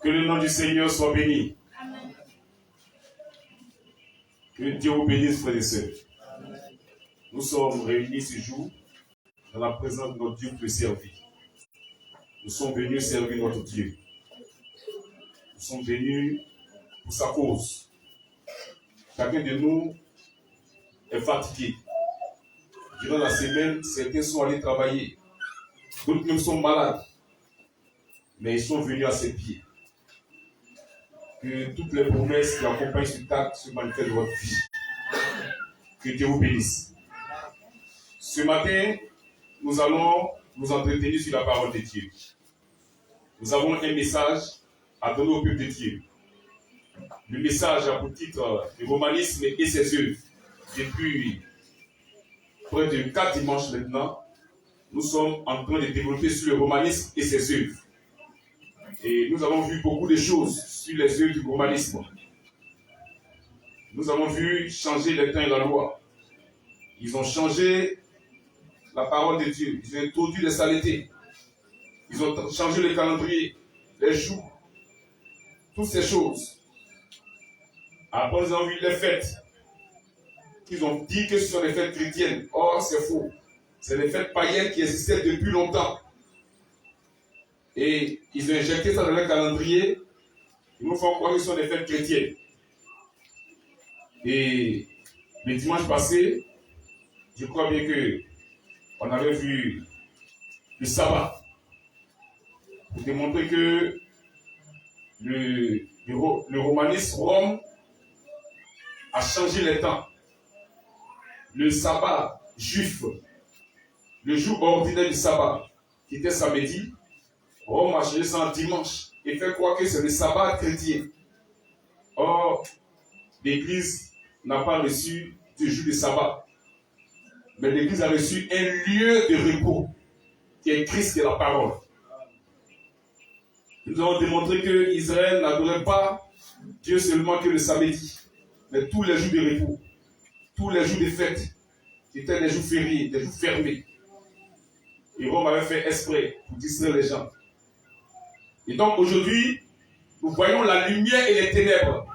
Que le nom du Seigneur soit béni. Amen. Que Dieu vous bénisse, frères et sœurs. Nous sommes réunis ce jour dans la présence de notre Dieu pour le servir. Nous sommes venus servir notre Dieu. Nous sommes venus pour sa cause. Chacun de nous est fatigué. Durant la semaine, certains sont allés travailler. D'autres même sont malades. Mais ils sont venus à ses pieds. Que toutes les promesses qui accompagnent ce acte se manifestent dans votre vie. Que Dieu vous bénisse. Ce matin, nous allons nous entretenir sur la parole de Dieu. Nous avons un message à donner au peuple de Dieu. Le message a pour titre le romanisme et ses œuvres. Depuis près de 4 dimanches maintenant, nous sommes en train de développer sur le romanisme et ses œuvres. Et nous avons vu beaucoup de choses sur les œuvres du romanisme. Nous avons vu changer les temps et la loi. Ils ont changé la parole de Dieu. Ils ont introduit les saletés. Ils ont changé le calendrier, les jours, toutes ces choses. Après, ils ont vu les fêtes. Ils ont dit que ce sont les fêtes chrétiennes. Or, c'est faux. C'est les fêtes païennes qui existaient depuis longtemps. Et ils ont injecté ça dans le calendrier. Ils nous font croire que ce sont des fêtes chrétiennes. Et le dimanche passé, je crois bien que on avait vu le sabbat. Pour démontrer que le romanisme Rome a changé les temps. Le sabbat juif, le jour ordinaire du sabbat, qui était samedi, Rome a changé ça en dimanche et fait croire que c'est le sabbat chrétien. Or, l'Église n'a pas reçu du jour du sabbat. Mais l'Église a reçu un lieu de repos, qui est Christ et la parole. Nous avons démontré que Israël n'adorait pas Dieu seulement que le samedi, mais tous les jours de repos, tous les jours de fête, qui étaient des jours fériés, des jours fermés. Et Rome avait fait exprès pour distraire les gens. Et donc aujourd'hui, nous voyons la lumière et les ténèbres.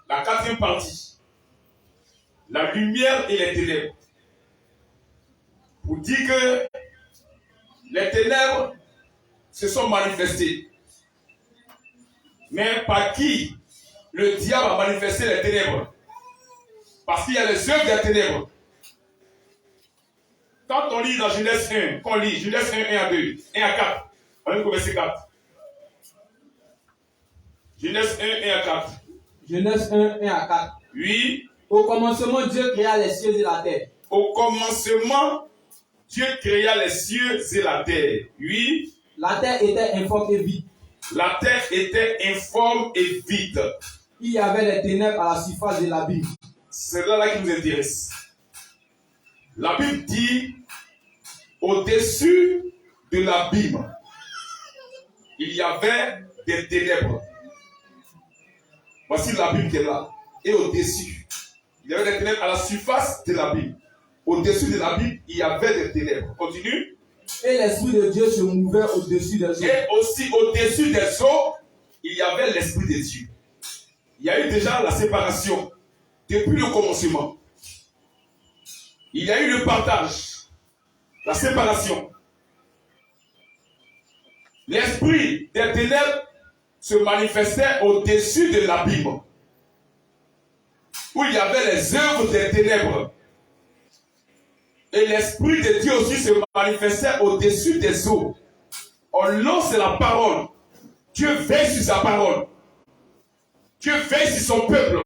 La 4e partie. La lumière et les ténèbres. Pour dire que les ténèbres se sont manifestées. Mais par qui le diable a manifesté les ténèbres? Parce qu'il y a les œuvres des ténèbres. Quand on lit dans Genèse 1, qu'on lit Genèse 1, 1 à 2, 1 à 4, on lit au verset 4. Genèse 1, 1 à 4. Genèse 1, 1 à 4. Oui. Au commencement, Dieu créa les cieux et la terre. Au commencement, Dieu créa les cieux et la terre. Oui. La terre était informe et vide. La terre était informe et vide. Il y avait les ténèbres à la surface de l'abîme. C'est là qui nous intéresse. La Bible dit, au-dessus de l'abîme, il y avait des ténèbres. Voici l'abîme qui est là. Et au-dessus, il y avait des ténèbres à la surface de l'abîme. Au-dessus de l'abîme, il y avait des ténèbres. Continue. Et l'Esprit de Dieu se mouvait au-dessus des eaux. Et aussi au-dessus des eaux, il y avait l'Esprit de Dieu. Il y a eu déjà la séparation depuis le commencement. Il y a eu le partage, la séparation. L'esprit des ténèbres se manifestait au-dessus de l'abîme, où il y avait les œuvres des ténèbres. Et l'Esprit de Dieu aussi se manifestait au-dessus des eaux. L'eau, c'est la parole. Dieu veille sur sa parole. Dieu veille sur son peuple.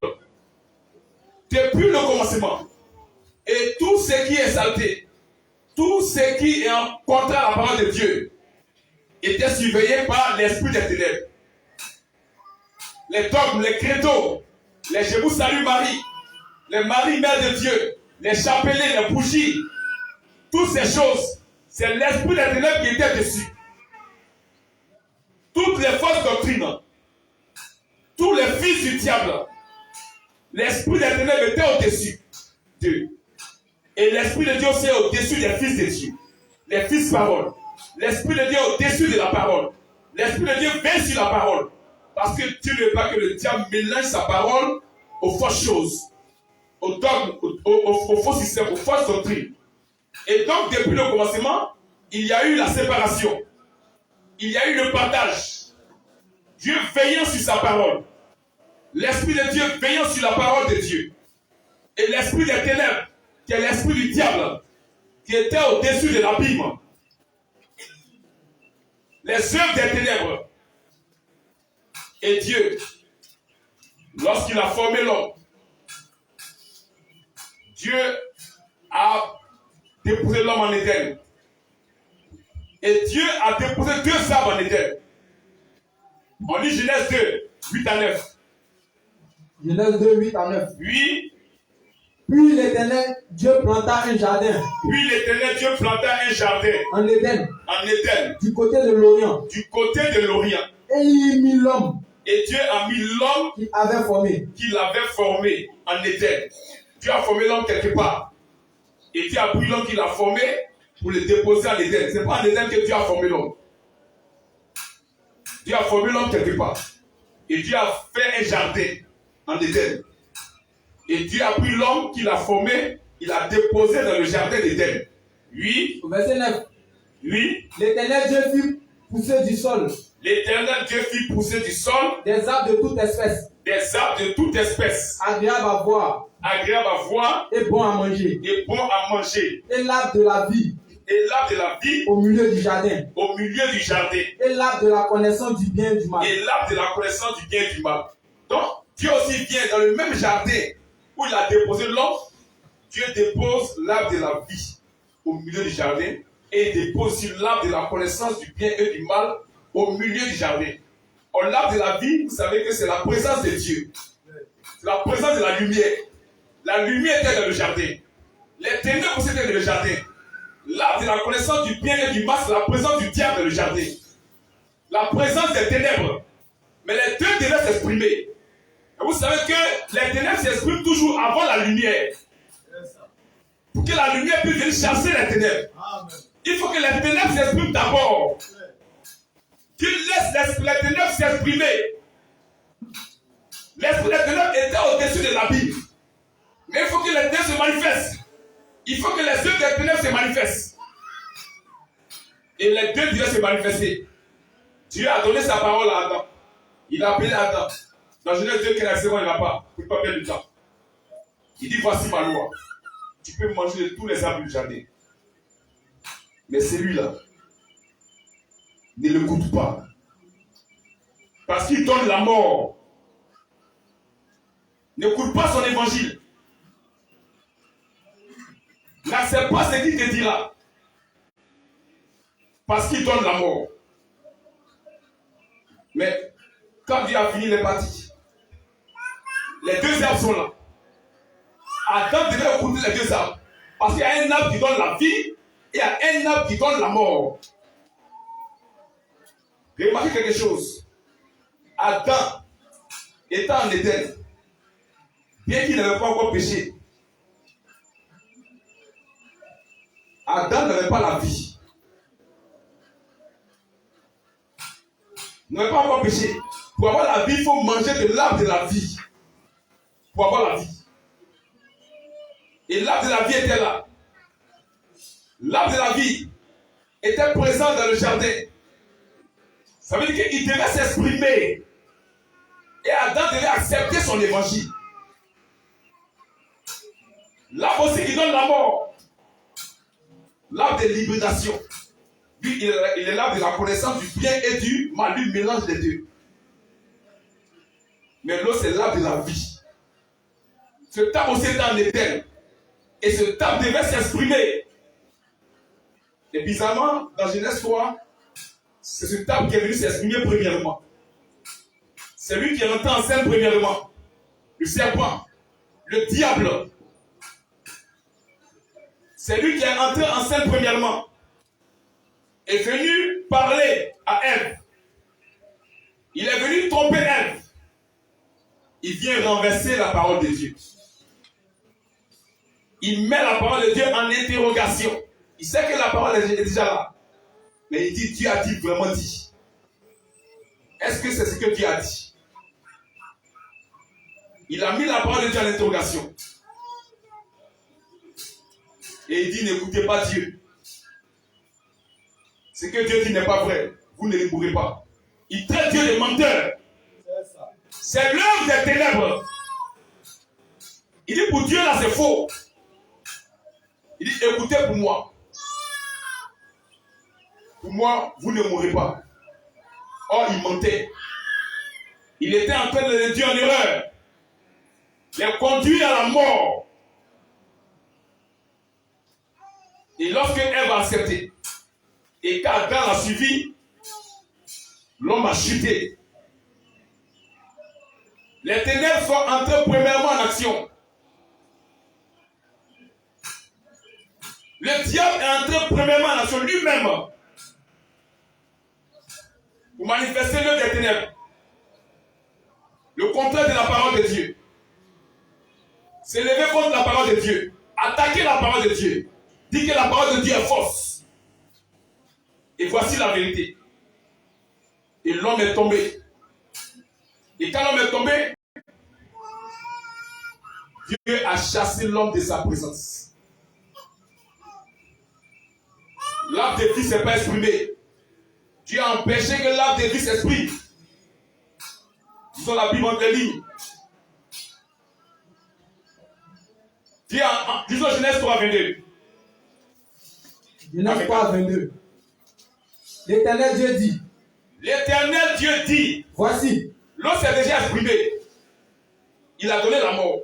Depuis le commencement. Et tout ce qui est exalté, tout ce qui est en contraire à la parole de Dieu, était surveillé par l'esprit des ténèbres. Les dogmes, les credos, les Je vous salue Marie, les Marie Mère de Dieu, les chapelets, les bougies, toutes ces choses, c'est l'esprit des ténèbres qui était dessus. Toutes les fausses doctrines, tous les fils du diable, l'esprit des ténèbres était au-dessus d'eux. Et l'Esprit de Dieu c'est au-dessus des fils de Dieu. Les fils parole. L'Esprit de Dieu est au-dessus de la parole. L'Esprit de Dieu veille sur la parole. Parce que Dieu ne veut pas que le diable mélange sa parole aux fausses choses, aux dogmes, aux faux systèmes, aux fausses doctrines. Et donc, depuis le commencement, il y a eu la séparation. Il y a eu le partage. Dieu veillant sur sa parole. L'Esprit de Dieu veillant sur la parole de Dieu. Et l'esprit des ténèbres, qui est l'esprit du diable, qui était au-dessus de l'abîme. Les œuvres des ténèbres. Et Dieu, lorsqu'il a formé l'homme, Dieu a déposé l'homme en Éden. Et Dieu a déposé 2 arbres en Éden. On lit Genèse 2, 8 à 9. Genèse 2, 8 à 9. Oui. Puis l'Éternel, Dieu planta un jardin. Puis l'Éternel, Dieu planta un jardin. En Éden. En Éden. Du côté de l'Orient. Du côté de l'Orient. Et il y mit l'homme. Et Dieu a mis l'homme qu'il avait formé. Qu'il avait formé en Éden. Dieu a formé l'homme quelque part. Et Dieu a pris l'homme qu'il a formé pour le déposer en Éden. Ce n'est pas en Éden que Dieu a formé l'homme. Dieu a formé l'homme quelque part. Et Dieu a fait un jardin en Éden. Et Dieu a pris l'homme qu'il a formé, il a déposé dans le jardin d'Éden. Oui. Verset 9. Oui. L'Éternel Dieu fit pousser du sol. L'Éternel Dieu fit pousser du sol. Des arbres de toute espèce. Des arbres de toute espèce. Agréables à voir. Agréables à voir. Et bons à manger. Et bons à manger. Et l'arbre de la vie. Et l'arbre de la vie. Au milieu du jardin. Au milieu du jardin. Et l'arbre de la connaissance du bien et du mal. Et l'arbre de la connaissance du bien et du mal. Donc, Dieu aussi vient dans le même jardin où il a déposé l'homme. Dieu dépose l'arbre de la vie au milieu du jardin et il dépose sur l'arbre de la connaissance du bien et du mal au milieu du jardin. Or, l'arbre de la vie, vous savez que c'est la présence de Dieu. C'est la présence de la lumière. La lumière était dans le jardin. Les ténèbres aussi étaient dans le jardin. L'arbre de la connaissance du bien et du mal, c'est la présence du diable dans le jardin. La présence des ténèbres. Mais les deux devaient s'exprimer. Et vous savez que les ténèbres s'expriment toujours avant la lumière. Pour que la lumière puisse venir chasser les ténèbres. Il faut que les ténèbres s'expriment d'abord. Dieu laisse les ténèbres s'exprimer. L'esprit des ténèbres était au-dessus de l'abîme. Mais il faut que les ténèbres se manifestent. Il faut que les œuvres des ténèbres se manifestent. Et les deux devaient se manifester. Dieu a donné sa parole à Adam. Il a appelé Adam. Dans Genèse 2, quel accès il n'a pas. Pour ne pas perdre du temps. Il dit, voici ma loi. Tu peux manger de tous les arbres du jardin. Mais celui-là, ne le goûte pas. Parce qu'il donne la mort. N'écoute pas son évangile. N'accepte pas ce qu'il te dira. Parce qu'il donne la mort. Mais quand Dieu a fini les parties, les deux arbres sont là. Adam devait écouter les deux arbres. Parce qu'il y a un arbre qui donne la vie et il y a un arbre qui donne la mort. Remarquez quelque chose. Adam étant en Éden, bien qu'il n'avait pas encore péché, Adam n'avait pas la vie. Il n'avait pas encore péché. Pour avoir la vie, il faut manger de l'arbre de la vie. Pour avoir la vie. Et l'arbre de la vie était là. L'arbre de la vie était présent dans le jardin. Ça veut dire qu'il devait s'exprimer. Et Adam devait accepter son évangile. L'arbre aussi qui donne la mort. L'arbre de l'hybridation. Lui, il est l'arbre de la connaissance du bien et du mal. Lui, mélange les deux. Mais l'autre, c'est l'arbre de la vie. Ce arbre aussi est en Éden. Et ce arbre devait s'exprimer. Et bizarrement, dans Genèse 3, c'est ce arbre qui est venu s'exprimer premièrement. C'est lui qui est rentré en scène premièrement. Le serpent, le diable. C'est lui qui est entré en scène premièrement. Est venu parler à Ève. Il est venu tromper Ève. Il vient renverser la parole de Dieu. Il met la parole de Dieu en interrogation. Il sait que la parole est déjà là. Mais il dit, Dieu a dit, vraiment dit. Est-ce que c'est ce que Dieu a dit? Il a mis la parole de Dieu à l'interrogation. Et il dit, n'écoutez pas Dieu. Ce que Dieu dit n'est pas vrai. Vous ne l'écoutez pas. Il traite Dieu de menteur. C'est l'œuvre des ténèbres. Il dit, pour Dieu, là, c'est faux. Il dit, écoutez pour moi. Pour moi, vous ne mourrez pas. Or, il mentait. Il était en train de les dire en erreur. Les conduire à la mort. Et lorsque Ève a accepté, et qu'Adam a suivi, l'homme a chuté. Les ténèbres sont entrées premièrement en action. Le diable est entré premièrement en action lui-même pour manifester l'œuvre des ténèbres. Le contraire de la parole de Dieu. S'élever contre la parole de Dieu. Attaquer la parole de Dieu. Dire que la parole de Dieu est fausse. Et voici la vérité. Et l'homme est tombé. Et quand l'homme est tombé, Dieu a chassé l'homme de sa présence. L'arbre de vie ne s'est pas exprimé. Dieu a empêché que l'arbre de vie s'exprime. Disons la Bible entre les lignes. Disons Genèse 3, 22. Genèse 3, 22. L'Éternel Dieu dit. L'Éternel Dieu dit. Voici. L'homme s'est déjà exprimé. Il a donné la mort.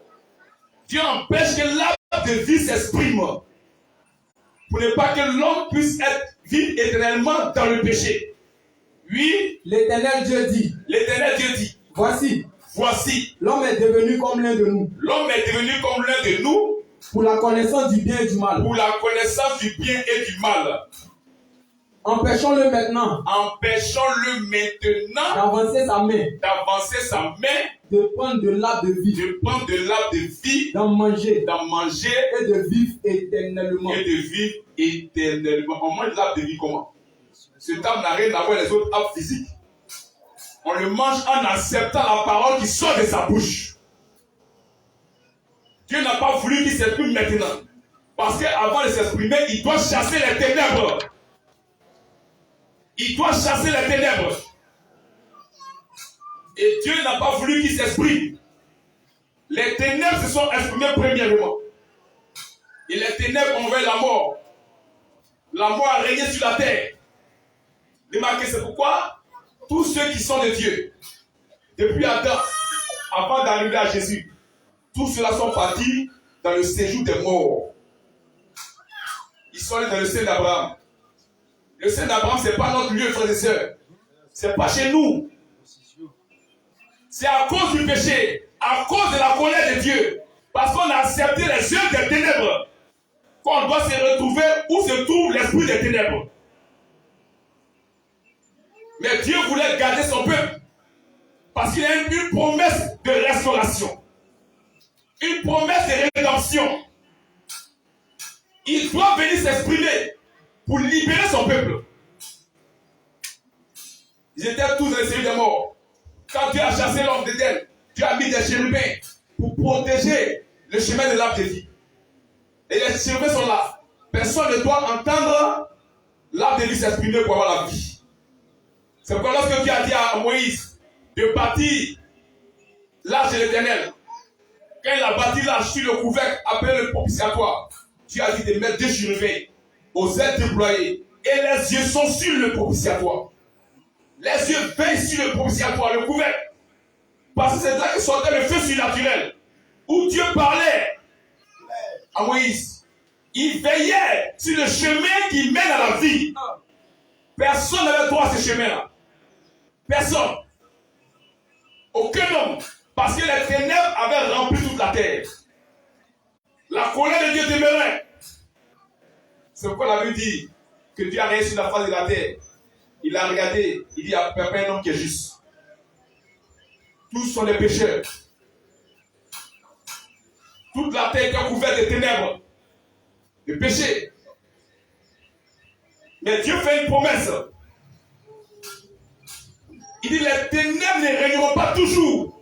Dieu empêche que l'arbre de vie s'exprime. Pour ne pas que l'homme puisse vivre éternellement dans le péché. Oui. L'Éternel Dieu dit. L'Éternel Dieu dit. Voici. Voici. L'homme est devenu comme l'un de nous. L'homme est devenu comme l'un de nous. Pour la connaissance du bien et du mal. Pour la connaissance du bien et du mal. Empêchons-le maintenant. Empêchons-le maintenant. D'avancer sa main. D'avancer sa main. De prendre de l'arbre de vie. De prendre de l'arbre de vie. D'en manger. D'en manger. Et de vivre éternellement. Et de vivre éternellement. On mange l'arbre de vie comment? Cet arbre n'a rien à voir avec les autres arbres physiques. On le mange en acceptant la parole qui sort de sa bouche. Dieu n'a pas voulu qu'il s'exprime maintenant. Parce qu'avant de s'exprimer, il doit chasser les ténèbres. Il doit chasser les ténèbres. Et Dieu n'a pas voulu qu'il s'exprime. Les ténèbres se sont exprimées premièrement. Et les ténèbres ont envahi la mort. La mort a régné sur la terre. Remarquez, c'est pourquoi tous ceux qui sont de Dieu, depuis Adam, avant d'arriver à Jésus, tous ceux-là sont partis dans le séjour des morts. Ils sont allés dans le sein d'Abraham. Le sein d'Abraham, ce n'est pas notre lieu, frères et sœurs. Ce n'est pas chez nous. C'est à cause du péché, à cause de la colère de Dieu, parce qu'on a accepté les œuvres des ténèbres, qu'on doit se retrouver où se trouve l'esprit des ténèbres. Mais Dieu voulait garder son peuple, parce qu'il y a une promesse de restauration, une promesse de rédemption. Il doit venir s'exprimer pour libérer son peuple. Ils étaient tous dans le séjour des morts. Quand Dieu a chassé l'homme d'Éden, Dieu a mis des chérubins pour protéger le chemin de l'arbre de vie. Et les chérubins sont là. Personne ne doit entendre l'arbre de vie s'exprimer pour avoir la vie. C'est pourquoi lorsque Dieu a dit à Moïse de bâtir l'arche de l'Éternel, quand il a bâti l'arche sur le couvercle appelé le propitiatoire, Dieu a dit de mettre 2 chérubins aux ailes déployées. Et les yeux sont sur le propitiatoire. Les yeux veillent sur le propitiatoire, le couvercle. Parce que c'est là que sortait le feu surnaturel. Où Dieu parlait à Moïse. Il veillait sur le chemin qui mène à la vie. Personne n'avait droit à ce chemin-là. Personne. Aucun homme. Parce que les ténèbres avaient rempli toute la terre. La colère de Dieu demeurait. C'est pourquoi la Bible dit que Dieu a regardé sur la face de la terre. Il a regardé, il dit, il n'y a pas un homme qui est juste. Tous sont des pécheurs. Toute la terre est couverte de ténèbres, de péchés. Mais Dieu fait une promesse. Il dit, les ténèbres ne régneront pas toujours.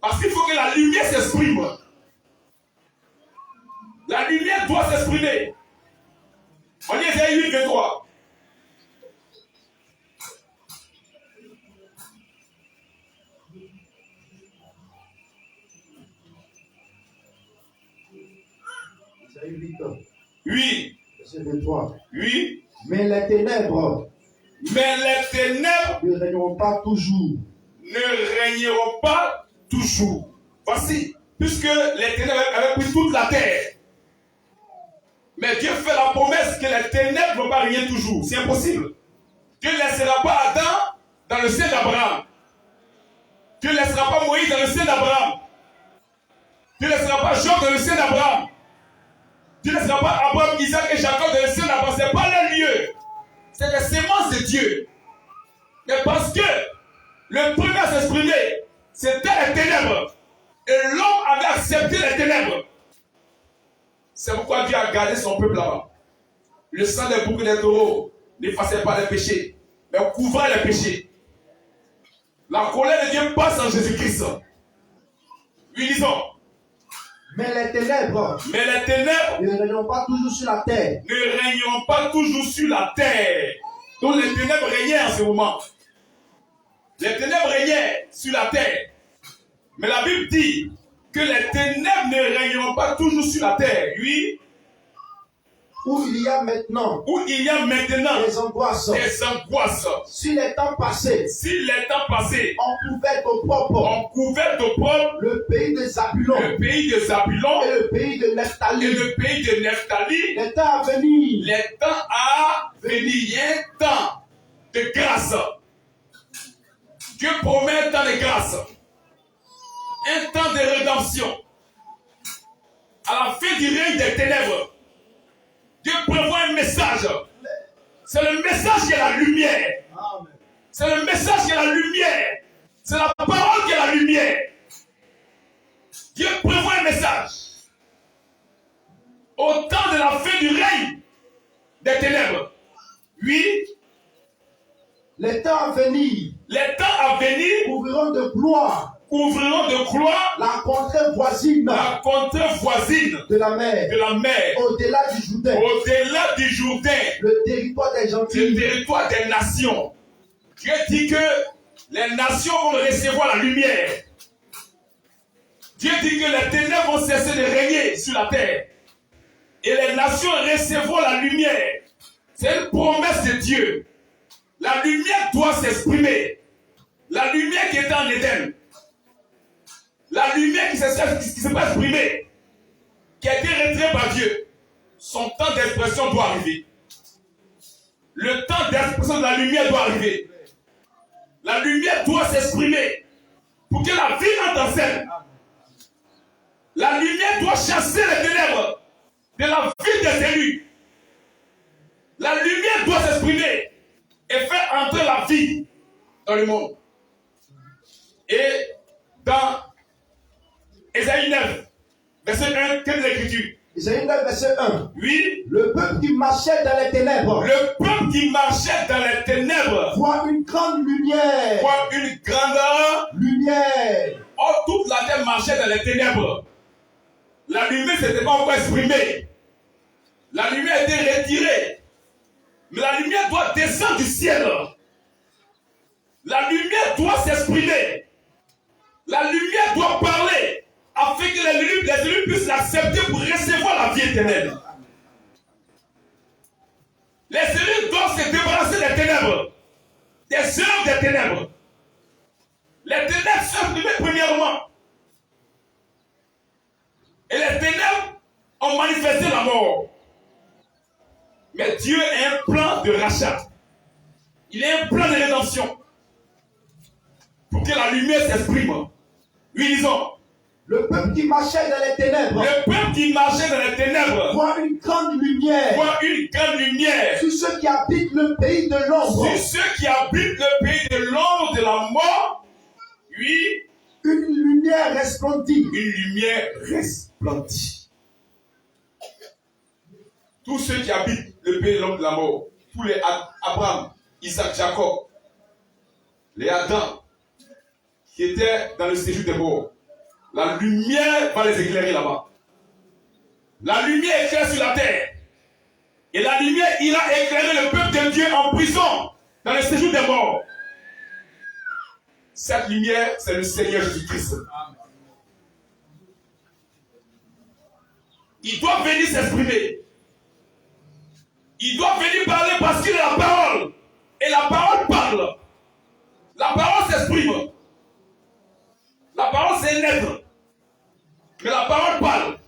Parce qu'il faut que la lumière s'exprime. La lumière doit s'exprimer. On dit Ésaïe 8, 23. Ésaïe 8, Oui. verset 23. Oui. Mais les ténèbres ne régneront pas toujours. Ne régneront pas toujours. Voici, puisque les ténèbres avaient pris toute la terre. Mais Dieu fait la promesse que les ténèbres ne vont pas régner toujours. C'est impossible. Dieu ne laissera pas Adam dans le sein d'Abraham. Dieu ne laissera pas Moïse dans le sein d'Abraham. Dieu ne laissera pas Job dans le sein d'Abraham. Dieu ne laissera pas Abraham, Isaac et Jacob dans le sein d'Abraham. Ce n'est pas leur lieu. C'est les semences de Dieu. Mais parce que le premier à s'exprimer, c'était les ténèbres. Et l'homme avait accepté les ténèbres. C'est pourquoi Dieu a gardé son peuple là-bas. Le sang des boucs et des taureaux n'effaçait pas les péchés, mais couvrait les péchés. La colère de Dieu passe en Jésus-Christ. Oui, disons. Mais les ténèbres ne régneront pas toujours sur la terre. Ne régneront pas toujours sur la terre. Donc les ténèbres régnaient en ce moment. Les ténèbres régnaient sur la terre. Mais la Bible dit que les ténèbres ne régneront pas toujours sur la terre. Oui. Où il y a maintenant des angoisses. Si les temps passés, on couvert d'opprobre le pays de Zabulon et le pays de Nephtali. Les temps à venir. Il y a un temps de grâce. Dieu promet un temps de grâce. Un temps de rédemption. À la fin du règne des ténèbres, Dieu prévoit un message. C'est le message qui est la lumière. C'est le message qui est la lumière. C'est la parole qui est la lumière. Dieu prévoit un message. Au temps de la fin du règne des ténèbres. Oui. Les temps à venir couvriront de gloire la contrée voisine de la mer, au-delà du Jourdain, le territoire des gentils, le territoire des nations. Dieu dit que les nations vont recevoir la lumière. Dieu dit que les ténèbres vont cesser de régner sur la terre. Et les nations recevront la lumière. C'est une promesse de Dieu. La lumière doit s'exprimer. La lumière qui est en Éden. La lumière qui s'est pas exprimée, qui a été retirée par Dieu, son temps d'expression doit arriver. Le temps d'expression de la lumière doit arriver. La lumière doit s'exprimer pour que la vie entre en scène. La lumière doit chasser les ténèbres de la vie des élus. La lumière doit s'exprimer et faire entrer la vie dans le monde. Et dans Ésaïe 9, verset 1, quelle est l'écriture? Ésaïe 9, verset 1. Oui. Le peuple qui marchait dans les ténèbres. Voit une grande lumière. Or, toute la terre marchait dans les ténèbres. La lumière ne s'était pas encore exprimée. La lumière a été retirée. Mais la lumière doit descendre du ciel. La lumière doit s'exprimer. La lumière doit parler afin que les élus puissent l'accepter pour recevoir la vie éternelle. Les élus doivent se débarrasser des ténèbres, des œuvres des ténèbres. Les ténèbres sont premièrement. Et les ténèbres ont manifesté la mort. Mais Dieu a un plan de rachat. Il a un plan de rédemption. Pour que la lumière s'exprime. Oui, disons. Le peuple qui marchait dans les ténèbres. Voit une grande lumière. Sur ceux qui habitent le pays de l'ombre. De la mort. Oui. Une lumière resplendit. Tous ceux qui habitent le pays de l'homme de la mort, tous les Abraham, Isaac, Jacob, les Adam, qui étaient dans le séjour des morts, La lumière va les éclairer là-bas. La lumière éclaire sur la terre. Et la lumière ira éclairer le peuple de Dieu en prison, dans le séjour des morts. Cette lumière, c'est le Seigneur Jésus-Christ. Il doit venir s'exprimer. Il doit venir parler parce qu'il a la parole. Et la parole parle. La parole s'exprime. La parole c'est un être. Mais la parole parle.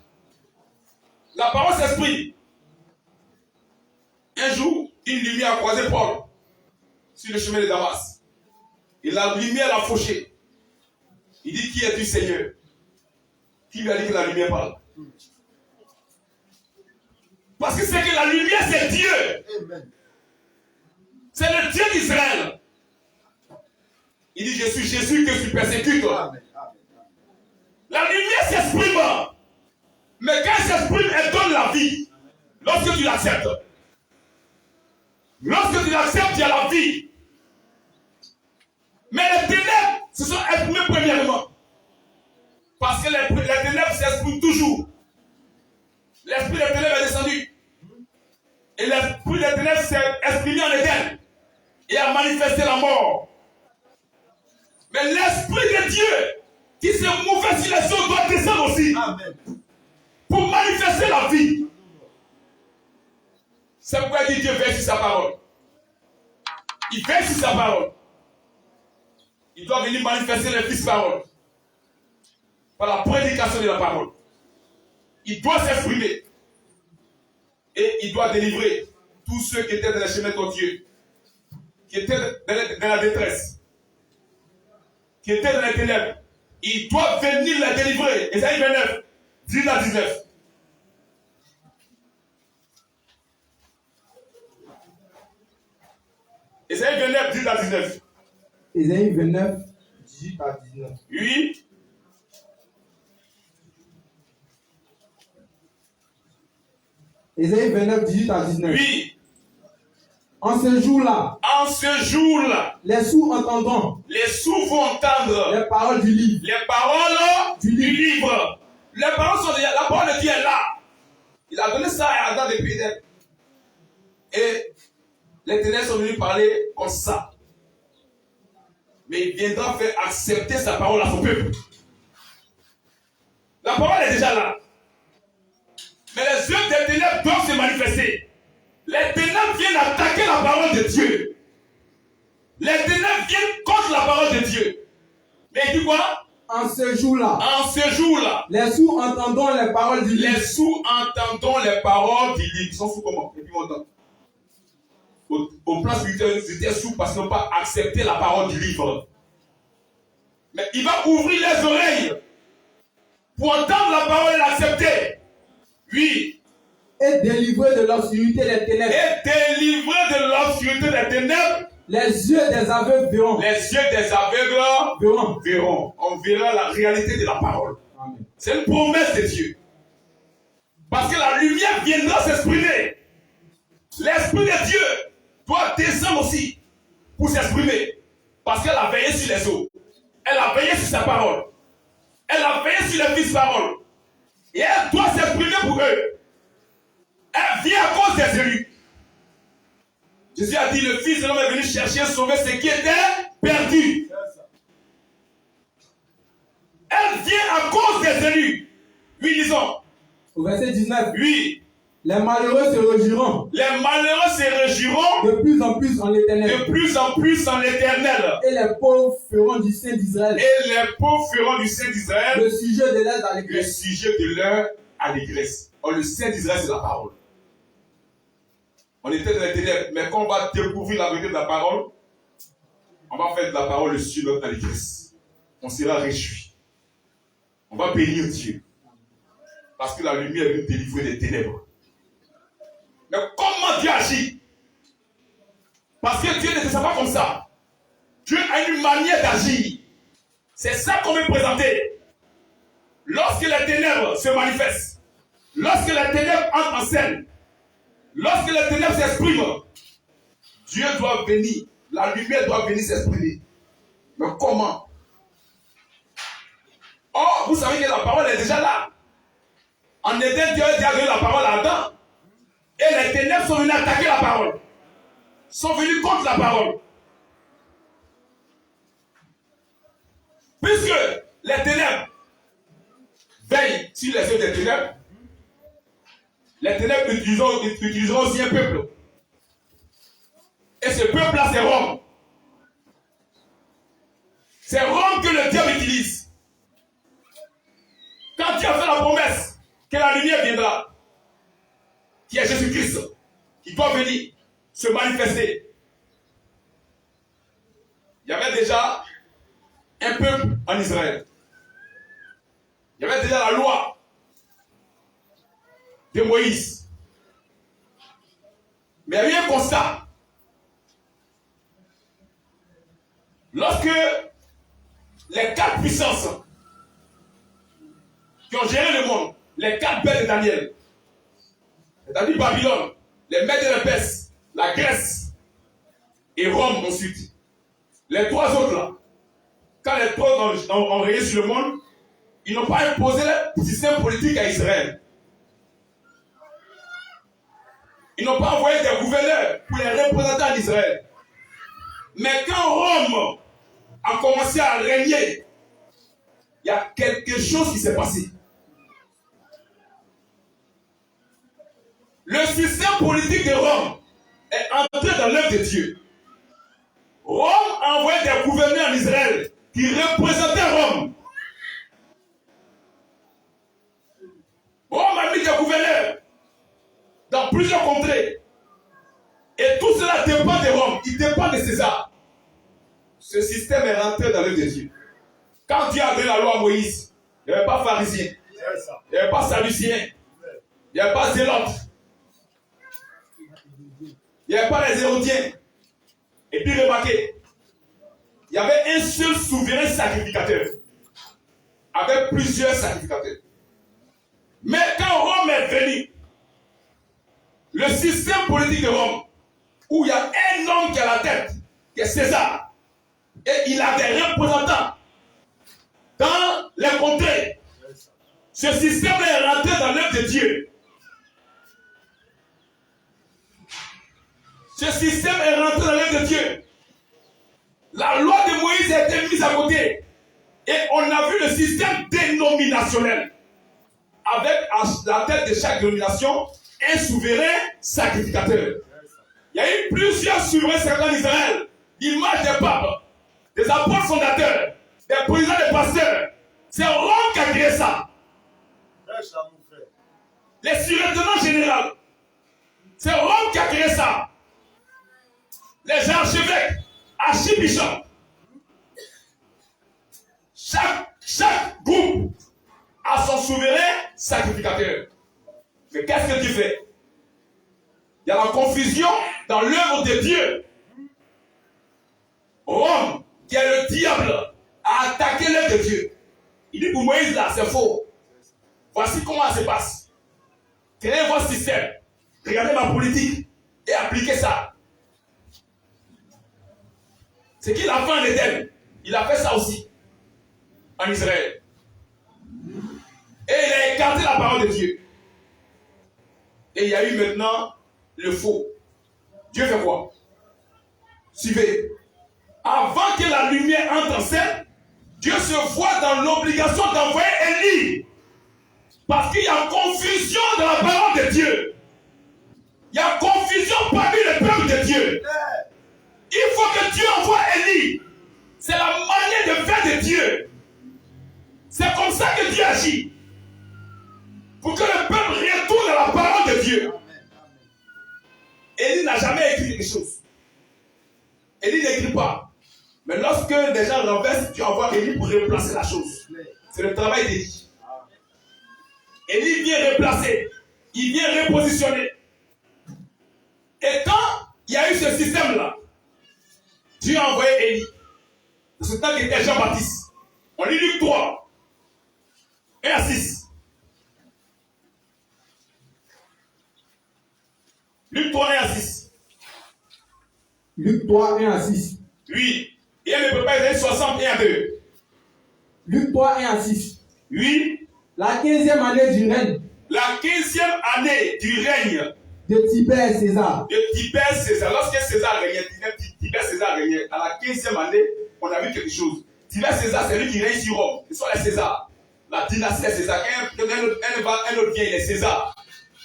La parole s'exprime. Un jour, une lumière a croisé Paul sur le chemin de Damas. Et la lumière l'a fauché. Il dit, qui es-tu, Seigneur? Qui lui a dit que la lumière parle? Parce que c'est que la lumière, c'est Dieu. C'est le Dieu d'Israël. Il dit, je suis Jésus que tu persécutes. La lumière s'exprime. Mais quand elle s'exprime, elle donne la vie. Lorsque tu l'acceptes. Lorsque tu l'acceptes, il y a la vie. Mais les ténèbres se sont exprimées premièrement. Parce que les ténèbres s'expriment toujours. L'esprit des ténèbres est descendu. Et l'esprit des ténèbres s'est exprimé en Éden. Et a manifesté la mort. Mais l'esprit de Dieu qui se mouvait sur les eaux doit descendre aussi. Amen. Pour manifester la vie. C'est pourquoi il dit Dieu veille sur sa parole. Il veille sur sa parole. Il doit venir manifester les fils paroles. Par la prédication de la parole. Il doit s'exprimer. Et il doit délivrer tous ceux qui étaient dans les chemins tortueux. Qui étaient dans la détresse. Qui étaient dans les ténèbres. Il doit venir les délivrer. Ésaïe 29, 10 à 19. Ésaïe 29, 10 à 19. Ésaïe 29, 18 à 19. Oui. Ésaïe 29, 18 à 19. Oui. En ce jour-là, les sourds entendront, les sourds vont entendre les paroles du livre. Les paroles du livre. Les paroles sont là. La parole de Dieu est là. Il a donné ça à Adam depuis Éden. Et les ténèbres sont venus parler comme ça. Mais il viendra faire accepter sa parole à son peuple. La parole est déjà là. Mais les œuvres des ténèbres doivent se manifester. Les ténèbres viennent attaquer la parole de Dieu. Les ténèbres viennent contre la parole de Dieu. Mais il dit quoi? En ce jour-là, les sourds entendront les paroles du livre. Les sourds entendront les paroles du livre. Ils sont sourds comment? Depuis longtemps. Au plan spirituel, ils étaient sourds parce qu'ils n'ont pas accepté la parole du livre. Mais il va ouvrir les oreilles pour entendre la parole et l'accepter. Oui. Et délivrer de l'obscurité des ténèbres. Et délivrer de l'obscurité des ténèbres. Les yeux des aveugles verront. Les yeux des aveugles verront. On verra la réalité de la parole. C'est une promesse de Dieu. Parce que la lumière viendra s'exprimer. L'Esprit de Dieu doit descendre aussi pour s'exprimer. Parce qu'elle a veillé sur les eaux. Elle a veillé sur sa parole. Elle a veillé sur les fils paroles. Et elle doit s'exprimer pour eux. Elle vient à cause des élus. Jésus a dit, le Fils de l'homme est venu chercher et sauver ce qui était perdu. Elle vient à cause des élus. Oui, disons. Au verset 19. Oui. Les malheureux se réjouiront. Les malheureux se réjouiront. De plus en plus en l'Éternel. De plus en plus en l'Éternel. Et les pauvres feront du Saint d'Israël. Et les pauvres feront du Saint d'Israël. Le sujet de leur allégresse. Le sujet de leur allégresse. Or, le Saint d'Israël, c'est la parole. On était dans les ténèbres, mais quand on va découvrir la vérité de la parole, on va faire de la parole le sujet de notre allégresse. On sera réjoui. On va bénir Dieu. Parce que la lumière est venue délivrer des ténèbres. Mais comment Dieu agit? Parce que Dieu ne fait pas comme ça. Dieu a une manière d'agir. C'est ça qu'on veut présenter. Lorsque les ténèbres se manifestent, lorsque les ténèbres entrent en scène, lorsque les ténèbres s'expriment, Dieu doit venir, la lumière doit venir s'exprimer. Mais comment? Or, vous savez que la parole est déjà là. En Éden, Dieu a déjà donné la parole à Adam. Et les ténèbres sont venues attaquer la parole. Sont venus contre la parole. Puisque les ténèbres veillent sur les œuvres des ténèbres, les ténèbres utiliseront aussi un peuple. Et ce peuple-là, c'est Rome. C'est Rome que le diable utilise. Quand Dieu a fait la promesse que la lumière viendra, qui est Jésus-Christ, qui doit venir se manifester, il y avait déjà un peuple en Israël. Il y avait déjà la loi de Moïse. Mais il y a eu un constat. Lorsque les 4 puissances qui ont géré le monde, les 4 belles de Daniel, c'est-à-dire Babylone, les Mèdes et les Perses, la Grèce et Rome ensuite, les 3 autres là, quand les 3 ont rayé sur le monde, ils n'ont pas imposé le système politique à Israël. Ils n'ont pas envoyé des gouverneurs pour les représenter en Israël. Mais quand Rome a commencé à régner, il y a quelque chose qui s'est passé. Le système politique de Rome est entré dans l'œuvre de Dieu. Rome a envoyé des gouverneurs en Israël qui représentaient Rome. Rome a mis des gouverneurs dans plusieurs contrées. Et tout cela dépend de Rome. Il dépend de César. Ce système est rentré dans l'œuvre de Dieu. Quand Dieu a donné la loi à Moïse, il n'y avait pas pharisien. Il n'y avait pas sadducéen. Il n'y avait pas zélote. Il n'y avait pas les hérodiens. Et puis remarquez, il y avait un seul souverain sacrificateur. Avec plusieurs sacrificateurs. Mais quand Rome est venu, le système politique de Rome, où il y a un homme qui est à la tête, qui est César, et il a des représentants dans les contrées. Ce système est rentré dans l'œuvre de Dieu. Ce système est rentré dans l'œuvre de Dieu. La loi de Moïse a été mise à côté. Et on a vu le système dénominationnel. Avec à la tête de chaque dénomination un souverain sacrificateur. Il y a eu plusieurs souverains sacrificateurs en Israël. L'image des papes, des apôtres fondateurs, des présidents, des pasteurs. C'est Rome qui a créé ça. Les surintendants généraux. C'est Rome qui a créé ça. Les archevêques, archibishops. Chaque groupe a son souverain sacrificateur. Mais qu'est-ce que Dieu fait? Il y a la confusion dans l'œuvre de Dieu. Rome, qui est le diable, a attaqué l'œuvre de Dieu. Il dit pour Moïse là, c'est faux. Voici comment ça se passe. Créez votre système. Regardez ma politique et appliquez ça. Ce qu'il a fait en Éden, il a fait ça aussi en Israël. Et il a écarté la parole de Dieu. Et il y a eu maintenant le faux. Dieu fait quoi? Suivez. Avant que la lumière entre en scène, Dieu se voit dans l'obligation d'envoyer Élie. Parce qu'il y a confusion dans la parole de Dieu. Il y a confusion parmi le peuple de Dieu. Il faut que Dieu envoie Élie. C'est la manière de faire de Dieu. C'est comme ça que Dieu agit. Pour que le peuple retourne à la parole de Dieu. Élie n'a jamais écrit quelque chose. Élie n'écrit pas. Mais lorsque des gens renversent, Dieu envoie Élie pour replacer la chose. C'est le travail d'Élie. Élie vient replacer. Il vient repositionner. Et quand il y a eu ce système-là, Dieu a envoyé Élie. C'est ce temps qui était Jean-Baptiste. On lit Luc 3. 1 à 6. Luc 3, 1 à 6. Luc 3, 1 à 6. Oui. Et elle ne peut pas être 61 à 2. Luc 3, 1 à 6. Oui. La 15e année du règne. La 15e année du règne de Tibère César. De Tibère César. Lorsque César régnait, Tibère César régnait, à la 15e année, on a vu quelque chose. Tibère César, c'est lui qui règne sur Rome. Ce sont les Césars. La dynastie des Césars. Quand un autre vient, il est César.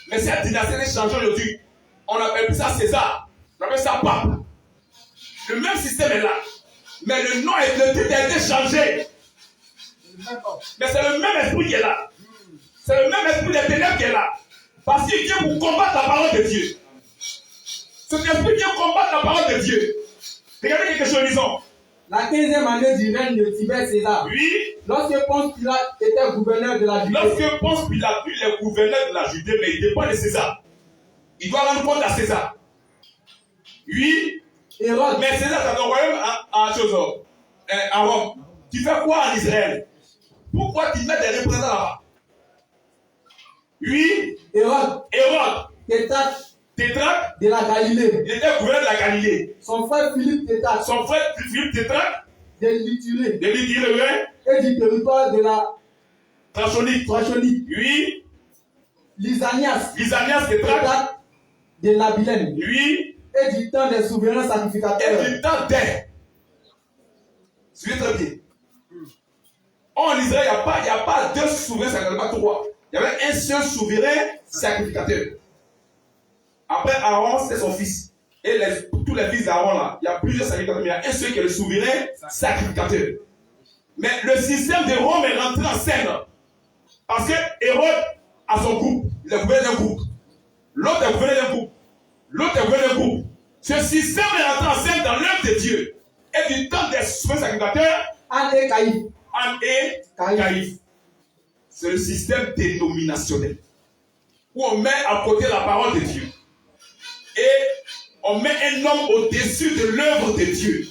Mais cette dynastie est changée aujourd'hui. On appelle plus ça César. On appelle ça pape. Le même système est là. Mais le nom et le titre a été changé. Mais c'est le même esprit qui est là. C'est le même esprit des ténèbres qui est là. Parce qu'il vient pour combattre la parole de Dieu. Cet esprit vient combattre la parole de Dieu. Regardez quelque chose, lisons. La 15e année du règne de Tibère César. Oui. Lorsque Ponce Pilate était gouverneur de la Judée. Lorsque Ponce Pilate est gouverneur de la Judée, mais il dépend de César. Il doit rendre compte à César. Oui. Hérode. Mais César, c'est ton royaume à Rome. Tu fais quoi en Israël? Pourquoi tu mets des représentants là-bas? Oui. Hérode. Tétrarque de la Galilée. Il était gouverneur de la Galilée. Son frère Philippe Tétrarque. De l'Iturie. Et du territoire de la Trachonite. Oui. Lysanias Tétrarque de l'Abilène. Oui. Et du temps des souverains sacrificateurs. Et du temps des. Suivez très bien. En Israël, il n'y a pas deux souverains sacrificateurs, pas trois. Il y avait un seul souverain sacrificateur. Après Aaron, c'est son fils. Et tous les fils d'Aaron, là, il y a plusieurs sacrificateurs, mais il y a un seul qui est le souverain sacrificateur. Mais le système de Rome est rentré en scène. Parce que Hérode a son groupe. Il est gouverneur d'un groupe. L'autre est gouverneur d'un groupe. L'autre est gouverneur d'un groupe. Ce système est rentré en scène dans l'œuvre de Dieu. Et du temps des souverains sacrificateurs, Anne et Caïphe. C'est le système dénominationnel. Où on met à côté la parole de Dieu. Et on met un homme au-dessus de l'œuvre de Dieu.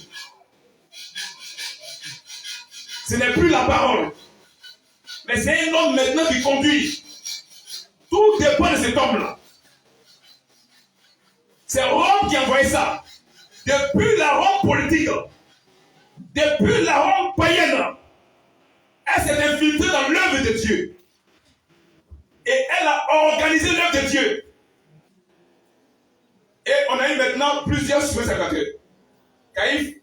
Ce n'est plus la parole. Mais c'est un homme maintenant qui conduit. Tout dépend de cet homme-là. C'est Rome qui a envoyé ça. Depuis la Rome politique, depuis la Rome païenne, elle s'est infiltrée dans l'œuvre de Dieu. Et elle a organisé l'œuvre de Dieu. Et on a eu maintenant plusieurs souverains sacrificateurs. Caïphe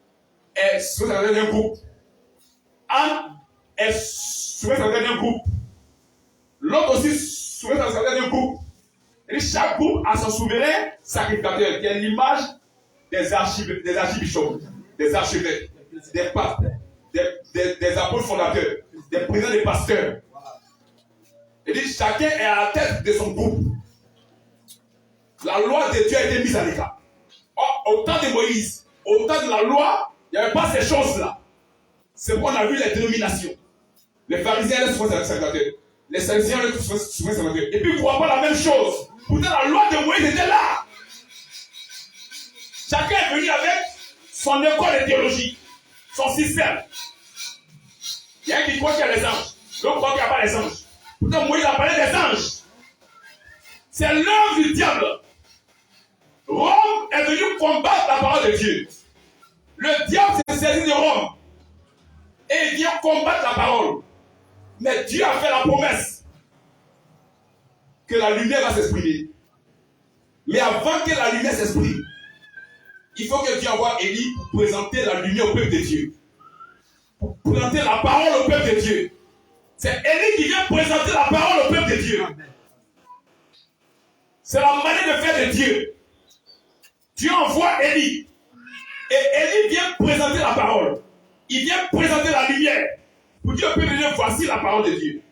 est souverain sacrificateur d'un groupe. Anne est souverain sacrificateur d'un groupe. L'autre aussi souverain sacrificateur d'un groupe. Et chaque groupe a son souverain sacrificateur, qui est l'image des archibishops, des archevêques, des papes, des apôtres fondateurs, des présidents des pasteurs. Il dit chacun est à la tête de son groupe. La loi de Dieu a été mise à l'écart. Au temps de Moïse, au temps de la loi, il n'y avait pas ces choses-là. C'est pourquoi on a vu les dénominations. Les pharisiens, les souverains sacrificateurs. Les sadducéens, les souverains sacrificateurs. Et puis, ils ne voient pas la même chose. Pourtant, la loi de Moïse était là. Chacun est venu avec son école de théologie, son système. Il y a un qui croit qu'il y a les anges. L'autre croit qu'il n'y a pas les anges. Pourtant, Moïse a parlé des anges. C'est l'œuvre du diable. Rome est venu combattre la parole de Dieu. Le diable s'est saisi de Rome. Et il vient combattre la parole. Mais Dieu a fait la promesse que la lumière va s'exprimer. Mais avant que la lumière s'exprime, il faut que Dieu envoie Élie pour présenter la lumière au peuple de Dieu. Pour présenter la parole au peuple de Dieu. C'est Élie qui vient présenter la parole au peuple de Dieu. C'est la manière de faire de Dieu. Dieu envoie Élie. Et Élie vient présenter la parole. Il vient présenter la lumière. Pour dire au peuple de Dieu, voici la parole de Dieu.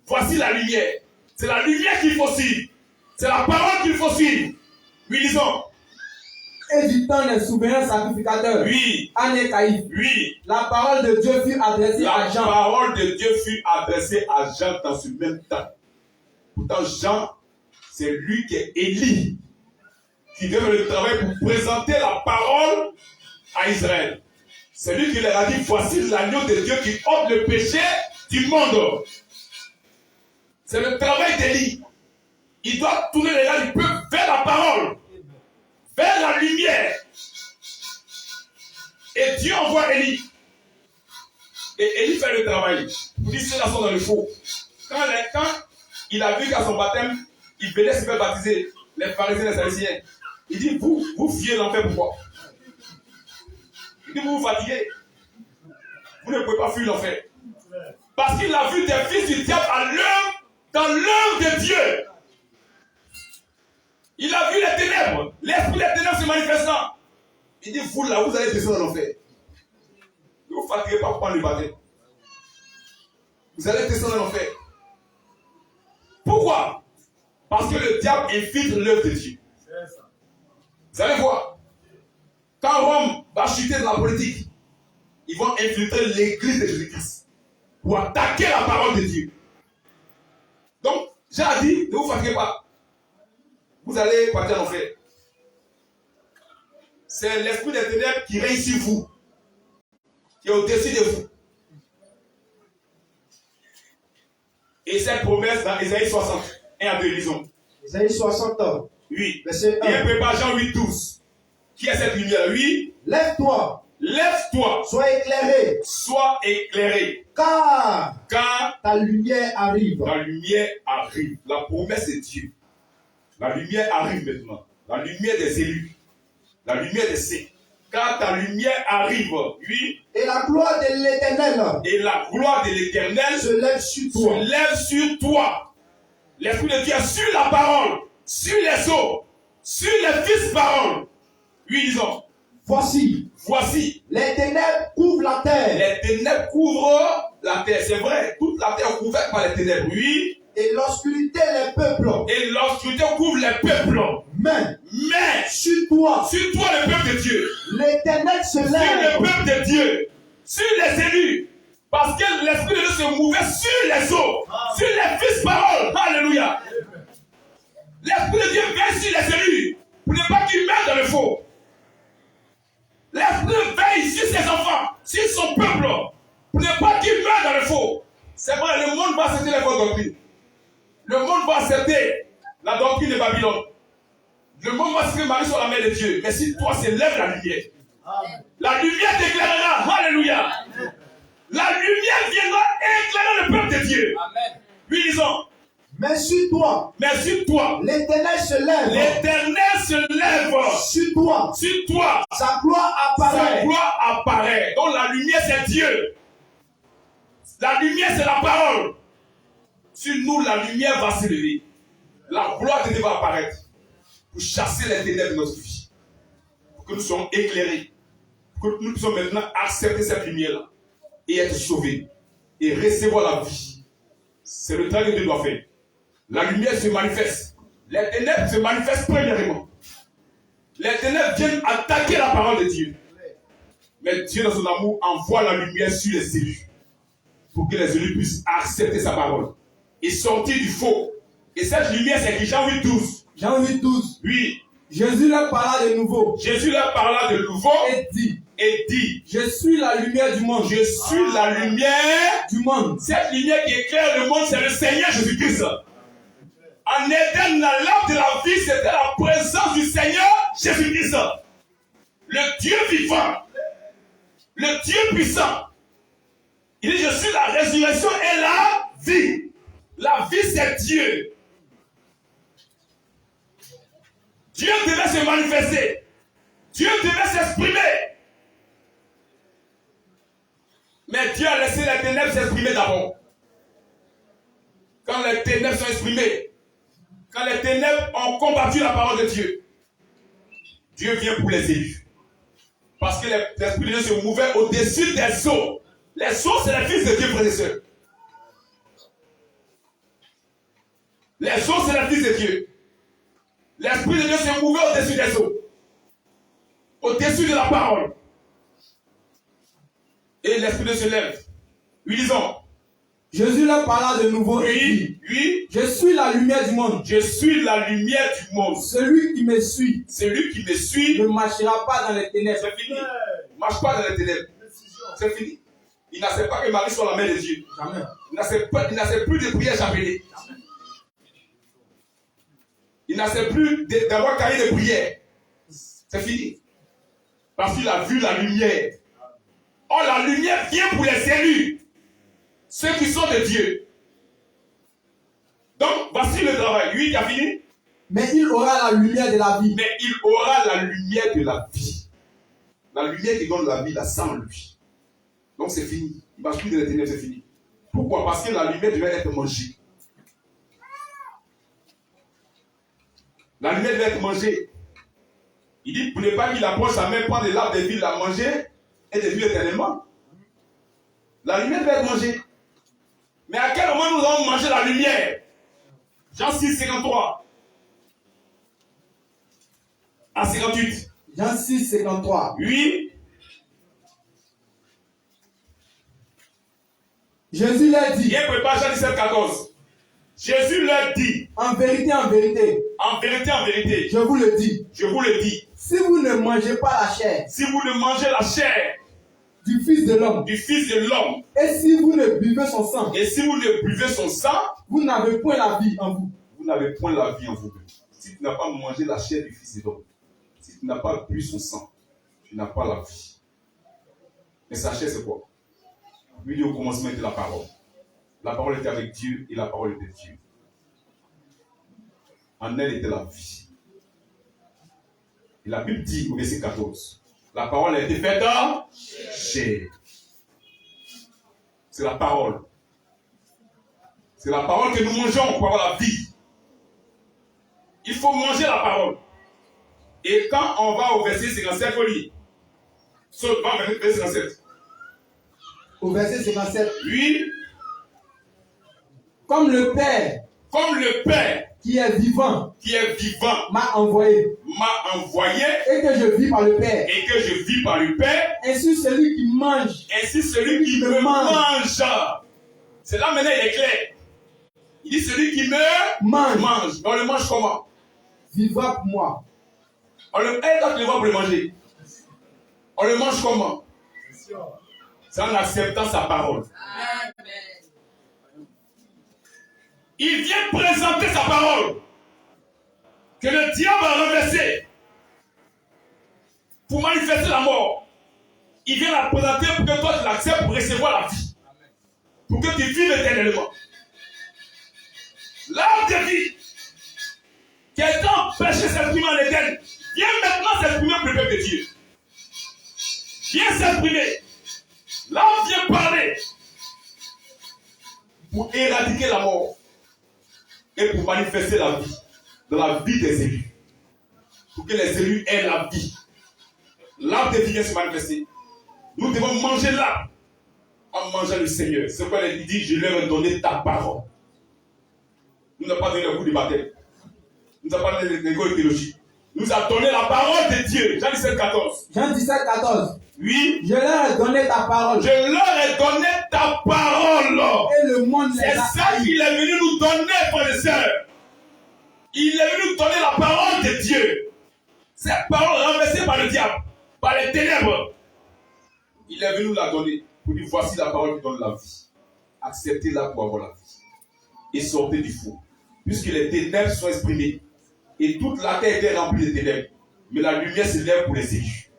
Voici la lumière. C'est la lumière qu'il faut suivre. C'est la parole qu'il faut suivre. Oui, lisons. Et du temps des souverains sacrificateurs. Oui. Anne et Caïphe. Oui. La parole de Dieu fut adressée à Jean. La parole de Dieu fut adressée à Jean dans ce même temps. Pourtant, Jean, c'est lui qui est Élie, qui devait le travail pour présenter la parole à Israël. C'est lui qui leur a dit, voici l'agneau de Dieu qui ôte le péché du monde. C'est le travail d'Élie. Il doit tourner les gars du peuple vers la parole, vers la lumière. Et Dieu envoie Élie. Et il fait le travail. Vous dites, ceux-là sont dans le faux. Quand il a vu qu'à son baptême, il venait se faire baptiser, les pharisiens et les sadducéens, il dit, vous fuyez l'enfer, pourquoi? Il dit, vous vous fatiguez. Vous ne pouvez pas fuir l'enfer. Parce qu'il a vu des fils du diable dans l'œuvre de Dieu. Il a vu les ténèbres, l'esprit des ténèbres se manifestant. Il dit, vous là, vous allez descendre dans l'enfer. Ne vous fatiguez pas pour prendre le baptême. Vous allez descendre dans l'enfer. Pourquoi? Parce que le diable infiltre l'œuvre de Dieu. Vous allez voir. Quand Rome va chuter de la politique, ils vont infiltrer l'église de Jésus-Christ pour attaquer la parole de Dieu. Donc, j'ai dit, ne vous fatiguez pas. Vous allez partir en enfer. C'est l'esprit des ténèbres qui règne sur vous, qui est au-dessus de vous. Et cette promesse dans Ésaïe 60, 1 à 2, lisons. Ésaïe 60 ans. Oui. Verset 1. Et un peu par Jean 8, 12. Qui est cette lumière? Oui. Lève-toi. Lève-toi. Sois éclairé. Sois éclairé. Car ta lumière arrive. La lumière arrive. La promesse est Dieu. La lumière arrive maintenant. La lumière des élus. La lumière des saints. Car ta lumière arrive. Oui. Et la gloire de l'Éternel. Et la gloire de l'Éternel se lève sur toi. Se lève sur toi. L'Esprit de Dieu est sur la parole, sur les eaux, sur les fils paroles. Oui, disons. Voici. Les ténèbres couvrent la terre. Les ténèbres couvrent la terre. C'est vrai. Toute la terre est couverte par les ténèbres. Oui. Et l'obscurité les peuples. Et l'obscurité couvre les peuples. Mais sur toi le peuple de Dieu. L'Éternel se lève. Sur le peuple de Dieu. Sur les élus. Parce que l'Esprit de Dieu se mouvait sur les eaux. Sur les fils paroles. Alléluia. L'Esprit de Dieu veille sur les élus. Pour ne pas qu'ils meurent dans le faux. L'Esprit veille sur ses enfants. Sur son peuple. Pour ne pas qu'ils meurent dans le faux. C'est vrai, le monde va accepter les fausses doctrines. Le monde va accepter la doctrine de Babylone. Le monde va se marier sur la main de Dieu. Mais si toi s'élève la lumière, la lumière t'éclairera. Alléluia. La lumière viendra éclairer le peuple de Dieu. Amen. Oui, disons. Mais sur toi. L'Éternel se lève. L'Éternel se lève. Sur toi. Sa gloire apparaît. Donc la lumière c'est Dieu. La lumière c'est la parole. Sur nous, la lumière va s'élever. La gloire de Dieu va apparaître. Pour chasser les ténèbres de notre vie. Pour que nous soyons éclairés. Pour que nous puissions maintenant accepter cette lumière-là. Et être sauvés. Et recevoir la vie. C'est le travail que Dieu doit faire. La lumière se manifeste. Les ténèbres se manifestent premièrement. Les ténèbres viennent attaquer la parole de Dieu. Mais Dieu, dans son amour, envoie la lumière sur les élus. Pour que les élus puissent accepter sa parole. Et sortir du faux. Et cette lumière, c'est qui? Jean 8, 12. Jean 8, 12. Oui. Jésus leur parla de nouveau. Et dit. Je suis la lumière du monde. Je suis la lumière du monde. Cette lumière qui éclaire le monde, c'est le Seigneur Jésus-Christ. En Éden, la lampe de la vie, c'était la présence du Seigneur Jésus-Christ. Le Dieu vivant. Le Dieu puissant. Il dit, je suis la résurrection et la vie. La vie, c'est Dieu. Dieu devait se manifester. Dieu devait s'exprimer. Mais Dieu a laissé les ténèbres s'exprimer d'abord. Quand les ténèbres sont exprimées, quand les ténèbres ont combattu la parole de Dieu, Dieu vient pour les élus. Parce que l'Esprit de Dieu se mouvait au-dessus des eaux. Les eaux, c'est les fils de Dieu, frères et sœurs. Les eaux, c'est les fils de Dieu. L'Esprit de Dieu se mouvait au-dessus des eaux. Au-dessus de la parole. Et l'Esprit de Dieu se lève. Oui, disons. Jésus leur parla de nouveau. Oui. Je suis la lumière du monde. Je suis la lumière du monde. Celui qui me suit. Ne marchera pas dans les ténèbres. C'est fini. Ne marche pas dans les ténèbres. C'est fini. Il n'accepte pas que Marie soit la main de Dieu. Jamais. Il n'accepte plus de prières chapelées. Il n'accepte plus d'avoir cahier de prière. C'est fini. Parce qu'il a vu la lumière. Or, la lumière vient pour les élus, ceux qui sont de Dieu. Donc, voici le travail. Lui, il a fini. Mais il aura la lumière de la vie. Mais il aura la lumière de la vie. La lumière qui donne la vie, là, sans lui. Donc, c'est fini. Il ne marche plus de la ténèbres, c'est fini. Pourquoi? Parce que la lumière devait être mangée. La lumière devait être mangée. Il dit, pour ne pas qu'il approche sa main, prendre l'arbre de vie, la manger et de vivre éternellement. La lumière devait être mangée. Mais à quel moment nous allons manger la lumière? Jean 6, 53. À 58. Jean 6, 53. Oui. Jésus leur dit. Viens préparer Jean 17, 14. Jésus leur dit. En vérité, en vérité. En vérité, en vérité. Je vous le dis. Je vous le dis. Si vous ne mangez pas la chair. Si vous ne mangez la chair. Du Fils de l'homme. Du Fils de l'homme. Et si vous ne buvez son sang. Et si vous ne buvez son sang. Vous n'avez point la vie en vous. Vous n'avez point la vie en vous. Si tu n'as pas mangé la chair du Fils de l'homme. Si tu n'as pas bu son sang. Tu n'as pas la vie. Mais sa chair c'est quoi? Lui au commencement était la parole. La parole était avec Dieu et la parole était Dieu. En elle était la vie. Et la Bible dit au verset 14, la parole a été faite en chair. C'est la parole. C'est la parole que nous mangeons pour avoir la vie. Il faut manger la parole. Et quand on va au verset 57, on lit. Sauf au verset 57. Au verset 57. Oui. Comme le Père qui est vivant m'a envoyé et que je vis par le Père, ainsi celui qui me mange. C'est là maintenant il est clair. Il dit celui qui me mange. Mais on le mange comment? Vivra pour moi. On le voit pour le manger. On le mange comment? C'est en acceptant sa parole. Amen. Il vient présenter sa parole que le diable a renversée pour manifester la mort. Il vient la présenter pour que toi tu l'acceptes pour recevoir la vie. Pour que tu vives éternellement. L'arbre de vie qui est empêché s'exprimer en Éden vient maintenant s'exprimer pour le peuple de Dieu. Viens s'exprimer. L'arbre vient parler pour éradiquer la mort. Et pour manifester la vie dans la vie des élus. Pour que les élus aient la vie. L'arbre de vie vient se manifester. Nous devons manger l'arbre en mangeant le Seigneur. C'est pourquoi il dit, je leur ai donné ta parole. Nous n'avons pas donné le coup du baptême. Nous n'avons pas donné le coup de théologie. Nous a donné la parole de Dieu. Jean 17, 14. Jean 17, 14. Oui. Je leur ai donné ta parole. Je leur ai donné ta parole. Et le monde les a. C'est ça qu'il est venu nous donner, frères et sœurs. Il est venu nous donner la parole de Dieu. Cette parole renversée par le diable, par les ténèbres. Il est venu nous la donner. Pour dire, voici la parole qui donne la vie. Acceptez-la pour avoir la vie. Et sortez du faux. Puisque les ténèbres sont exprimées. Et toute la terre était remplie de ténèbres. Mais la lumière se lève pour les élus.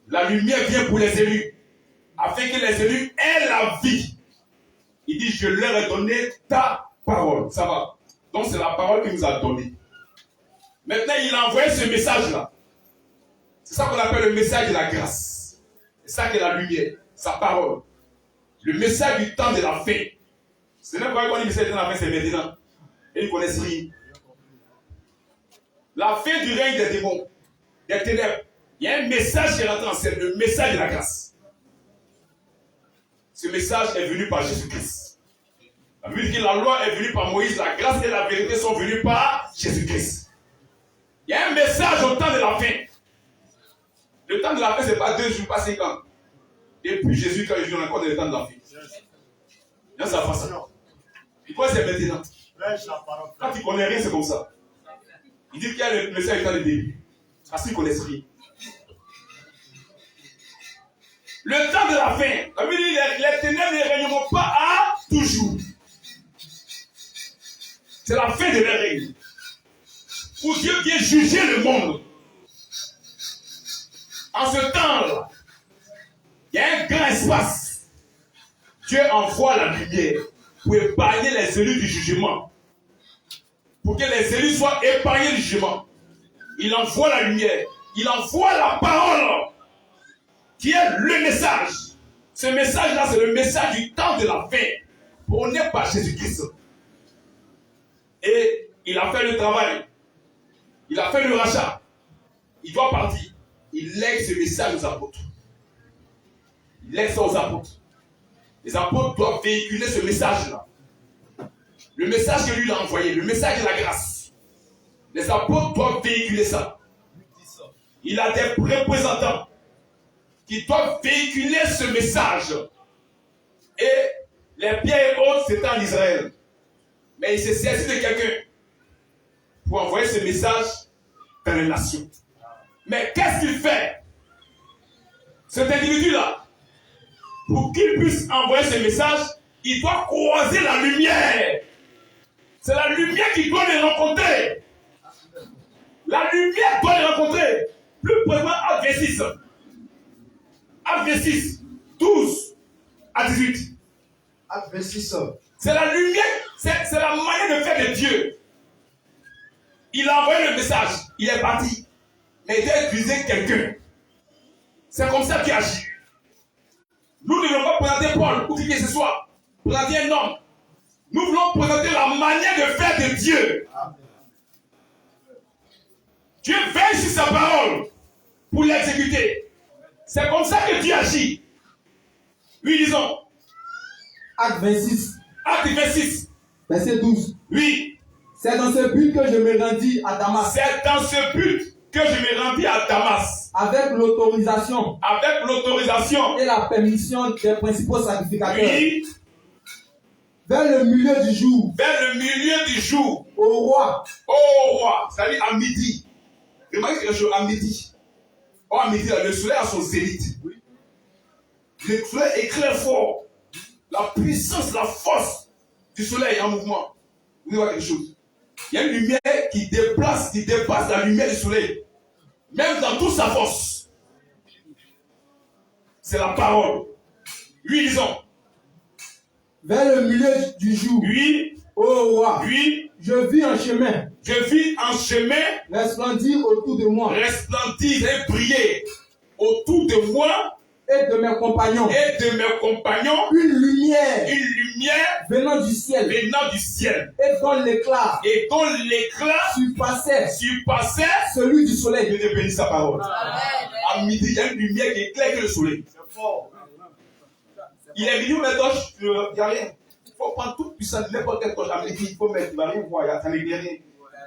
La lumière vient pour les élus. Afin que les élus aient la vie. Il dit, je leur ai donné ta parole. Ça va. Donc c'est la parole qu'il nous a donnée. Maintenant, il a envoyé ce message-là. C'est ça qu'on appelle le message de la grâce. C'est ça qui est la lumière. Sa parole. Le message du temps de la fin. C'est même pas qu'on dit le message de la fin, c'est maintenant. Et ils ne connaissent rien. La fin du règne des démons, des ténèbres. Il y a un message qui est rentré en scène, le message de la grâce. Ce message est venu par Jésus-Christ. La Bible dit que la loi est venue par Moïse, la grâce et la vérité sont venues par Jésus-Christ. Il y a un message au temps de la fin. Le temps de la fin, ce n'est pas 2 jours, pas 5 ans. Depuis Jésus, quand il vit encore dans le temps de la fin. Là, ça va ça. Pourquoi c'est maintenant? Quand tu ne connais rien, c'est comme ça. Il dit qu'il y a le message du temps de début. Parce qu'ils ne connaissent rien. Le temps de la fin. La Bible dit les ténèbres ne régneront pas à toujours. C'est la fin de leur règne. Où Dieu vient juger le monde. En ce temps-là, Il y a un grand espace. Dieu envoie la lumière pour épargner les élus du jugement. Pour que les élus soient épargnés du jugement. Il envoie la lumière. Il envoie la parole qui est le message. Ce message-là, c'est le message du temps de la fin. Prôné par Jésus-Christ. Et il a fait le travail. Il a fait le rachat. Il doit partir. Il lègue ce message aux apôtres. Il lègue ça aux apôtres. Les apôtres doivent véhiculer ce message-là. Le message que lui il a envoyé, le message de la grâce. Les apôtres doivent véhiculer ça. Il a des représentants qui doivent véhiculer ce message. Et les pierres hautes, c'était en Israël. Mais il s'est saisi de quelqu'un pour envoyer ce message dans les nations. Mais qu'est-ce qu'il fait? Cet individu-là, pour qu'il puisse envoyer ce message, il doit croiser la lumière. C'est la lumière qui doit les rencontrer. La lumière doit les rencontrer. Plus précisément à verset 6. Acte 26, 12 à 18. Acte 26. C'est la lumière, c'est la manière de faire de Dieu. Il a envoyé le message, il est parti. Mais il a utilisé quelqu'un. C'est comme ça qu'il agit. Nous ne voulons pas présenter Paul ou qui que ce soit. Présenter un homme. Nous voulons présenter la manière de faire de Dieu. Dieu veille sur sa parole pour l'exécuter. C'est comme ça que Dieu agit. Oui, disons. Acte 26. Acte 26. Verset 12. Oui. C'est dans ce but que je me rendis à Damas. C'est dans ce but que je me rendis à Damas. Avec l'autorisation. Avec l'autorisation. Et la permission des principaux sacrificateurs. Oui. Vers le milieu du jour. Vers le milieu du jour. Au roi. Au roi. C'est-à-dire à midi. Remarquez quelque chose, à midi. Oh, à midi, le soleil a son zénith. Le soleil éclaire fort. La puissance, la force du soleil en mouvement. Vous voyez quelque chose. Il y a une lumière qui dépasse la lumière du soleil. Même dans toute sa force. C'est la parole. Oui, disons. Vers le milieu du jour. Oui. Ô roi. Oui. Je vis en chemin. Je vis en chemin. Resplendir autour de moi. Resplendir et briller autour de moi. Et de mes compagnons. Et de mes compagnons. Une lumière. Une lumière. Venant du ciel. Venant du ciel. Et dont l'éclat. Et dont l'éclat. Surpassait. Celui du soleil. Dieu bénit sa parole. À midi, il y a une lumière qui éclaire que le soleil. Il est midi ou maintenant, il n'y a rien. Il faut prendre toute puissance, n'importe quelle chose à midi, il faut mettre, il ne va rien voir, ça n'éclaire rien.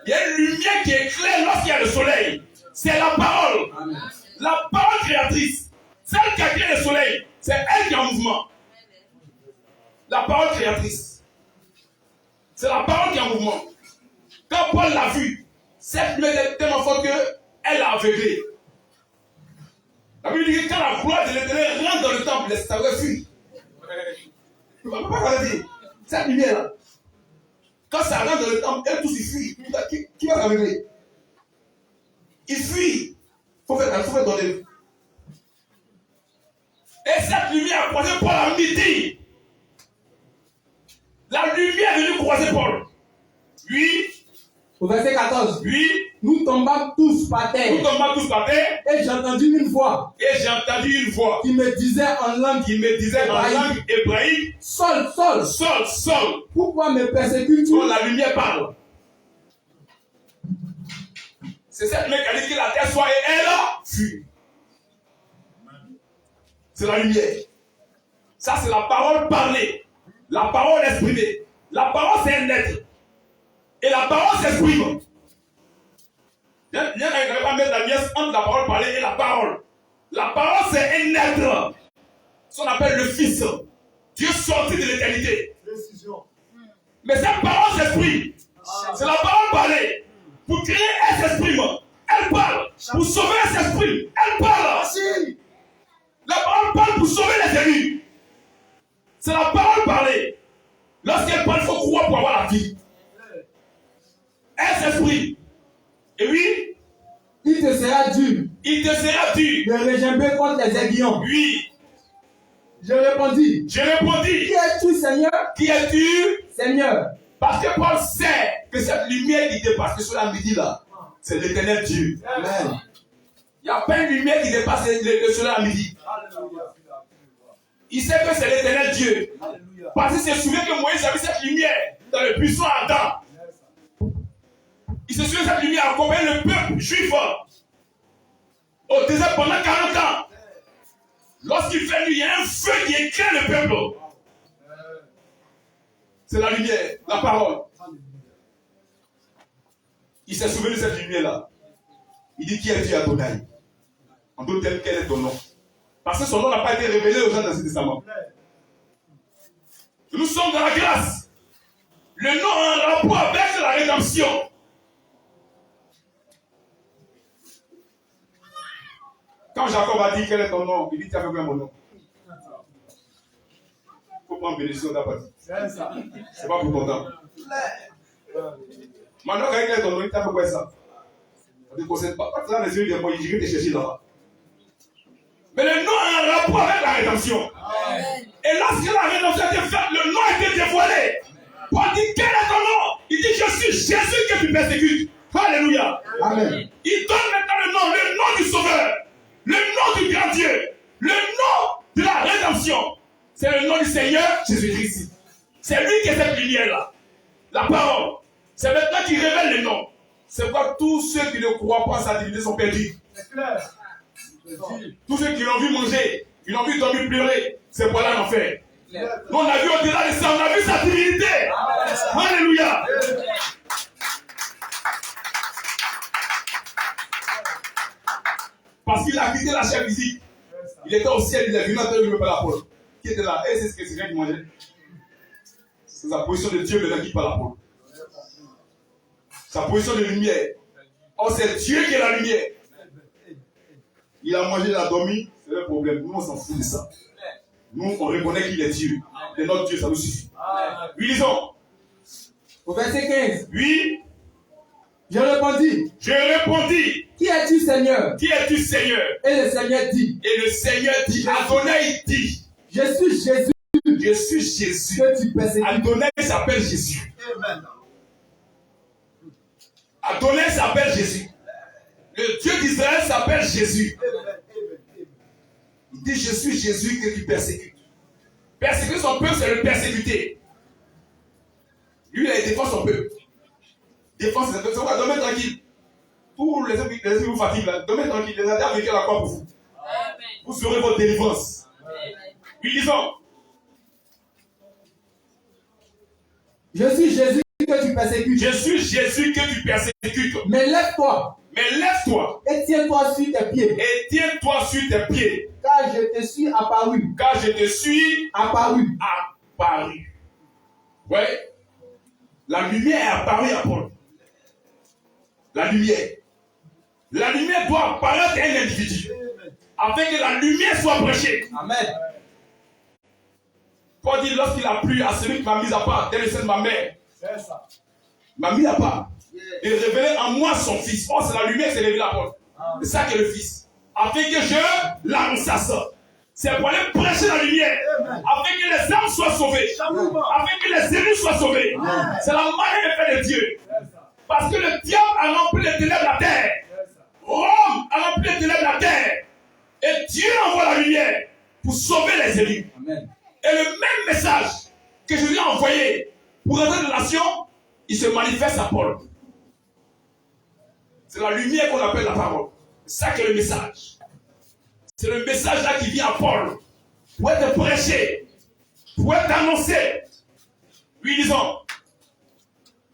Il y a une lumière qui éclaire lorsqu'il y a le soleil. C'est la parole. Amen. La parole créatrice. Celle qui a créé le soleil, c'est elle qui est en mouvement. La parole créatrice. C'est la parole qui est en mouvement. Quand Paul l'a vue, cette lumière est tellement forte qu'elle a aveuglé. La Bible dit que quand la gloire de l'Éternel rentre dans le temple, ça refuse. Tu ne vas pas regarder. Cette lumière-là. Quand ça rentre dans le temple, elle tous ils fuient. Qui va l'aveugler? Il fuit. Il faut faire dans les... Et cette lumière a croisé Paul à midi. La lumière est venue croiser Paul. Oui. Au verset 14. Oui. Nous tombâmes tous par terre. Et j'ai entendu une voix. Qui me disait en langue. Hébraïque. Saul. Saul. Pourquoi me persécutes-tu? Oh, la lumière parle. C'est cette lumière qui a dit que la terre soit et elle fut. C'est la lumière. Ça, c'est la parole parlée. La parole exprimée. La parole, c'est un être. Et la parole s'exprime. Il n'y a pas mettre la nuance entre la parole parlée et la parole. La parole, c'est un être. Ce qu'on appelle le Fils. Dieu sorti de l'éternité. Mais cette parole s'exprime. C'est la parole parlée. Pour créer, elle s'exprime. Elle parle. Pour sauver, elle s'exprime. Elle parle. La parole parle pour sauver les élus. C'est la parole parlée. Lorsqu'elle parle, il faut croire pour avoir la vie. Elle s'exprime. Et oui, il te sera dur de regimber contre les aiguillons. Oui. Je répondis. Je répondis. Qui es-tu, Seigneur? Qui es-tu? Seigneur. Parce que Paul sait que cette lumière qui dépasse, que sur la midi là, c'est l'éternel Dieu. Amen. Il n'y a pas une lumière qui dépasse le soleil à midi. Il sait que c'est l'éternel Dieu. Parce qu'il se souvient que Moïse a vu cette lumière dans le buisson ardent. Il se souvient de cette lumière accompagne le peuple juif au désert pendant 40 ans. Lorsqu'il fait nuit, il y a un feu qui éclaire le peuple. C'est la lumière, la parole. Il s'est souvenu de cette lumière-là. Il dit, qui est Dieu Adonai? En d'autres termes, quel est ton nom? Parce que son nom n'a pas été révélé aux gens dans ce testament. Nous sommes dans la grâce. Le nom a un rapport avec la rédemption. Quand Jacob a dit quel est ton nom, il dit, tu as fait quoi mon nom? Il faut prendre bénédiction d'abord. C'est pas pour ton temps. Maintenant, quand il est ton nom, il t'a fait quoi ça? Ça ne te concerne pas. Quand tu as les yeux de moi, il te chercher là-bas. Mais le nom a un rapport avec la rédemption. Amen. Et lorsque la rédemption a été faite, le nom a été dévoilé. Paul dit, quel est ton nom? Il dit, je suis Jésus que tu persécutes. Alléluia. Amen. Il donne maintenant le nom du Sauveur, le nom du grand Dieu, le nom de la rédemption. C'est le nom du Seigneur Jésus-Christ. C'est lui qui est cette lumière-là. La parole. C'est maintenant qu'il révèle le nom. C'est pourquoi tous ceux qui ne croient pas à sa divinité sont perdus. C'est clair. Tous ceux qui l'ont vu manger, qui l'ont vu dormir pleurer, c'est pour là l'enfer. Nous on a vu au-delà de ça, on a vu sa divinité. Alléluia. Parce qu'il a quitté la chair physique. Il était au ciel, il est venu maintenant, il ne veut pas la parole. Qui était là? Et c'est ce que c'est quelqu'un qui mangeait. C'est sa position de Dieu maintenant qui parle la parole. Sa position de lumière. Oh, c'est Dieu qui est la lumière. Il a mangé, il a dormi, c'est le problème. Nous, on s'en fout de ça. Nous, on reconnaît qu'il est Dieu. Et notre Dieu, ça nous suffit. Oui, lisons. Au verset 15. Oui. Je répondis. Je répondis. Qui es-tu, Seigneur? Qui es-tu, Seigneur? Et le Seigneur dit. Et le Seigneur dit. Adonai dit. Je suis Jésus. Je suis Jésus. Que tu persécutes. Adonai s'appelle Jésus. Amen. Adonai s'appelle Jésus. Le Dieu d'Israël s'appelle Jésus. Il dit, je suis Jésus que tu persécutes. Persécuter son peuple, c'est le persécuter. Lui, il défend son peuple. Défend ses peuple. Dormez tranquille. Tous les hommes qui vous fatiguent là, dormez tranquille. Les adhérents avec la croix pour vous. Vous serez votre délivrance. Lui disons. Je suis Jésus que tu persécutes. Je suis Jésus que tu persécutes. Mais lève-toi. Mais lève-toi. Et tiens-toi sur tes pieds. Et tiens-toi sur tes pieds. Car je te suis apparu. Car je te suis apparu. Apparu. Ouais. La lumière est apparue à Paul. La lumière. La lumière doit apparaître à un individu. Afin que la lumière soit prêchée. Amen. Paul dit, lorsqu'il a plu à celui qui m'a mis à part, tel le sein de ma mère. C'est ça. Il m'a mis à part. Il révélait en moi son fils. Oh, c'est la lumière qui s'est révélée à Paul. C'est ça qui est le fils. Afin que je l'annonce. C'est pour aller prêcher la lumière. Afin que les âmes soient sauvées. Afin que les élus soient sauvés. C'est la manière de faire de Dieu. Parce que le diable a rempli les ténèbres de la terre. Rome a rempli les ténèbres de la terre. Et Dieu envoie la lumière pour sauver les élus. Amen. Et le même message que je lui ai envoyé pour rentrer dans la nation, il se manifeste à Paul. C'est la lumière qu'on appelle la parole. C'est ça qui est le message. C'est le message là qui vient à Paul. Pour être prêché. Pour être annoncé. Lui disons.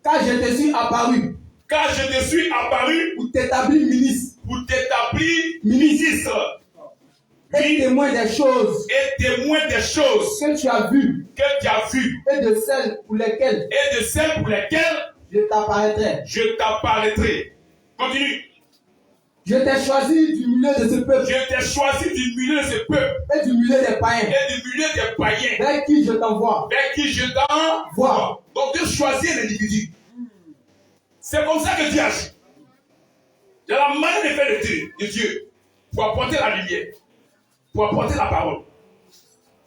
Car je te suis apparu. Car je te suis apparu. Pour t'établir ministre. Pour t'établir ministre. Et témoin des choses. Et témoin des choses. Que tu as vues. Que tu as vues. Et de celles pour lesquelles. Et de celles pour lesquelles. Je t'apparaîtrai. Je t'apparaîtrai. Continue. Je t'ai choisi du milieu de ce peuple. Je t'ai choisi du milieu de ce peuple. Et du milieu des païens. Et du milieu des païens. Vers qui je t'envoie. Vers qui je t'envoie. Donc Dieu choisit l'individu. C'est comme ça que Dieu agit. Il y a la manière de faire de Dieu pour apporter la lumière. Pour apporter la parole.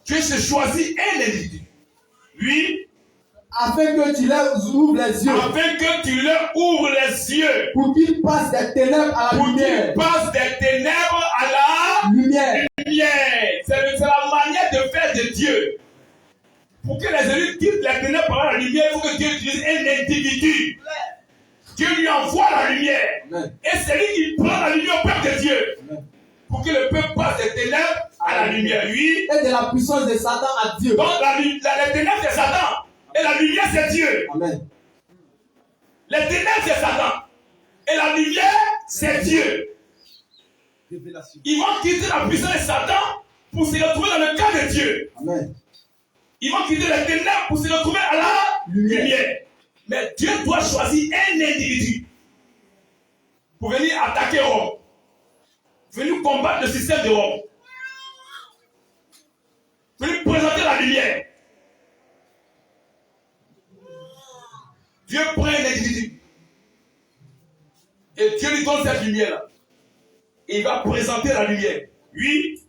Dieu se choisit un individu. Oui. Afin que tu leur ouvres les yeux. Afin que tu leur ouvres les yeux. Pour qu'ils passent des ténèbres à la lumière. Pour qu'ils passent des ténèbres à la lumière. C'est la manière de faire de Dieu. Pour que les élus quittent les ténèbres par la lumière, il faut que Dieu utilise un individu. Dieu lui envoie la lumière. Amen. Et c'est lui qui prend la lumière au peuple de Dieu. Amen. Pour que le peuple passe des ténèbres à la lumière. Oui. Et de la puissance de Satan à Dieu. Donc les ténèbres c'est Satan. Et la lumière c'est Dieu. Amen. Les ténèbres c'est Satan. Et la lumière c'est Dieu. Révélation. Ils vont quitter la puissance de Satan pour se retrouver dans le camp de Dieu. Amen. Ils vont quitter les ténèbres pour se retrouver à la lumière. Mais Dieu doit choisir un individu pour venir attaquer Rome, venir combattre le système de Rome, venir présenter la lumière. Dieu prend un individu et Dieu lui donne cette lumière-là. Et il va présenter la lumière. Oui.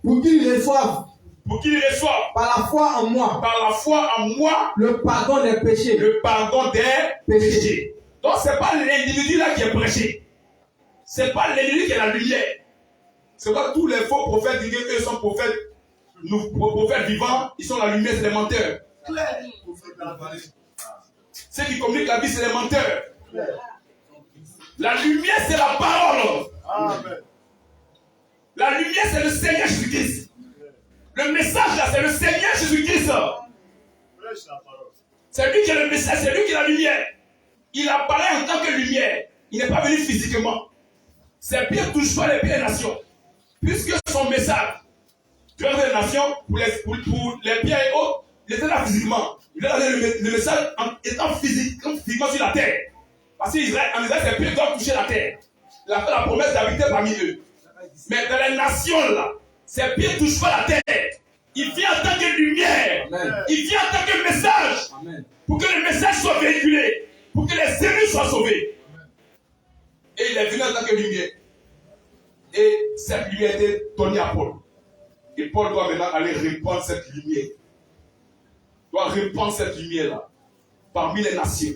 Pour qu'il reçoive. Pour qu'il reçoive. Par la foi en moi. Par la foi en moi. Le pardon des péchés. Le pardon des péchés. Donc ce n'est pas l'individu là qui est prêché. Ce n'est pas l'individu qui est la lumière. C'est pas tous les faux prophètes disent qu'eux sont prophètes. Nous, prophètes vivants, ils sont la lumière, c'est des menteurs. Ceux qui communiquent la vie, c'est des menteurs. La lumière, c'est la parole. Amen. La lumière, c'est le Seigneur Jésus-Christ. Le message là, c'est le Seigneur Jésus-Christ. C'est lui qui est le message, c'est lui qui est la lumière. Il apparaît en tant que lumière. Il n'est pas venu physiquement. C'est Pierre touche pas les pieds des nations. Puisque son message, Dieu des nations, pour les pierres et autres, il était là physiquement. Il a donné le message en étant physiquement sur la terre. Parce qu'en Israël, c'est Pierre qui doit toucher la terre. Il a fait la promesse d'habiter parmi eux. Mais dans les nations là, c'est Pierre touche pas la terre. Il vient en tant que lumière. Amen. Il vient en tant que message. Amen. Pour que le message soit véhiculé. Pour que les élus soient sauvés. Amen. Et il est venu en tant que lumière. Et cette lumière était donnée à Paul. Et Paul doit maintenant aller répandre cette lumière. Il doit répandre cette lumière-là parmi les nations.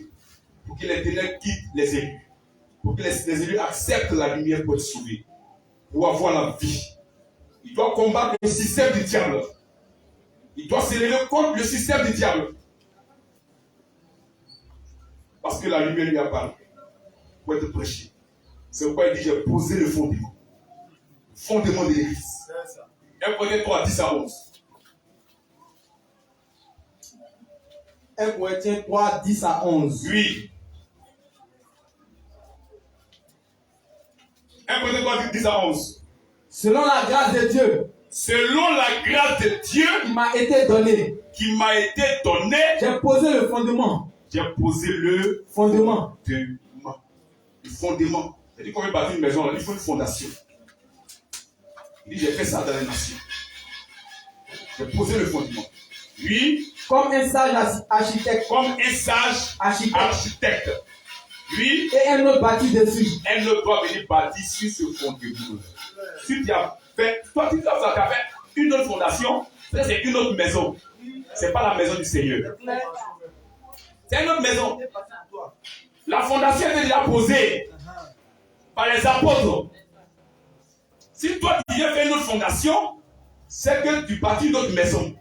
Pour que les ténèbres quittent les élus. Pour que les élus acceptent la lumière pour être sauvés. Pour avoir la vie. Il doit combattre le système du diable. Il doit s'élever contre le système du diable. Parce que la lumière lui a parlé. Pour être prêché. C'est pourquoi il dit j'ai posé le fondement. Le fondement de l'église. 1 Corinthiens 3, 10 à 11. 1 Corinthiens 3, 10 à 11. Oui. 1 Corinthiens 3, 10 à 11. Selon la grâce de Dieu. Selon la grâce de Dieu. Qui m'a été donnée. Qui m'a été donnée. J'ai posé le fondement. J'ai posé le fondement. Le fondement. C'est-à-dire qu'on veut bâtir une maison, il faut une fondation. Il dit j'ai fait ça dans les nations. J'ai posé le fondement. Oui. Comme un sage architecte. Comme un sage architecte. Oui. Et un autre bâti dessus. Un autre doit venir bâtir sur ce fondement. Si tu as fait, toi tu as fait une autre fondation, ça c'est une autre maison. C'est pas la maison du Seigneur. C'est une autre maison. La fondation est déjà posée par les apôtres. Si toi tu viens faire une autre fondation, c'est que tu bâtis une autre maison.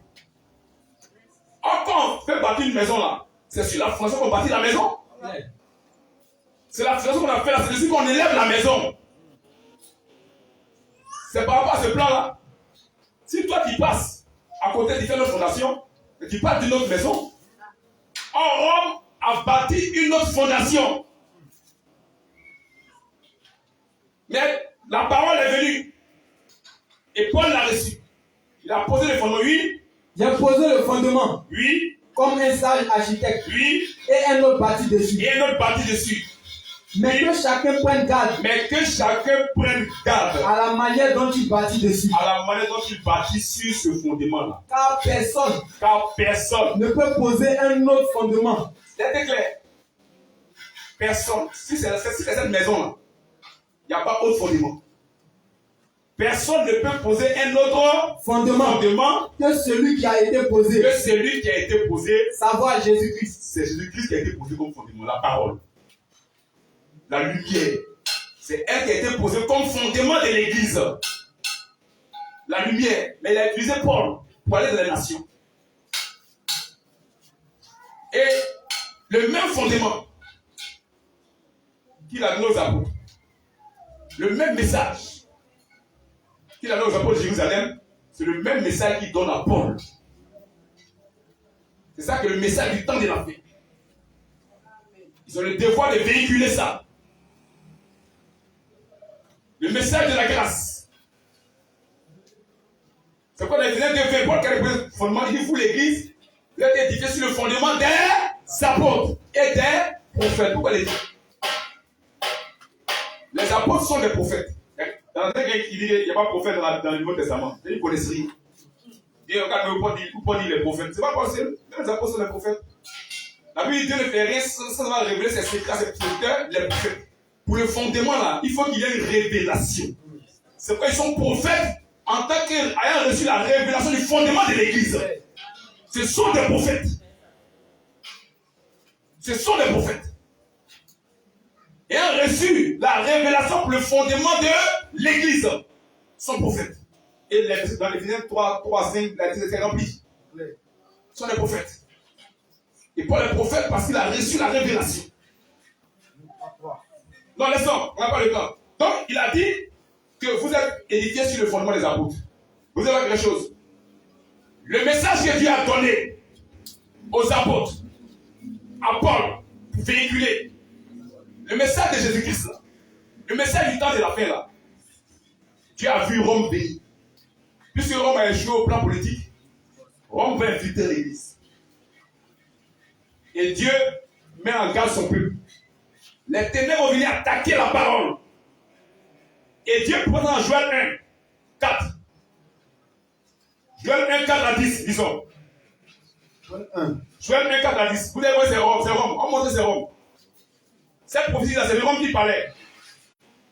Encore, on fait bâtir une maison là. C'est sur la fondation qu'on bâtit la maison. C'est la fondation qu'on a fait là, c'est dessus qu'on élève la maison. C'est par rapport à ce plan-là. Si toi tu passes à côté de une autre fondation, et tu passes d'une autre maison, Rome a bâti une autre fondation. Mais la parole est venue. Et Paul l'a reçue. Il a posé le fondement. Oui. J'ai posé le fondement. Oui. Comme un sage architecte. Oui. Et un autre bâti dessus. Et un autre bâti dessus. Mais que chacun prenne garde. Mais que chacun prenne garde. À la manière dont il bâtit dessus. À la manière dont il bâtit sur ce fondement-là. Car personne ne peut poser un autre fondement. C'est clair. Personne. Si c'est cette maison-là, il n'y a pas autre fondement. Personne ne peut poser un autre fondement que celui qui a été posé. Savoir Jésus-Christ. C'est Jésus-Christ qui a été posé comme fondement, la parole. La lumière. C'est elle qui a été posée comme fondement de l'Église. La lumière. Mais il a utilisé Paul pour aller dans les nations. Et le même fondement qu'il a donné aux apôtres, le même message qu'il a donné aux apôtres de Jérusalem, c'est le même message qu'il donne à Paul. C'est ça que le message du temps de la fin. Ils ont le devoir de véhiculer ça. Le message de la grâce. C'est quoi les Éphésiens 2, Paul qui a le fondement, il dit vous l'église, vous êtes édifié sur le fondement des apôtres et des prophètes. Pourquoi les dit? Les apôtres sont des prophètes. Dans un texte qui dit qu'il n'y a pas de prophète dans le Nouveau Testament. Ils ne connaissent rien. Et regarde, pourquoi dire les prophètes? C'est pas possible. Les apôtres sont des prophètes. La Bible dit Dieu ne fait rien sans avoir révélé ses secrets à ses serviteurs, les prophètes. Pour le fondement là, il faut qu'il y ait une révélation. C'est pourquoi ils sont prophètes en tant qu'ayant reçu la révélation du fondement de l'Église. Ce sont des prophètes. Ce sont des prophètes. Ayant reçu la révélation pour le fondement de l'Église. Ils sont prophètes. Et dans l'Éphésiens 3, 5, la Bible est remplie. Ils sont des prophètes. Et Paul est prophète parce qu'il a reçu la révélation. Non, laissons, on n'a pas le temps. Donc, il a dit que vous êtes édifiés sur le fondement des apôtres. Vous avez quelque chose. Le message que Dieu a donné aux apôtres, à Paul, pour véhiculer, le message de Jésus-Christ, là, le message du temps de la fin, là, Dieu a vu Rome béni. Puisque Rome a échoué au plan politique, Rome va inviter l'Église. Et Dieu met en garde son peuple. Les ténèbres vont venir attaquer la parole. Et Dieu présente en Joël 1, 4. Joël 1, 4 à 10, disons. Joël 1, 4 à 10. Vous allez voir, c'est Rome. On montre c'est Rome. Cette prophétie-là, c'est Rome qui parlait.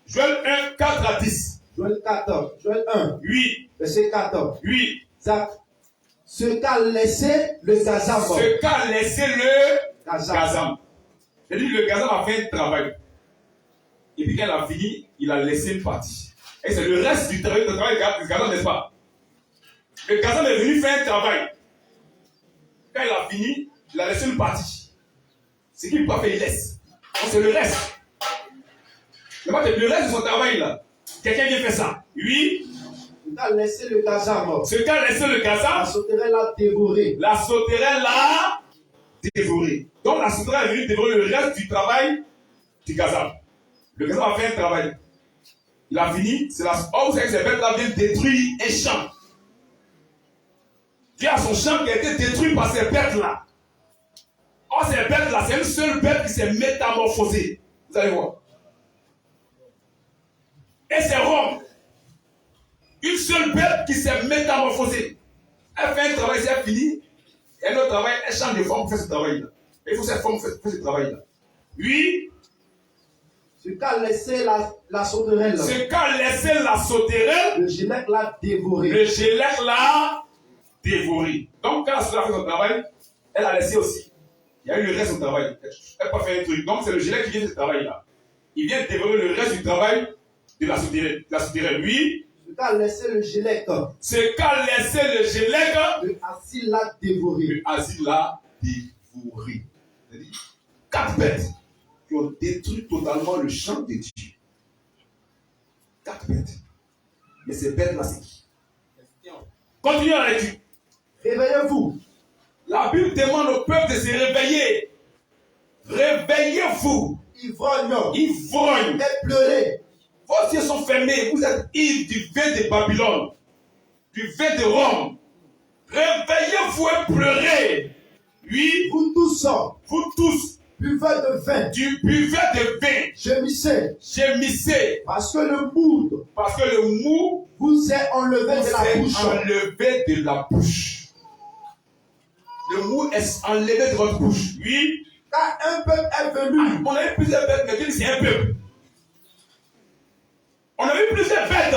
Joël 1, 4 à 10. Joël 14. Joël 1. Oui. Verset 14. Oui. Ce qu'a laissé le Gazam. Ce qu'a laissé le Gazam. C'est-à-dire que le Gazam a fait un travail. Et puis quand il a fini, il a laissé une partie. Et c'est le reste du travail du Gazam, n'est-ce pas? Le Gazam est venu faire un travail. Quand il a fini, il a laissé une partie. Ce qu'il ne peut pas faire, il laisse. Donc c'est le reste. Le reste de son travail là. Quelqu'un vient faire ça. Oui. Ce qu'a laissé le Gazam. Ce qu'a laissé le Gazam. La sauterelle l'a dévoré. La sauterelle l'a dévoré. Donc la sauterelle est venue dévorer le reste du travail du Gazam. Le Gazam a fait un travail. Il a fini. C'est la... Oh, vous savez que ces bêtes-là viennent détruire un champ. Dieu a son champ qui a été détruit par ces bêtes-là. Oh, ces bêtes-là, c'est une seule bête qui s'est métamorphosée. Vous allez voir. Et c'est Rome. Une seule bête qui s'est métamorphosée. Elle fait un travail, c'est fini. Et un autre travail, elle change de forme pour faire ce travail-là. Et il faut cette forme pour faire ce travail-là. Oui. Ce qu'a laissé la sauterelle. Ce qu'a laissé la sauterelle. Le gélec l'a dévoré. Le gélec l'a dévoré. Donc quand la sauterelle a fait son travail, elle a laissé aussi. Il y a eu le reste du travail. Elle n'a pas fait un truc. Donc c'est le gélec qui vient de ce travail-là. Il vient dévorer le reste du travail de la sauterelle. Oui. Ce qu'a laissé le gélec. Ce qu'a laissé le gélec. Le asile l'a dévoré. Le asile l'a dévoré. C'est-à-dire 4 bêtes qui ont détruit totalement le champ de Dieu. 4 bêtes. Mais ces bêtes-là, c'est qui? Continuez à l'étude. Réveillez-vous. La Bible demande au peuple de se réveiller. Réveillez-vous. Ivrogne. Ivrogne. Et pleurez. Vos yeux sont fermés. Vous êtes ivres du vin de Babylone. Du vin de Rome. Réveillez-vous et pleurez. Oui. Vous tous. Vous tous. Buvez de vin. Buvez de vin. Gémissez. Gémissez. Parce que le mou vous est enlevé de la bouche. Enlevé de la bouche. Le mou est enlevé de votre bouche. Oui. Car un peuple est venu. On a eu plusieurs bêtes, mais Dieu dit c'est un peuple. On a eu plusieurs bêtes.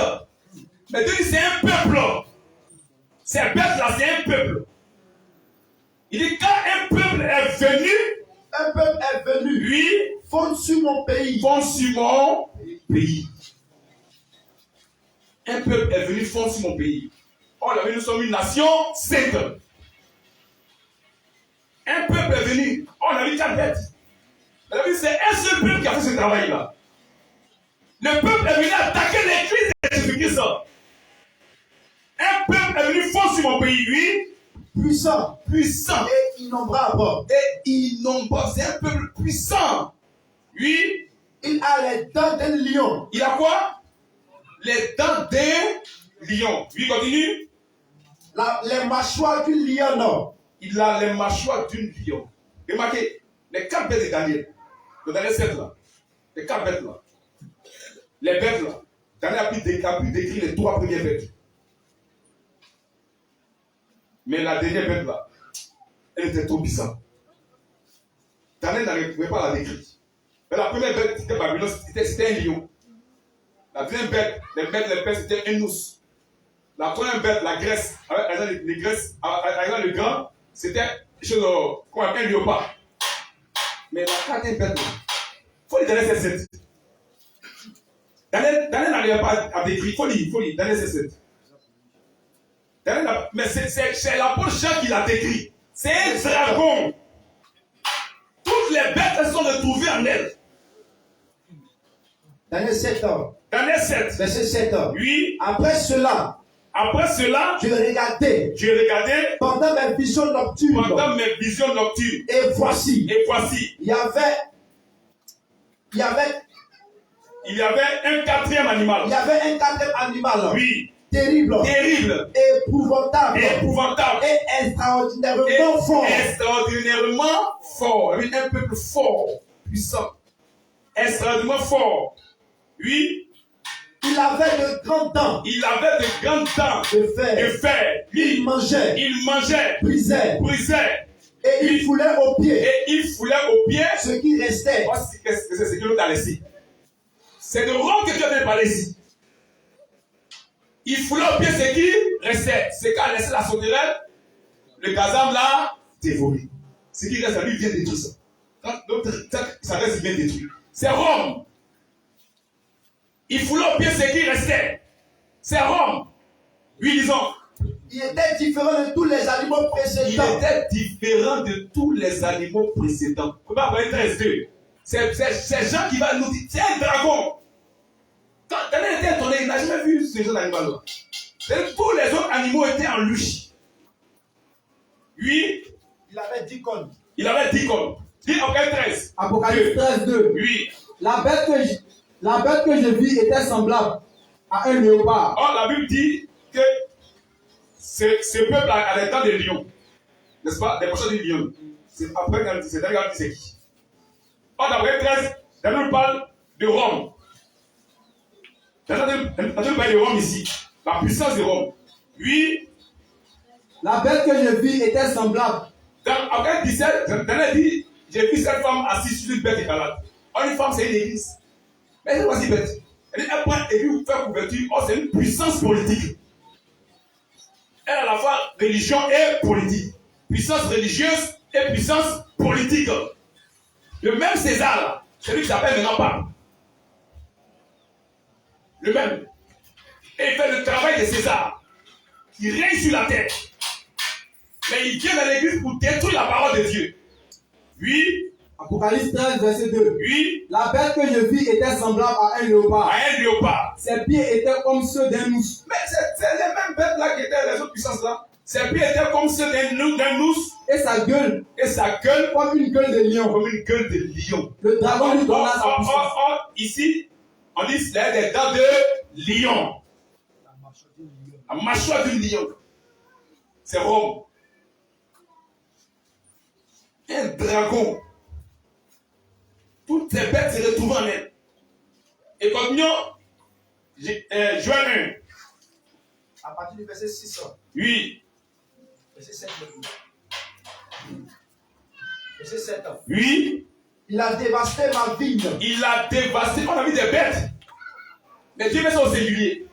Mais Dieu dit c'est un peuple. Ces bêtes-là, c'est un peuple. Il dit quand un peuple est venu, lui, fonde sur mon pays. Fonde sur mon pays. Un peuple est venu fondre sur mon pays. Oh, là, nous sommes une nation sainte. Un peuple est venu. Oh, on a vu 4 bêtes. C'est un seul peuple qui a fait ce travail-là. Le peuple est venu attaquer l'église de Jésus-Christ. Un peuple est venu fondre sur mon pays, oui. Puissant. Et innombrable. C'est un peuple puissant. Oui. Il a les dents d'un lion. Il a quoi? Les dents d'un lion. Oui, continue. Les mâchoires du lion. Il a les mâchoires d'un lion. Remarquez, les 4 bêtes de Daniel. De Daniel 7 là. Les 4 bêtes là. Les bêtes là. Daniel a pu décrire les 3 premières bêtes. Mais la dernière bête là, elle était trop bizarre. Daniel n'arrivait pas à la décrire. Mais la première bête, c'était Babylone, c'était un lion. La deuxième bête, les bêtes, c'était un ours. La troisième bête, la Grèce, avec les Grèces, avec le grand, c'était un léopard. Mais la quatrième bête, il faut lui donner cette 7. Daniel n'arrivait pas à décrire, il faut lui donner cette 7. Mais c'est l'apôtre Jean qui l'a décrit. C'est un dragon. Toutes les bêtes, elles sont retrouvées en elle. Daniel 7 ans. Daniel 7. Verset 7 ans. Oui. Après cela, je regardais pendant mes visions nocturnes. Et voici. Il y avait un quatrième animal. Oui. Terrible. Épouvantable. Et extraordinairement fort. Oui, un peuple fort, puissant. Extraordinairement fort. Oui. Il avait de grandes dents. De fer. Oui. Il mangeait. Brisait. Et il foulait aux pieds. Ce qui restait. C'est ce que l'autre a laissé. C'est de Rome que Dieu avait parlé ici. Il foulait au pied ce qui restait. C'est quand il laissait la sauterelle, le gazam l'a dévoré. Ce qui reste à lui vient détruire ça. Quand ça reste, il vient détruire. C'est Rome. Il foulait au pied ce qui restait. C'est Rome. Oui, disons. Il était différent de tous les animaux précédents. Comment 13-2. C'est Jean qui va nous dire, c'est un dragon. Quand Daniel était étonné, il n'a jamais vu ce genre d'animal-là. Tous les autres animaux étaient en luche. Oui. Il avait 10 cornes. Dis Apocalypse 13. Apocalypse 13, 2. Oui. La bête que je vis était semblable à un léopard. Or, la Bible dit que ce peuple a les dents de lion. N'est-ce pas? Les prochains du lion. Après, c'est Daniel qui c'est qui. Or, dans Apocalypse 13, Daniel parle de Rome. Daniel parle de Rome ici. La puissance de Rome. Oui. La bête que je vis était semblable. Dans Apocalypse 17, Daniel dit, j'ai vu cette femme assise sur une bête écarlate. Or, une femme, c'est une église. Mais elle est pas si bête. Elle dit, elle prend et lui fait couverture. Or, c'est une puissance politique. Elle a à la fois religion et politique. Puissance religieuse et puissance politique. Le même César, c'est lui qui s'appelle maintenant pape. Le même. Et il fait le travail de César. Il règne sur la terre. Mais il vient dans l'église pour détruire la parole de Dieu. Oui. Apocalypse 13, verset 2. Oui. La bête que je vis était semblable à un léopard. Ses pieds étaient comme ceux d'un ours. Mais c'est les mêmes bêtes là qui étaient les autres puissances là. Ses pieds étaient comme ceux d'un ours. Et sa gueule. Comme une gueule de lion. Le dragon lui donna sa puissance. Ici, on dit qu'il a des dents de lion. La mâchoire du lion. C'est Rome. Un dragon. Toutes ces bêtes se retrouvent en elle. Et continuons. Joël 1. À partir du verset 6. Oui. Verset 7. Verset 7. Oui. Il a dévasté ma vigne. On a vu des bêtes. Mais Dieu met ça au singulier.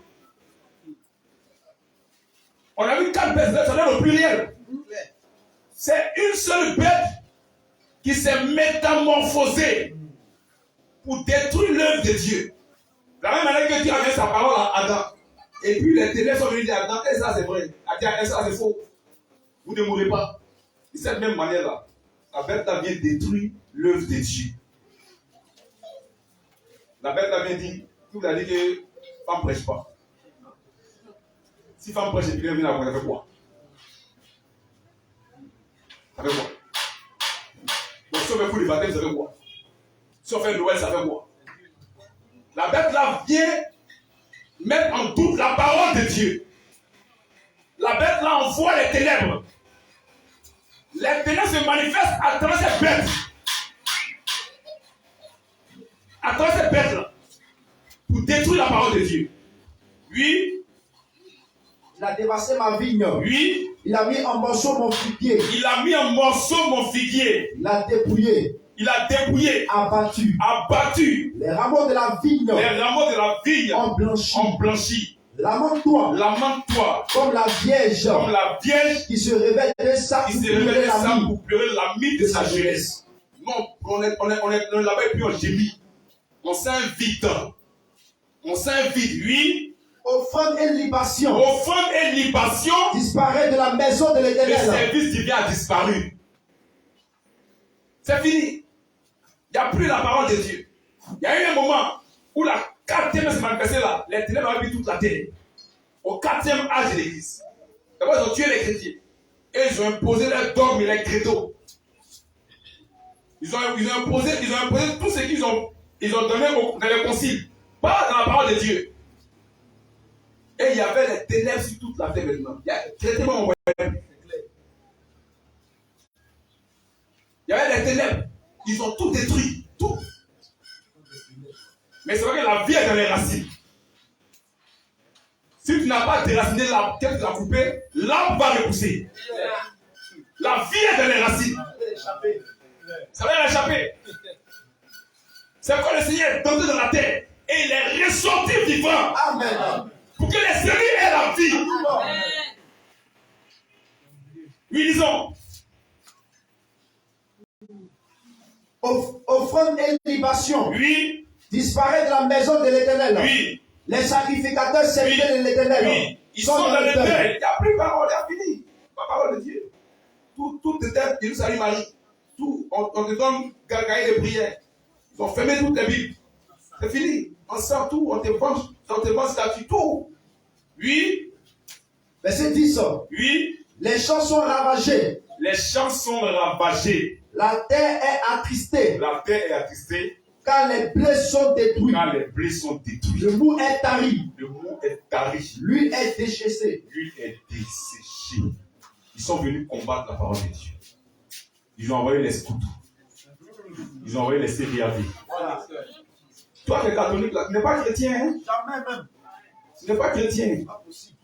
On a vu 4 bêtes, ça donne au pluriel. C'est une seule bête qui s'est métamorphosée pour détruire l'œuvre de Dieu. La même manière que Dieu a donné sa parole à Adam. Et puis les ténèbres sont venus dire à Adam, et ça c'est vrai. Et ça c'est faux. Vous ne mourrez pas. De cette même manière-là, la bête là vient détruire l'œuvre de Dieu. La bête là vient dire, tout a dit que femme ne prêche pas. Si femme prêche et puis elle vient à ça fait quoi? Ça fait quoi? Donc si on fait pour le baptême, ça fait quoi? Si on fait Noël, ça fait quoi? La bête là vient mettre en doute la parole de Dieu. La bête là envoie les ténèbres. Les ténèbres se manifestent à travers cette bête. À travers cette bête là. Pour détruire la parole de Dieu. Oui. Il a dévasté ma vigne. Oui. Il a mis en morceaux mon figuier. Il a mis en morceaux mon figuier. Il a dépouillé. Il a dépouillé. Abattu. Abattu. Les rameaux de la vigne. Les rameaux de la vigne. Ont blanchi. Ont blanchi. Lamente-toi. Lamente-toi. Comme la vierge. Comme la vierge. Qui se réveille de ça. Qui se réveille de ça pour pleurer l'ami de sa jeunesse. Non, on est là-bas et puis on gémit. On s'invite. On s'invite, oui. Offrande et libation. Offrande et libation. Disparaît de la maison de l'Éternel. Le service divin a disparu. C'est fini. Il n'y a plus la parole de Dieu. Il y a eu un moment où la 4e se manifestait là. Les ténèbres avaient vu toute la terre. Au 4e âge de l'Église. D'abord, ils ont tué les chrétiens. Et ils ont imposé leurs dogmes et les credos. Ils ont imposé tout ce qu'ils ont donné dans les conciles. Pas dans la parole de Dieu. Et il y avait les ténèbres sur toute la terre maintenant. Il y avait les ténèbres. Ils ont tout détruit. Tout. Mais c'est vrai que la vie est dans les racines. Si tu n'as pas déraciné l'arbre, qu'est-ce que tu as coupé, l'arbre va repousser. La vie est dans les racines. Ça va l'échapper. C'est pourquoi le Seigneur est tombé dans la terre. Et il est ressorti vivant. Amen. Pour que les séries aient la vie. Amen. Oui, disons. Offrande et libation. Oui. Disparaît de la maison de l'Éternel. Oui. Les sacrificateurs serviteurs de l'Éternel. Oui. Ils sont dans le deuil. Il n'y a plus de parole, il y a fini. La parole de Dieu. Tout était Jérusalem Marie. Tout, on te donne gargailler des prières. Ils ont fermé toutes les Bibles. C'est fini. On sort tout, on te vend statut, tout. Oui. Verset 10. Oui. Les champs sont ravagés. Les champs sont ravagés. La terre est attristée. La terre est attristée. Car les blés sont détruits. Car les blés sont détruits. Le mou est tari. Le mou est tari. L'huile est déchaissée. L'huile est desséchée. Ils sont venus combattre la parole de Dieu. Ils ont envoyé les scouts. Ils ont envoyé les CVAV. Voilà. Toi, tu es catholique, là, tu n'es pas chrétien. Hein? Jamais même. Tu n'es pas chrétien. Pas possible.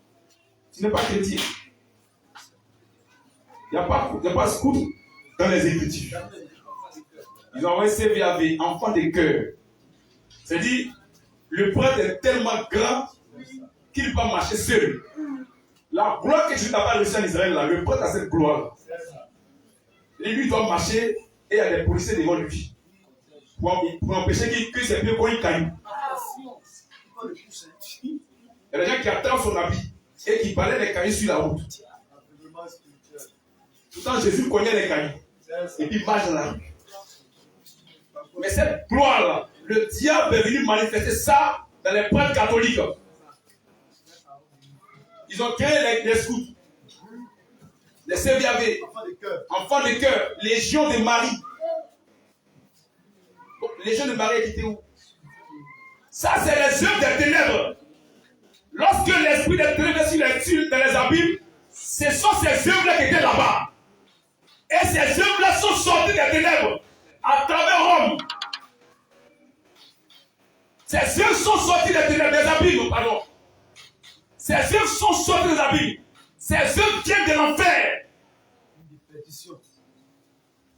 Tu n'es pas chrétien. Il n'y a pas scout dans les Écritures. Ils ont envoyé CVAV, enfant de cœur. C'est-à-dire, le prêtre est tellement grand qu'il ne peut pas marcher seul. La gloire que tu n'as pas reçue en Israël, là, le prêtre a cette gloire. Et lui, il doit marcher et il y a des policiers devant lui. Pour empêcher que ses pieds prennent une caillou. Il y a des gens qui attendent son habit et qui balaient les cailloux sur la route. Tout le temps, Jésus connaît les cailloux. Et puis il marche dans la rue. Mais cette gloire-là, le diable est venu manifester ça dans les prêtres catholiques. Ils ont créé les scouts, les CVAV, enfants de cœur, Légion de Marie. Légion de Marie était où? Ça, c'est les œuvres des ténèbres. Lorsque l'esprit des ténèbres est dans les abîmes, ce sont ces œuvres-là qui étaient là-bas. Et ces œuvres-là sont sorties des ténèbres à travers Rome. Ces œuvres sont sorties des ténèbres, des abîmes, pardon. Ces œuvres sont sorties des abîmes. Ces œuvres viennent de l'enfer.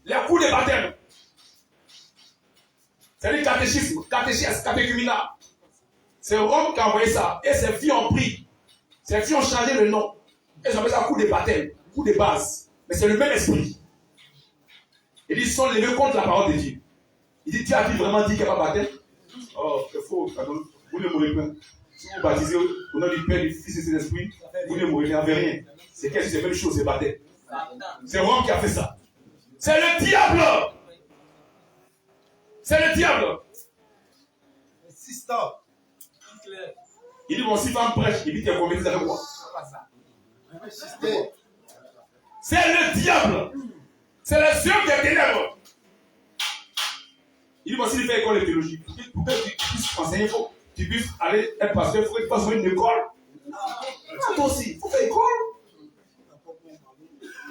Les coups de baptême. C'est le catéchisme, catéchumina. C'est Rome qui a envoyé ça. Et ces filles ont pris. Ces filles ont changé le nom. Ils appellent ça coup de baptême, coup de base. Mais c'est le même esprit. Ils sont levés contre la parole de Dieu. Il dit, Dieu a-t-il vraiment dit qu'il n'y a pas de baptême? Oh, c'est faux, pardon. Vous ne mourrez pas. Si vous baptisez au nom du Père, du Fils et de l'Esprit, vous ne mourrez rien. C'est quelque chose, c'est la même chose, c'est baptême. C'est Rome qui a fait ça. C'est le diable. C'est le diable. Il dit, bon, si femme prêche, il dit, tu es convaincu avec moi. C'est le diable. C'est le œuvre des ténèbres. Il dit, bon, s'il fait école de théologie, pour que tu puisses enseigner, il faut que tu puisses aller être pasteur, il faut que tu fasses une école. Toi aussi, il faut faire école.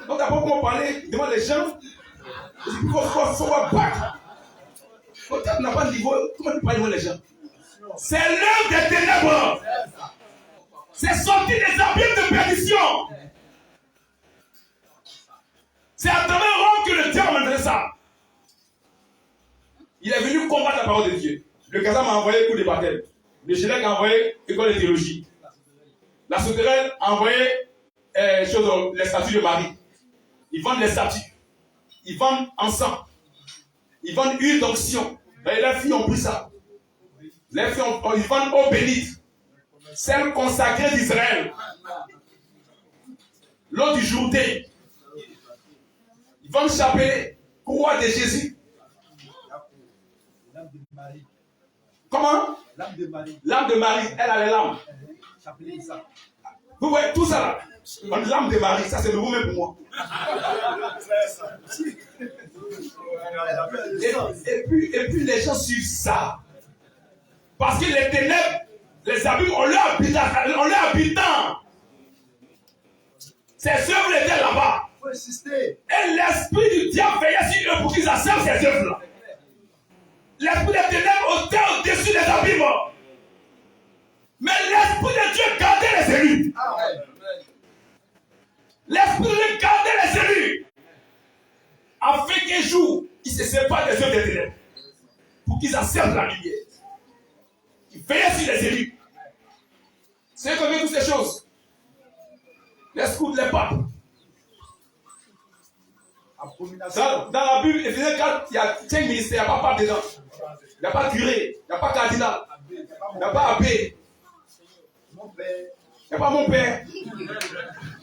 Donc, tu n'as pas comment parler devant les gens. Il faut avoir bac. Quand tu n'as pas de niveau, comment tu parles devant les gens? C'est l'œuvre des ténèbres. C'est sorti des abîmes de perdition. C'est à travers Rome que le diable m'a fait ça. Il est venu combattre la parole de Dieu. Le Gaza m'a envoyé coup de baptême. Le Chélec a envoyé école de théologie. La souterraine a envoyé les statues de Marie. Ils vendent les statues. Ils vendent encens. Ils vendent huile d'onction. Les filles ont pris ça. Les filles ils vendent eau bénite. Celle consacrée d'Israël. L'eau du Jourdain. Ils vendent chapelet. Croix de Jésus. Comment? L'âme de Marie. L'âme de Marie, elle a les lames. Vous voyez tout ça là? L'âme de Marie, ça c'est le vous-même pour moi. Et puis les gens suivent ça. Parce que les ténèbres, les abîmes, on leur habitant. Ces œuvres étaient là-bas. Et l'esprit du diable veillait sur eux pour qu'ils acceptent ces œuvres-là. L'esprit des ténèbres était au-dessus des abîmes. Mais l'esprit de Dieu gardait les élus. L'esprit de Dieu gardait les élus. Afin qu'un jour, ils se séparent des œuvres des ténèbres. Pour qu'ils acceptent la lumière. Ils veillaient sur les élus. C'est comme toutes ces choses. L'esprit de les papes. Dans la Bible, Éphésiens 4, il y a 5 ministères, il n'y a pas pape dedans. Il n'y a pas curé, il n'y a pas cardinal, il n'y a pas abbé. Il n'y a pas mon père.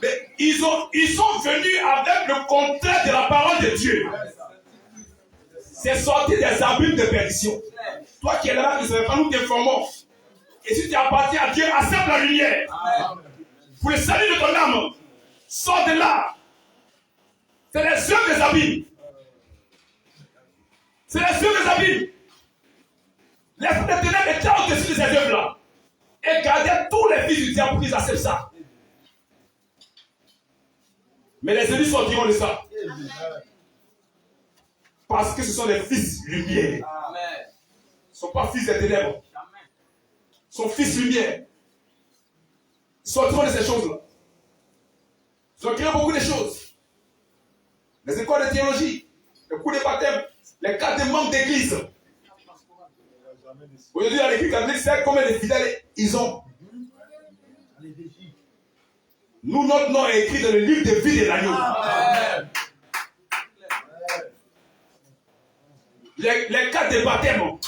Mais ils sont venus avec le contraire de la parole de Dieu. C'est sorti des abîmes de perdition. Toi qui es là, tu ne savais pas, nous t'informons. Et si tu appartiens à Dieu, accepte la lumière. Pour le salut de ton âme, sors de là. C'est les œuvres des abîmes. C'est les œuvres des abîmes. L'esprit des ténèbres était au-dessus de ces œuvres-là. Et gardait tous les fils du diable pour qu'ils acceptent ça. Mais les élus sortiront de ça. Parce que ce sont les fils lumière. Ils ne sont pas fils des ténèbres. Ils sont fils lumière. Ils sortiront de ces choses-là. Ils ont créé beaucoup de choses. Les écoles de théologie, les cours de baptême, les cadres de membres d'église. Aujourd'hui, à l'église catholique, c'est combien de fidèles ils ont. Nous, notre nom est écrit dans le livre de vie de l'agneau. Les cadres de baptême.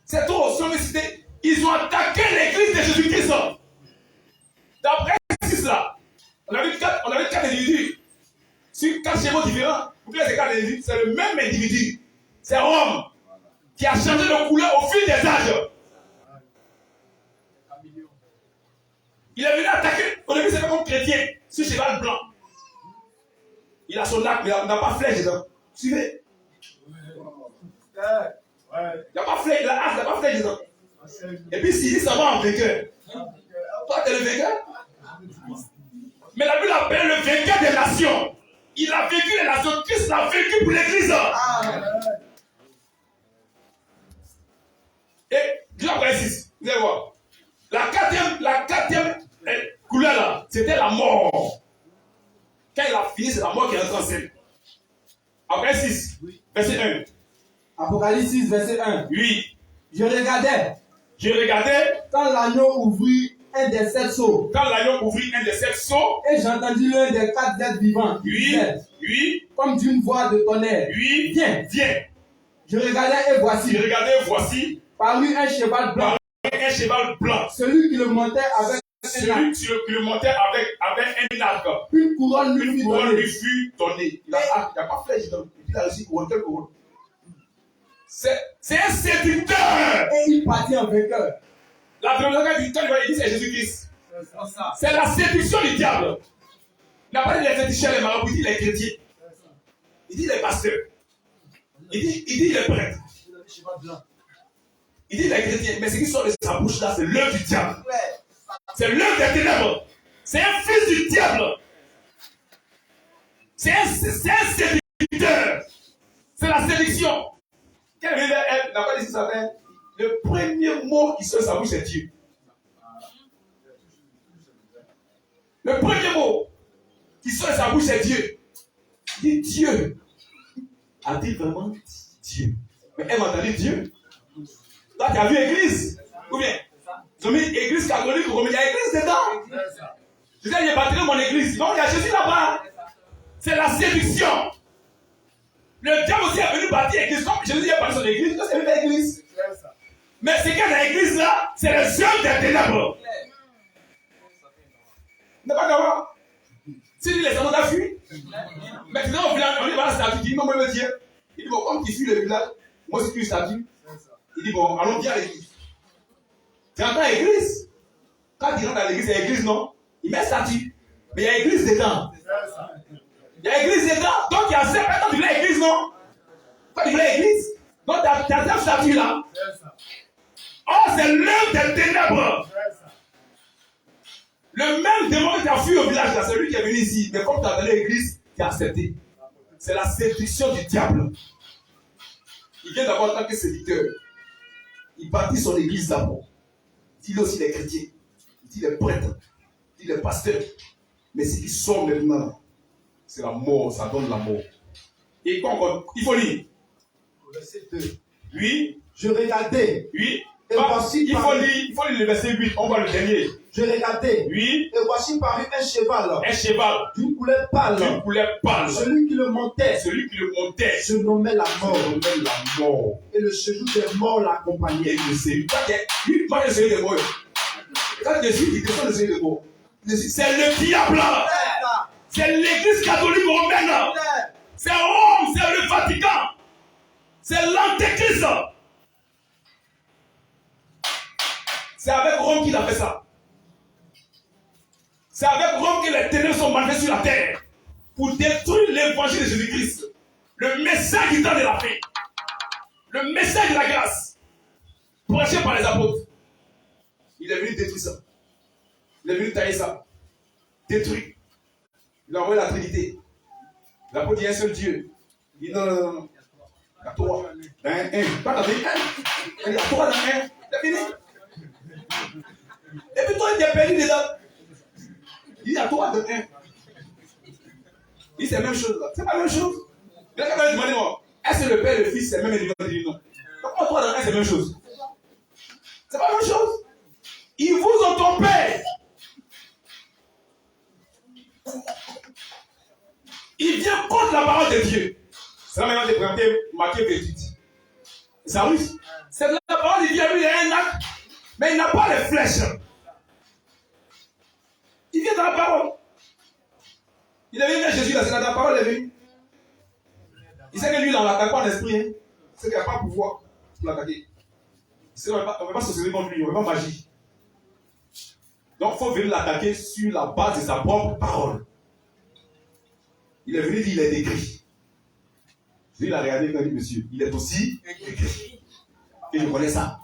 C'est trop, sollicité. Ils ont attaqué l'église de Jésus-Christ. D'après ça, on avait 4 individus. Sur 4 schémas différents. Pourquoi ces 4 individus? C'est le même individu. C'est Rome qui a changé de couleur au fil des âges. Il est venu attaquer. Au début, c'était comme chrétien. Ce cheval blanc. Il a son arc, mais il n'a pas flèche dedans. Suivez. Il n'a pas flèche, il n'a pas flèche dedans. Et puis s'il dit ça va en vainqueur. Toi, tu es le vainqueur. Mais la Bible appelle le vainqueur des nations. Il a vécu les nations. Christ l'a vécu pour l'église. Et Dieu après 6. Vous allez voir. La quatrième couleur là, c'était la mort. Quand il a fini, c'est la mort qui est entrée en scène. Après 6, verset 1. Apocalypse 6, verset 1. Oui. Je regardais. Quand l'agneau ouvrit un des 7 sceaux. Quand l'agneau ouvrit un des 7 sceaux. Et j'entendis l'un des 4 êtres vivants. Oui. Comme d'une voix de tonnerre. Oui. Viens. Viens. Je regardais et voici. Parut un cheval blanc. Un cheval blanc. Celui qui le montait avec un arc. Une couronne lui fut donnée. Il n'a pas flèche, il a aussi couronne. C'est un séducteur. Et il partit en vainqueur. La théologie dit, quand il dit c'est Jésus-Christ. C'est la séduction du diable. Il n'a pas dit les féticheurs, les marabouts, il dit les chrétiens. Il dit les pasteurs. Il dit les prêtres. Il dit les chrétiens. Mais ce qui sort de sa bouche là, c'est l'œuvre du diable. C'est l'œuvre des ténèbres. C'est un fils du diable. C'est un séducteur. C'est la séduction. Quelle elle n'a pas dit ça. Le premier mot qui sort de sa bouche, c'est Dieu. Le premier mot qui sort de sa bouche, c'est Dieu. Il dit Dieu. A-t-il vraiment dit Dieu? Mais elle m'a entendu Dieu. Là, tu as vu église? Ou bien? Ils ont mis église catholique ou il y a église dedans. Je disais, j'ai bâti mon église. Non, il y a Jésus là-bas. C'est la séduction. Le diable aussi est venu bâtir l'église. Comme Jésus a bâti son église, c'est venu faire l'église. Mais ce qu'il y a dans l'église là, c'est les œuvres des ténèbres. N'est pas d'accord? Si les gens ont fui, maintenant on y va à la statue, il dit non, moi le Dieu. Il dit bon, comme tu fuis le village, moi je suis une statue. Il dit bon, allons bien à l'église. Tu entends l'église? Quand il rentre dans l'église, c'est l'église, non? Il met statue. Mais il y a l'église dedans. Il y a l'église dedans. Donc il y a ça. Quand tu voulais l'église, non? Quand tu voulais l'église, donc tu as cette statue là. Oh, c'est l'œuvre des ténèbres. Le même démon qui a fui au village là, c'est lui qui est venu ici. Mais comme tu as allé à l'église, tu as accepté. C'est la séduction du diable. Il vient d'abord en tant que séducteur. Il bâtit son église d'abord. Il dit aussi les chrétiens. Il dit les prêtres. Il dit les pasteurs. Mais ce qui sort maintenant, c'est la mort. Ça donne la mort. Et quand il faut lire. Verset 2. Oui. Je regardais. Oui. Et voici il faut lire le verset 8. On voit le dernier. Je regardais. Oui. Et voici parut un cheval. Un cheval. D'une couleur pâle. D'une couleur pâle. Celui qui le montait. Se nommait la mort. La mort. Et le séjour des morts l'accompagnait. Lui, moi je suis des morts. Quand Jésus il descend le séjour des morts. C'est le diable. C'est l'église catholique romaine. C'est Rome. C'est le Vatican. C'est l'antéchrist. C'est avec Rome qu'il a fait ça. C'est avec Rome que les ténèbres sont manifestées sur la terre pour détruire l'évangile de Jésus-Christ. Le message du temps de la paix. Le message de la grâce. Prêché par les apôtres. Il est venu détruire ça. Il est venu tailler ça. Détruire. Il a envoyé la Trinité. L'apôtre dit un seul Dieu. Il dit non. Il y a trois. Dans un. Toi, t'as dit un. Il y a trois dans un. C'est fini. Et puis toi, il est perdu dedans. Il y a trois dans un. Il dit c'est la même chose là. C'est pas la même chose. Mais quand il demande moi, est-ce que le Père et le Fils c'est le même élément? Il dit non. Pourquoi trois dans un c'est la même chose? C'est pas la même chose. Ils vous ont trompé. Il vient contre la parole de Dieu. C'est la manière de présenter Matthieu 28. Ça oui. C'est la parole de Dieu, lui, il a un acte, mais il n'a pas les flèches. Il vient dans la parole. Il est venu à Jésus, là, c'est dans la parole, il est venu. Il sait que lui, il n'attaque pas en esprit. Hein. Il sait qu'il n'y a pas de pouvoir pour l'attaquer. Il sait qu'on ne peut pas s'associer contre lui, on ne peut pas magie. Donc, il faut venir l'attaquer sur la base de sa propre parole. Il est venu dire, il est écrit. Lui, il a regardé, il a dit, monsieur, il est aussi écrit. Et je connais ça.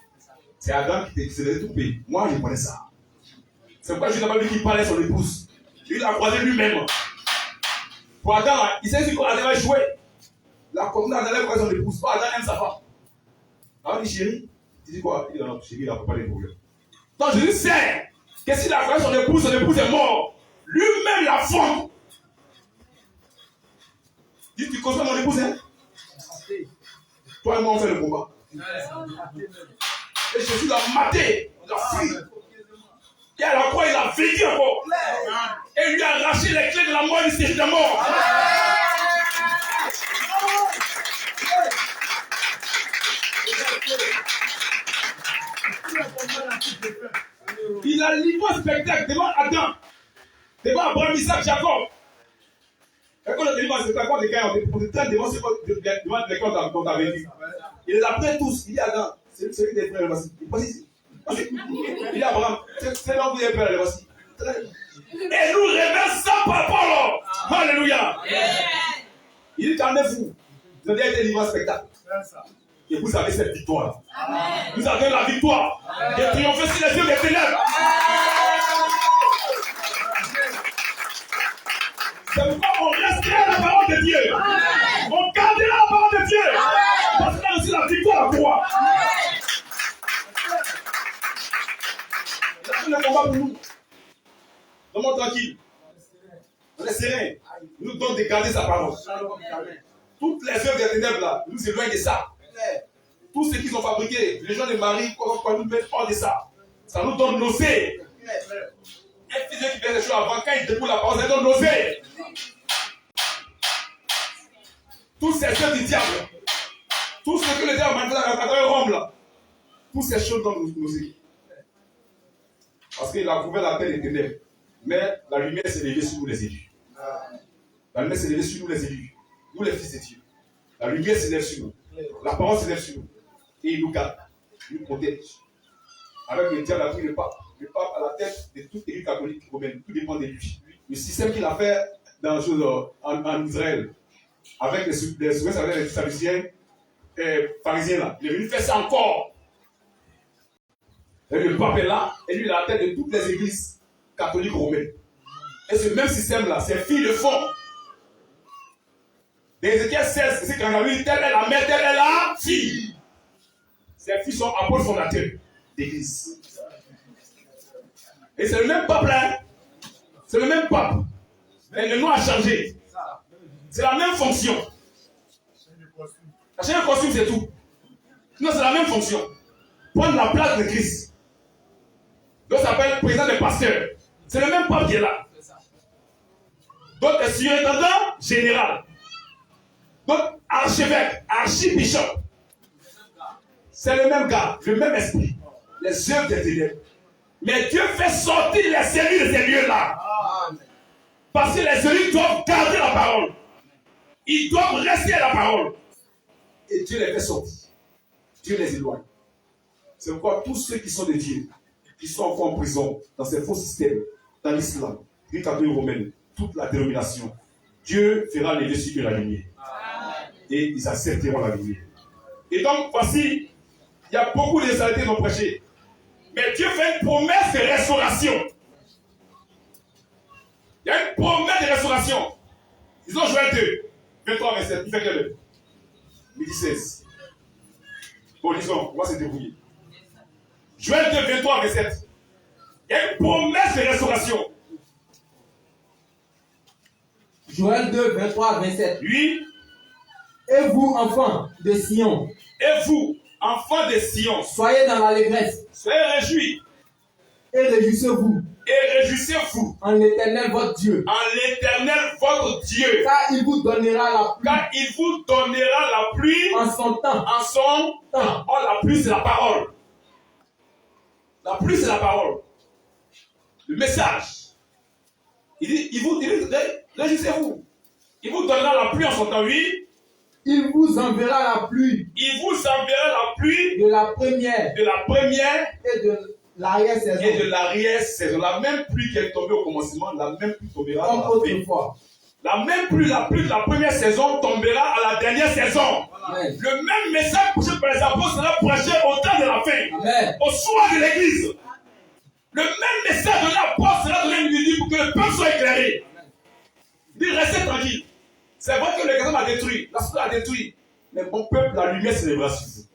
C'est Adam qui s'est laissé tromper. Moi, je connais ça. C'est pourquoi je n'ai pas vu qu'il parlait son épouse. Il l'a croisé lui-même. Pour Adam, il sait ce qu'Adam va jouer. Il a continué à aller croiser son épouse. Pas Adam aime sa femme. Alors, il dit, chérie, tu dis quoi? Il dit, non, chérie, il n'a pas de problème. Donc, Jésus sait que s'il a croisé son épouse est mort. Lui-même la fonde. Il dit, tu consommes mon épouse, hein? Toi et moi, on fait le combat. Et Jésus l'a maté, l'a fui. Et à la croix, il a vécu encore. Et il lui a arraché les clés de la mort et du séjour de la mort. Il a livré un spectacle devant Adam, devant Abraham, Isaac, Jacob. Et quand on délivre un spectacle, on te traîne devant lesquels on t'avait dit. Il les a pris tous. Il dit Adam, c'est lui qui est frère, voici. Il passe ici. Il dit Abraham, c'est là où vous êtes père, voici. Et nous révèle ça par parole. Alléluia. Il dit calmez-vous. Vous avez été livré un spectacle. Et vous avez cette victoire. Vous avez la victoire de triompher sur les yeux des ténèbres. C'est pourquoi on restera la parole de Dieu. On gardera la parole de Dieu. Parce qu'on a aussi la victoire à toi. C'est le combat pour nous. Vraiment tranquille. On est serein. Il nous donne de garder sa parole. Toutes les œuvres des ténèbres là, nous éloignent de ça. Tout ce qu'ils ont fabriqué, les gens de Marie, quoi nous mettent hors de ça. Ça nous donne nausée. Un fils qui fait des choses avant, quand il découle la parole, ça donne nausée. Tous ces œuvres du diable, tout ce que le diable a manifesté à travers Rome là, toutes ces choses donnent nausée. Parce qu'il a couvert la terre des ténèbres. Mais la lumière s'est levée sur nous les élus. La lumière s'est levée sur nous les élus. Nous les fils de Dieu. La lumière s'élève sur nous. La parole s'élève sur nous. Et il nous garde. Il nous protège. Avec le diable a pris le pape. Le pape à la tête de toute église catholique romaine. Tout dépend de lui. Le système qu'il a fait dans en Israël. Avec les Sadducéens et pharisiens là. Il est venu faire ça encore. Et le pape est là. Et lui il est à la tête de toutes les églises catholiques romaines. Et ce même système là, ses filles le font. Ézéchiel 16, c'est quand il dit telle est la mère, telle est la fille. Ces filles sont apôtres fondateurs d'église. Et c'est le même pape là. C'est le même pape. Mais le nom a changé. C'est la même fonction. Changer un costume, c'est tout. Sinon, c'est la même fonction. Prendre la place de Christ. Donc, ça s'appelle président des pasteurs. C'est le même pape qui est là. Donc, le surintendant général. Donc, archevêque, archibishop, c'est le même gars, le même esprit, les œuvres des ténèbres. Mais Dieu fait sortir les élus de ces lieux-là. Parce que les élus doivent garder la parole. Ils doivent rester à la parole. Et Dieu les fait sortir. Dieu les éloigne. C'est pourquoi tous ceux qui sont de Dieu, qui sont encore en prison, dans ces faux systèmes, dans l'islam, l'Église catholique romaine, toute la dénomination, Dieu fera les dessus de la lumière. Et ils accepteront la lumière. Et donc, voici, il y a beaucoup de saletés non prêchées. Mais Dieu fait une promesse de restauration. Il y a une promesse de restauration. Ils ont Joël 2, 23, 27. Il fait quelle heure? Midi 16. Bon, disons, on va se débrouiller. Joël 2, 23, 27. Il y a une promesse de restauration. Joël 2, 23, 27. Oui. Et vous, enfants de Sion. Et vous, enfants de Sion. Soyez dans l'allégresse. Soyez réjouis. Et réjouissez-vous. Et réjouissez-vous. En l'Éternel votre Dieu. En l'Éternel votre Dieu. Car il vous donnera la pluie. Car il vous donnera la pluie. En son temps. En son temps. Oh, la pluie, c'est la parole. La pluie, c'est la parole. Le message. Il dit, réjouissez-vous. Il vous donnera la pluie en son temps, oui. Il vous enverra la pluie. Il vous enverra la pluie. De la première. De la première. Et de l'arrière-saison. Et de l'arrière-saison. La même pluie qui est tombée au commencement, la même pluie tombera comme autrefois. La même pluie, la pluie de la première saison tombera à la dernière saison. Amen. Le même message prêché par les apôtres sera prêché au temps de la fin. Amen. Au soir de l'église. Le même message de l'apôtre sera donné midi pour que le peuple soit éclairé. Il dit, restez tranquille. C'est vrai que le gazon a détruit, la source a détruit. Mais mon peuple, la lumière s'élèvera sur vous.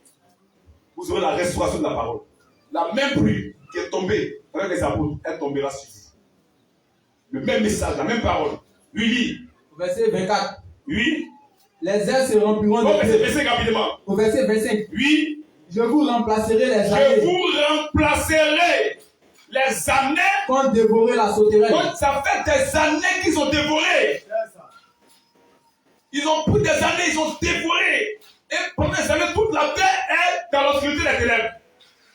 Vous aurez la restauration de la parole. La même pluie qui est tombée avec les apôtres, elle tombera sur vous. Le même message, la même parole. Oui, lis. Verset 24. Oui. Les airs se rempliront de verset 25 rapidement. Au verset 25. Oui. Je vous remplacerai les années. Je vous remplacerai Les années qu'ont dévoré la sauterelle. Donc ça fait des années qu'ils ont dévoré. Ils ont pris des années, ils ont dévoré. Et pendant des années, toute la terre est dans l'obscurité des ténèbres.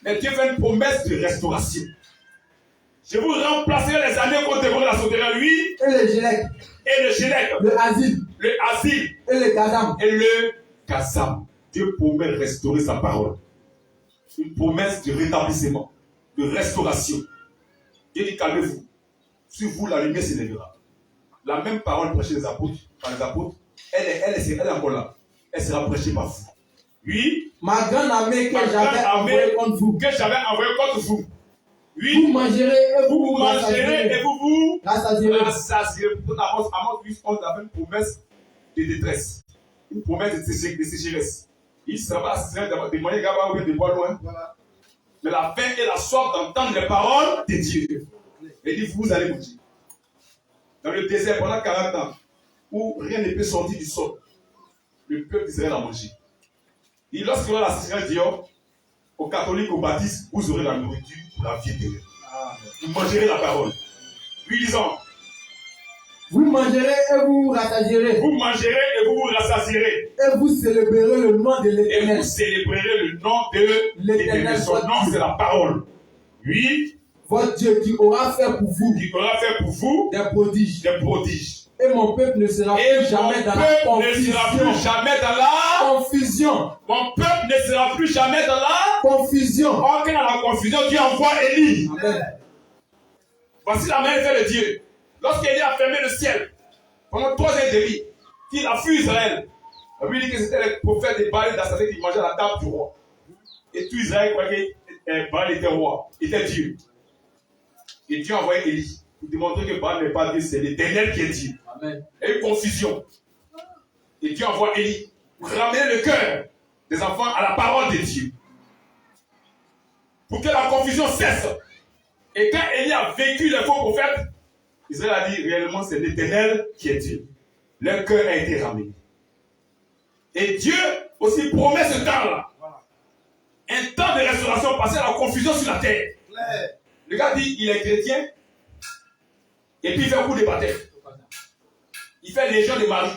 Mais Dieu fait une promesse de restauration. Je vous remplacerai les années qu'ont dévoré la sauterelle, lui. Et le gélec. Et le gélec. Le asile. Le asile. Et le gazam. Et le gazam. Dieu promet de restaurer sa parole. Une promesse de rétablissement, de restauration. Dieu dit calmez-vous. Sur vous, la lumière s'élèvera. La même parole prêchée par les apôtres, elle est encore là. Elle sera prêchée par vous. Oui. Ma grande armée que j'avais envoyée contre vous. Que j'avais envoyée contre vous. Oui. Vous mangerez et vous mangerez et vous rassasierez. Amos 8, on a une promesse de détresse. Une promesse de sécheresse. Il sera des moyens de boire loin. Mais la faim et la soif d'entendre les paroles de Dieu. Et dit, vous allez manger. Dans le désert pendant 40 ans, où rien ne peut sortir du sol, le peuple d'Israël a mangé. Et lorsqu'il y aura la sécheresse dehors, aux catholiques, aux baptistes, vous aurez la nourriture pour la vie éternelle. Vous mangerez la parole. Lui disant, vous mangerez et vous rassasierez. Vous mangerez et vous rassasierez. Et vous célébrerez le nom de l'Éternel. Et vous célébrerez le nom de l'Éternel. Son nom, c'est la parole. Oui. Votre Dieu qui aura fait pour vous. Qui aura fait pour vous des prodiges. Des prodiges. Et mon peuple ne sera plus jamais dans la confusion. Ne sera plus jamais dans la confusion. Mon peuple ne sera plus jamais dans la confusion. Or, quand dans la confusion, Dieu envoie Élie. Amen. Voici la main de Dieu. Lorsqu'Élie a fermé le ciel, pendant 3 ans et demi, qu'il a fui Israël, on lui dit que c'était le prophète de Baal d'Astarté qui mangeait à la table du roi. Et tout Israël croyait que Baal était roi, était Dieu. Et Dieu a envoyé Élie pour démontrer que Baal n'est pas Dieu, c'est l'Éternel qui est Dieu. Amen. Il y a eu confusion. Et Dieu envoie Élie pour ramener le cœur des enfants à la parole de Dieu. Pour que la confusion cesse. Et quand Élie a vécu les faux prophètes, Israël a dit réellement c'est l'Éternel qui est Dieu. Leur cœur a été ramené. Et Dieu aussi promet ce temps-là. Un temps de restauration passé à la confusion sur la terre. Le gars dit il est chrétien et puis il fait un coup de baptême. Il fait légion de Marie.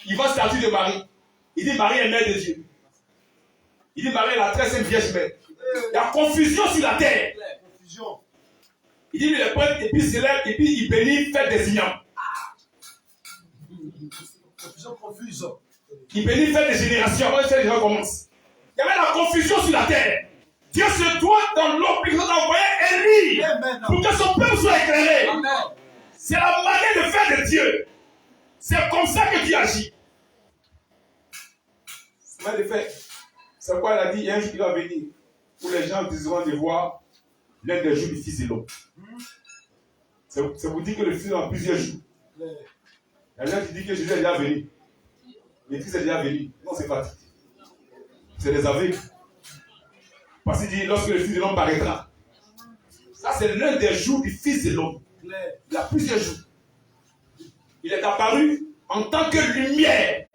Il vend statue de Marie. Il dit Marie est mère de Dieu. Il dit Marie est la très sainte Vierge Mère. Il y a confusion sur la terre. Il dit le prêtre et puis s'élève et puis il bénit, fait des ignames. Confusion confuse. Il bénit, fait des générations. Avant que les gens commencent. Il y avait la confusion sur la terre. Dieu se doit dans l'obligation d'envoyer Élie pour que son peuple soit éclairé. C'est la manière de faire de Dieu. C'est comme ça que Dieu agit. C'est quoi elle a dit, il y a un jour qui va venir où les gens désideront de voir l'un des jours du Fils de l'homme. C'est vous dire que le Fils a plusieurs jours. Il y a des gens qui disent que Jésus est déjà venu. Le Fils est déjà venu. Non, c'est pas dit. C'est des aveugles. Parce qu'il dit, lorsque le Fils de l'homme paraîtra. Ça, c'est l'un des jours du Fils de l'homme. Il y a plusieurs jours. Il est apparu en tant que lumière.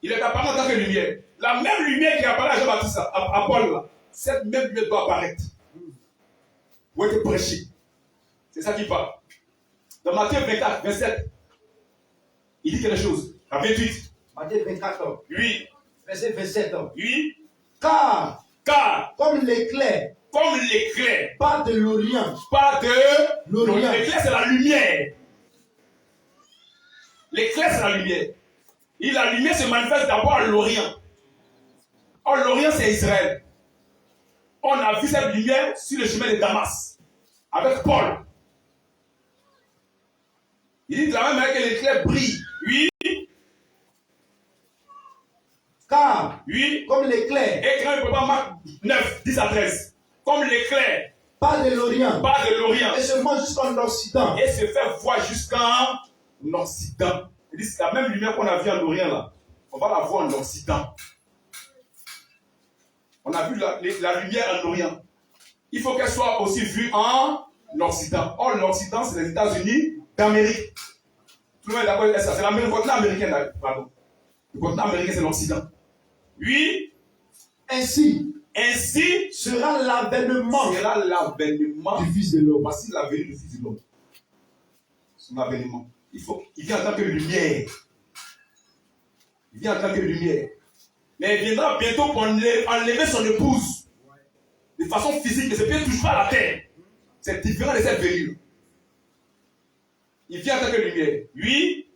Il est apparu en tant que lumière. La même lumière qui apparaît à Jean-Baptiste, à Paul, là, cette même lumière doit apparaître. Pour être prêché. C'est ça qu'il parle. Dans Matthieu 24, 27, il dit quelque chose. À 28. Matthieu 24, oui. Verset 27. Oui. Car comme l'éclair, pas de l'Orient. L'éclair, c'est la lumière. L'éclair, c'est la lumière. Et la lumière se manifeste d'abord à l'Orient. Or, l'Orient, c'est Israël. On a vu cette lumière sur le chemin de Damas. Avec Paul. Il dit de la même manière que l'éclair brille. Oui. Car, oui. Comme l'éclair. Et quand il prépare Marc 9, 10 à 13. Comme l'éclair. Pas de l'Orient. Et se voit jusqu'en Occident. Et se fait voir jusqu'en Occident. Il dit c'est la même lumière qu'on a vue en Orient là. On va la voir en Occident. On a vu la lumière en Orient. Il faut qu'elle soit aussi vue en Occident. Or, l'Occident, c'est les États-Unis d'Amérique. Tout le monde est d'accord avec ça. C'est le continent américain. Pardon. Le continent américain, c'est l'Occident. Oui. Ainsi, Ainsi sera l'avènement du Fils de l'homme. Voici la venue du Fils de l'homme. Son avènement. Il vient en tant que lumière. Il vient en tant que lumière. Mais il viendra bientôt pour enlever son épouse. De façon physique, mais ce ne touche pas à la terre. C'est différent de cette venue. Il vient en tant que lumière. Oui.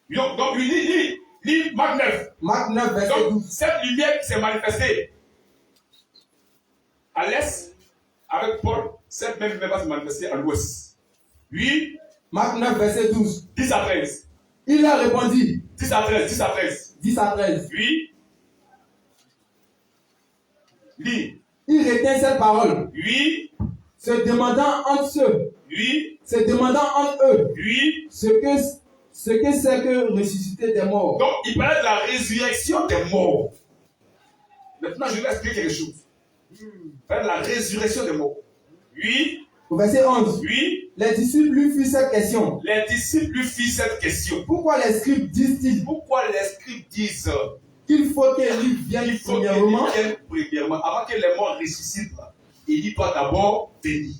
Donc, lis Marc 9. Marc 9, verset 12. Cette lumière qui s'est manifestée à l'est avec Paul, cette même lumière va se manifester à l'ouest. Oui. Marc 9, verset 12. 10 à 13. Il leur répondit. 10 à 13, 10 à 13. 10 à 13. Oui. Lis. Il retint cette parole. Oui. Se demandant entre eux. Oui. Se demandant entre eux. Oui. Ce que c'est que ressusciter des morts. Donc, il parlait de la résurrection des morts. Maintenant, je vais expliquer quelque chose. Il parlait de la résurrection des morts. Oui. Au verset 11. Oui. Les disciples lui firent cette question. Les disciples lui firent cette question. Pourquoi les scribes disent-ils qu'il faut qu'Élie vienne premièrement? Avant que les morts ressuscitent, Élie doit d'abord venir.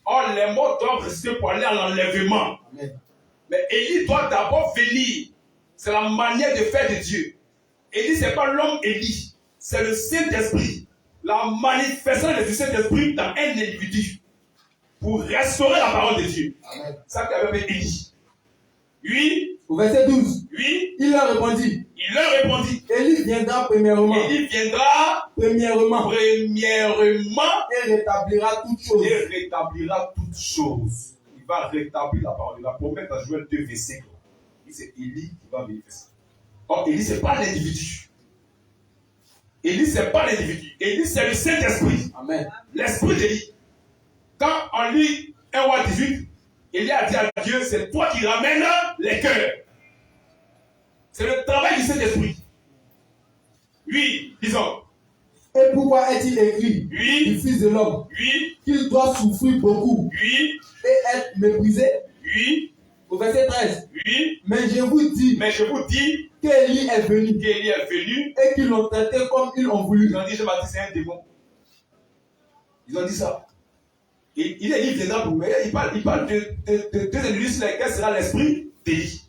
Or, les morts doivent ressusciter pour aller à l'enlèvement. Amen. Mais Élie doit d'abord venir. C'est la manière de faire de Dieu. Élie, ce n'est pas l'homme Élie. C'est le Saint-Esprit. La manifestation du Saint-Esprit dans un individu. Pour restaurer la parole de Dieu. Amen. Ça qu'avait fait Élie. Oui. Au verset 12. Oui. Il leur répondit. Élie viendra premièrement. Élie viendra premièrement. Et rétablira toutes choses. Il va rétablir la parole. La promesse dans Joël 2, verset 4. C'est Élie qui va venir faire ça. Or, Élie, ce n'est pas l'individu. Élie, ce n'est pas l'individu. Élie, c'est le Saint-Esprit. Amen. L'Esprit d'Élie. Quand on lit 1 roi 18, Élie a dit à Dieu, c'est toi qui ramènes les cœurs. C'est le travail du Saint-Esprit. Oui, disons. Et pourquoi est-il écrit oui, du Fils de l'homme oui, qu'il doit souffrir beaucoup oui, et être méprisé? Oui. Au verset 13. Oui. Mais je vous dis qu'Élie est venu et qu'ils l'ont traité comme ils ont voulu. Ils ont dit, Jean-Baptiste, c'est un démon. Ils ont dit ça. Et il viendra pour moi. Il parle de deux individus sur lesquels sera l'esprit d'Élie.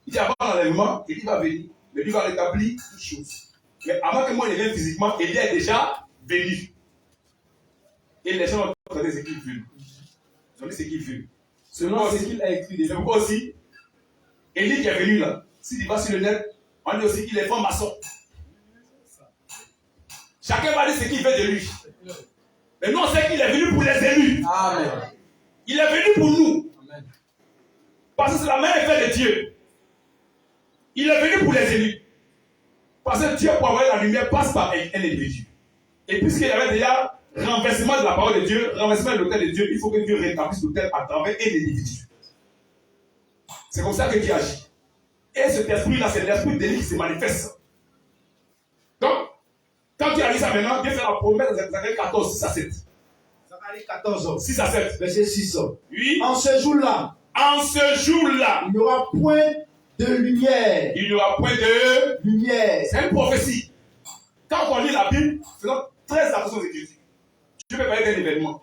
Il dit avant l'enlèvement, Élie va venir. Mais lui va rétablir toutes choses. Mais avant que moi je vienne physiquement, Élie est déjà venu. Et les gens ont entendu ce qu'ils veulent. Ils ont dit ce qu'ils veulent. Selon ce qu'il a écrit. C'est pourquoi aussi, Élie qui est venu là, s'il va sur le net, on dit aussi qu'il est franc-maçon. Chacun va dire ce qu'il veut de lui. Mais nous on sait qu'il est venu pour les élus. Amen. Il est venu pour nous. Amen. Parce que c'est la même effet de Dieu. Il est venu pour les élus. Parce que Dieu, pour avoir la lumière, passe par un individu. Et puisqu'il y avait déjà renversement de la parole de Dieu, renversement de l'autel de Dieu, il faut que Dieu rétablisse l'autel à travers un individu. C'est comme ça que Dieu agit. Et cet esprit-là, c'est l'esprit d'Élie qui se manifeste. Donc, quand tu as lu ça maintenant, Dieu fait la promesse dans Zacharie 14, 6 à 7. Zacharie 14, 6 à 7. Verset 6. Oui. En ce jour-là, il n'y aura point de lumière. Il n'y aura point de lumière. C'est une prophétie. Quand on lit la Bible, faisons très attention aux Écritures. Dieu peut parler d'un événement.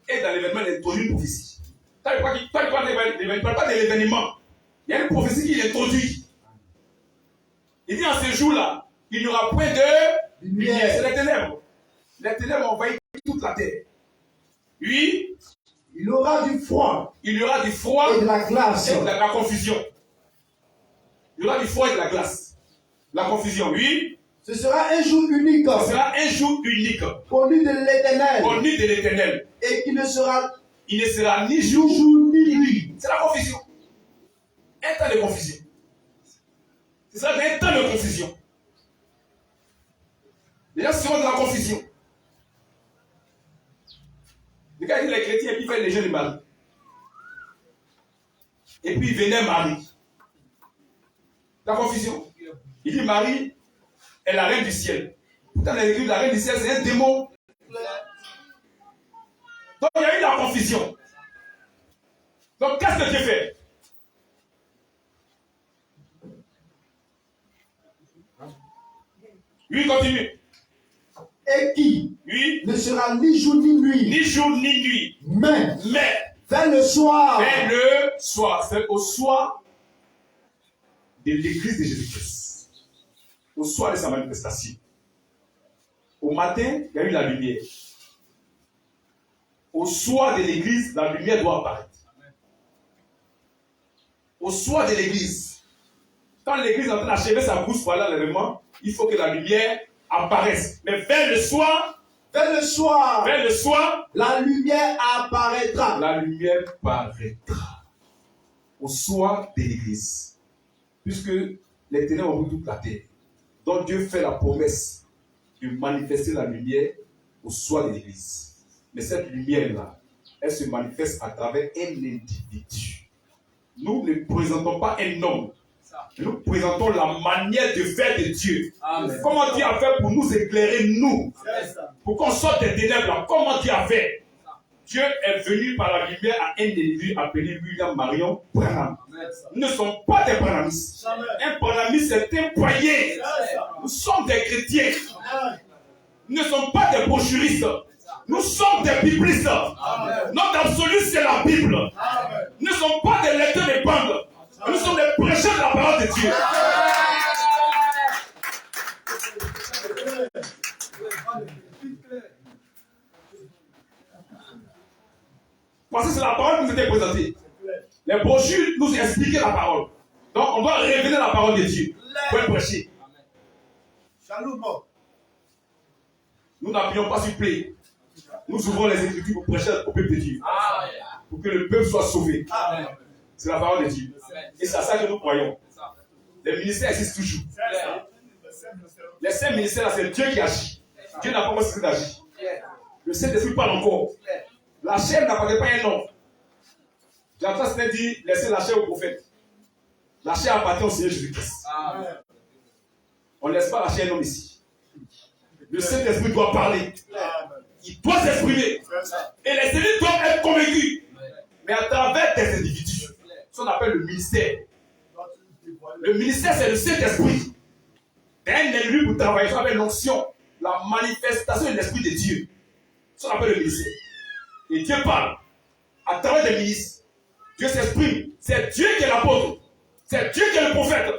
Et dans l'événement, il introduit une prophétie. Quand il parle d'événement, il ne parle pas de l'événement. Il y a une prophétie qui l'introduit. Il dit en ce jour-là, il n'y aura point de lumière. C'est les ténèbres. Les ténèbres envahissent toute la terre. Oui. Il y aura du froid. Il y aura du froid. Et de la glace. Et de la confusion. Il y aura du froid et de la glace. La confusion, oui. Ce sera un jour unique. Ce sera un jour unique. Connu de l'Éternel. Connu de l'Éternel. Et il ne sera ni jour ni nuit. C'est la confusion. Un temps de confusion. C'est ça, un temps de confusion. Les gens sont dans la confusion. Regardez les chrétiens et puis ils font les jeunes de Marie. Et puis venait Marie. La confusion. Il dit Marie est la reine du ciel. Pourtant, dans l'église, la reine du ciel, c'est un démon. Donc, il y a eu la confusion. Donc, qu'est-ce que Dieu fait? Oui, continue. Et qui Oui. ne sera ni jour ni nuit. Ni jour ni nuit. Mais vers le soir. Vers le soir. C'est au soir de l'église de Jésus-Christ. Au soir de sa manifestation. Au matin, il y a eu la lumière. Au soir de l'église, la lumière doit apparaître. Au soir de l'église, quand l'église est en train d'achever sa course pour aller à l'enlèvement, il faut que la lumière apparaisse. Mais vers le soir, la lumière apparaîtra. La lumière paraîtra. Au soir de l'église. Puisque les ténèbres ont toute la terre. Donc Dieu fait la promesse de manifester la lumière au soir de l'église. Mais cette lumière-là, elle se manifeste à travers un individu. Nous ne présentons pas un homme. Nous présentons la manière de faire de Dieu. Amen. Comment Dieu a fait pour nous éclairer, nous. Pour qu'on sorte des ténèbres là. Comment Dieu a fait. Dieu est venu par la lumière à un individu appelé William Marion Branham. Nous ne sommes pas des Branhamistes. Un Branhamiste, c'est un païen. Nous sommes des chrétiens. Nous ne sommes pas des brochuristes. Nous sommes des biblistes. Notre absolu, c'est la Bible. Nous ne sommes pas des lecteurs de bandes. Nous sommes des prêcheurs de la parole de Dieu. Parce que c'est la parole qui nous était présentée. Les brochures nous expliquaient la parole. Donc on doit révéler la parole de Dieu pour être prêché. Nous n'appuyons pas sur play. Nous ouvrons les Écritures pour prêcher au peuple de Dieu. Pour que le peuple soit sauvé. C'est la parole de Dieu. Et c'est à ça que nous croyons. Les ministères existent toujours. Les 5 ministères là, c'est Dieu qui agit. Dieu n'a pas commencé d'agir. Le Saint-Esprit parle encore. La chair n'appartient pas à un homme. J'entends Seigneur dire, laissez la chair au prophète. La chair appartient au Seigneur Jésus-Christ. On ne laisse pas la chair à un homme ici. Le Saint-Esprit doit parler. Il doit s'exprimer. Et les élus doivent être convaincus. Mais à travers des individus. Ce qu'on appelle le ministère. Le ministère, c'est le Saint-Esprit. C'est un élu pour travailler. Ça s'appelle l'onction. La manifestation de l'Esprit de Dieu. Ce qu'on appelle le ministère. Et Dieu parle. À travers des ministres. Dieu s'exprime. C'est Dieu qui est l'apôtre. C'est Dieu qui est le prophète.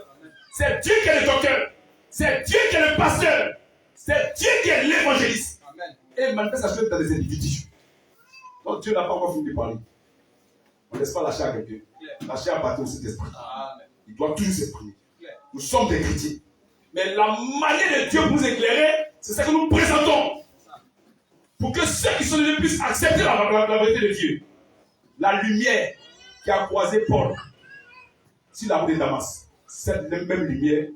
C'est Dieu qui est le docteur. C'est Dieu qui est le pasteur. C'est Dieu qui est l'évangéliste. Et il manifeste la chose dans les individus. Donc Dieu n'a pas encore fini de parler. On ne laisse pas la chair à quelqu'un. La chair appartient au Saint-Esprit. Il doit toujours s'exprimer. Nous sommes des chrétiens. Mais la manière de Dieu pour nous éclairer, c'est ça que nous présentons. Pour que ceux qui sont les puissent accepter la vérité de Dieu. La lumière qui a croisé Paul sur la route de Damas. Cette même lumière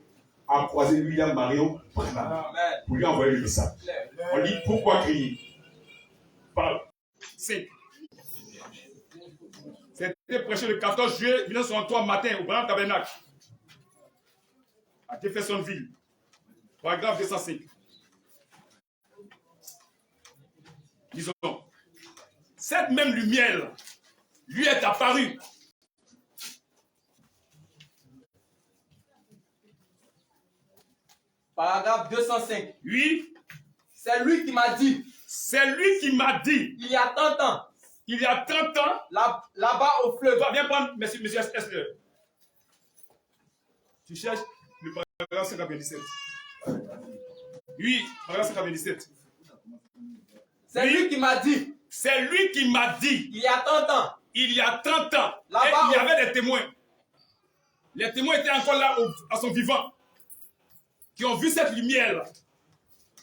a croisé William Marion Branham pour lui envoyer le message. On dit pourquoi crier. C'était prêché le 14 juillet 1963 matin au Branham Tabernacle à Jeffersonville, paragraphe 205. Disons, cette même lumière lui est apparue. Paragraphe 205. Oui. C'est lui qui m'a dit. C'est lui qui m'a dit. Il y a 30 ans. Il y a 30 ans. Là-bas au fleuve. Viens prendre, monsieur Esther. Tu cherches le paragraphe 527. Oui, paragraphe 527. C'est lui qui m'a dit. C'est lui qui m'a dit. Il y a 30 ans. Il y a 30 ans. Là-bas, et il y avait des témoins. Les témoins étaient encore là à son vivant. Qui ont vu cette lumière-là.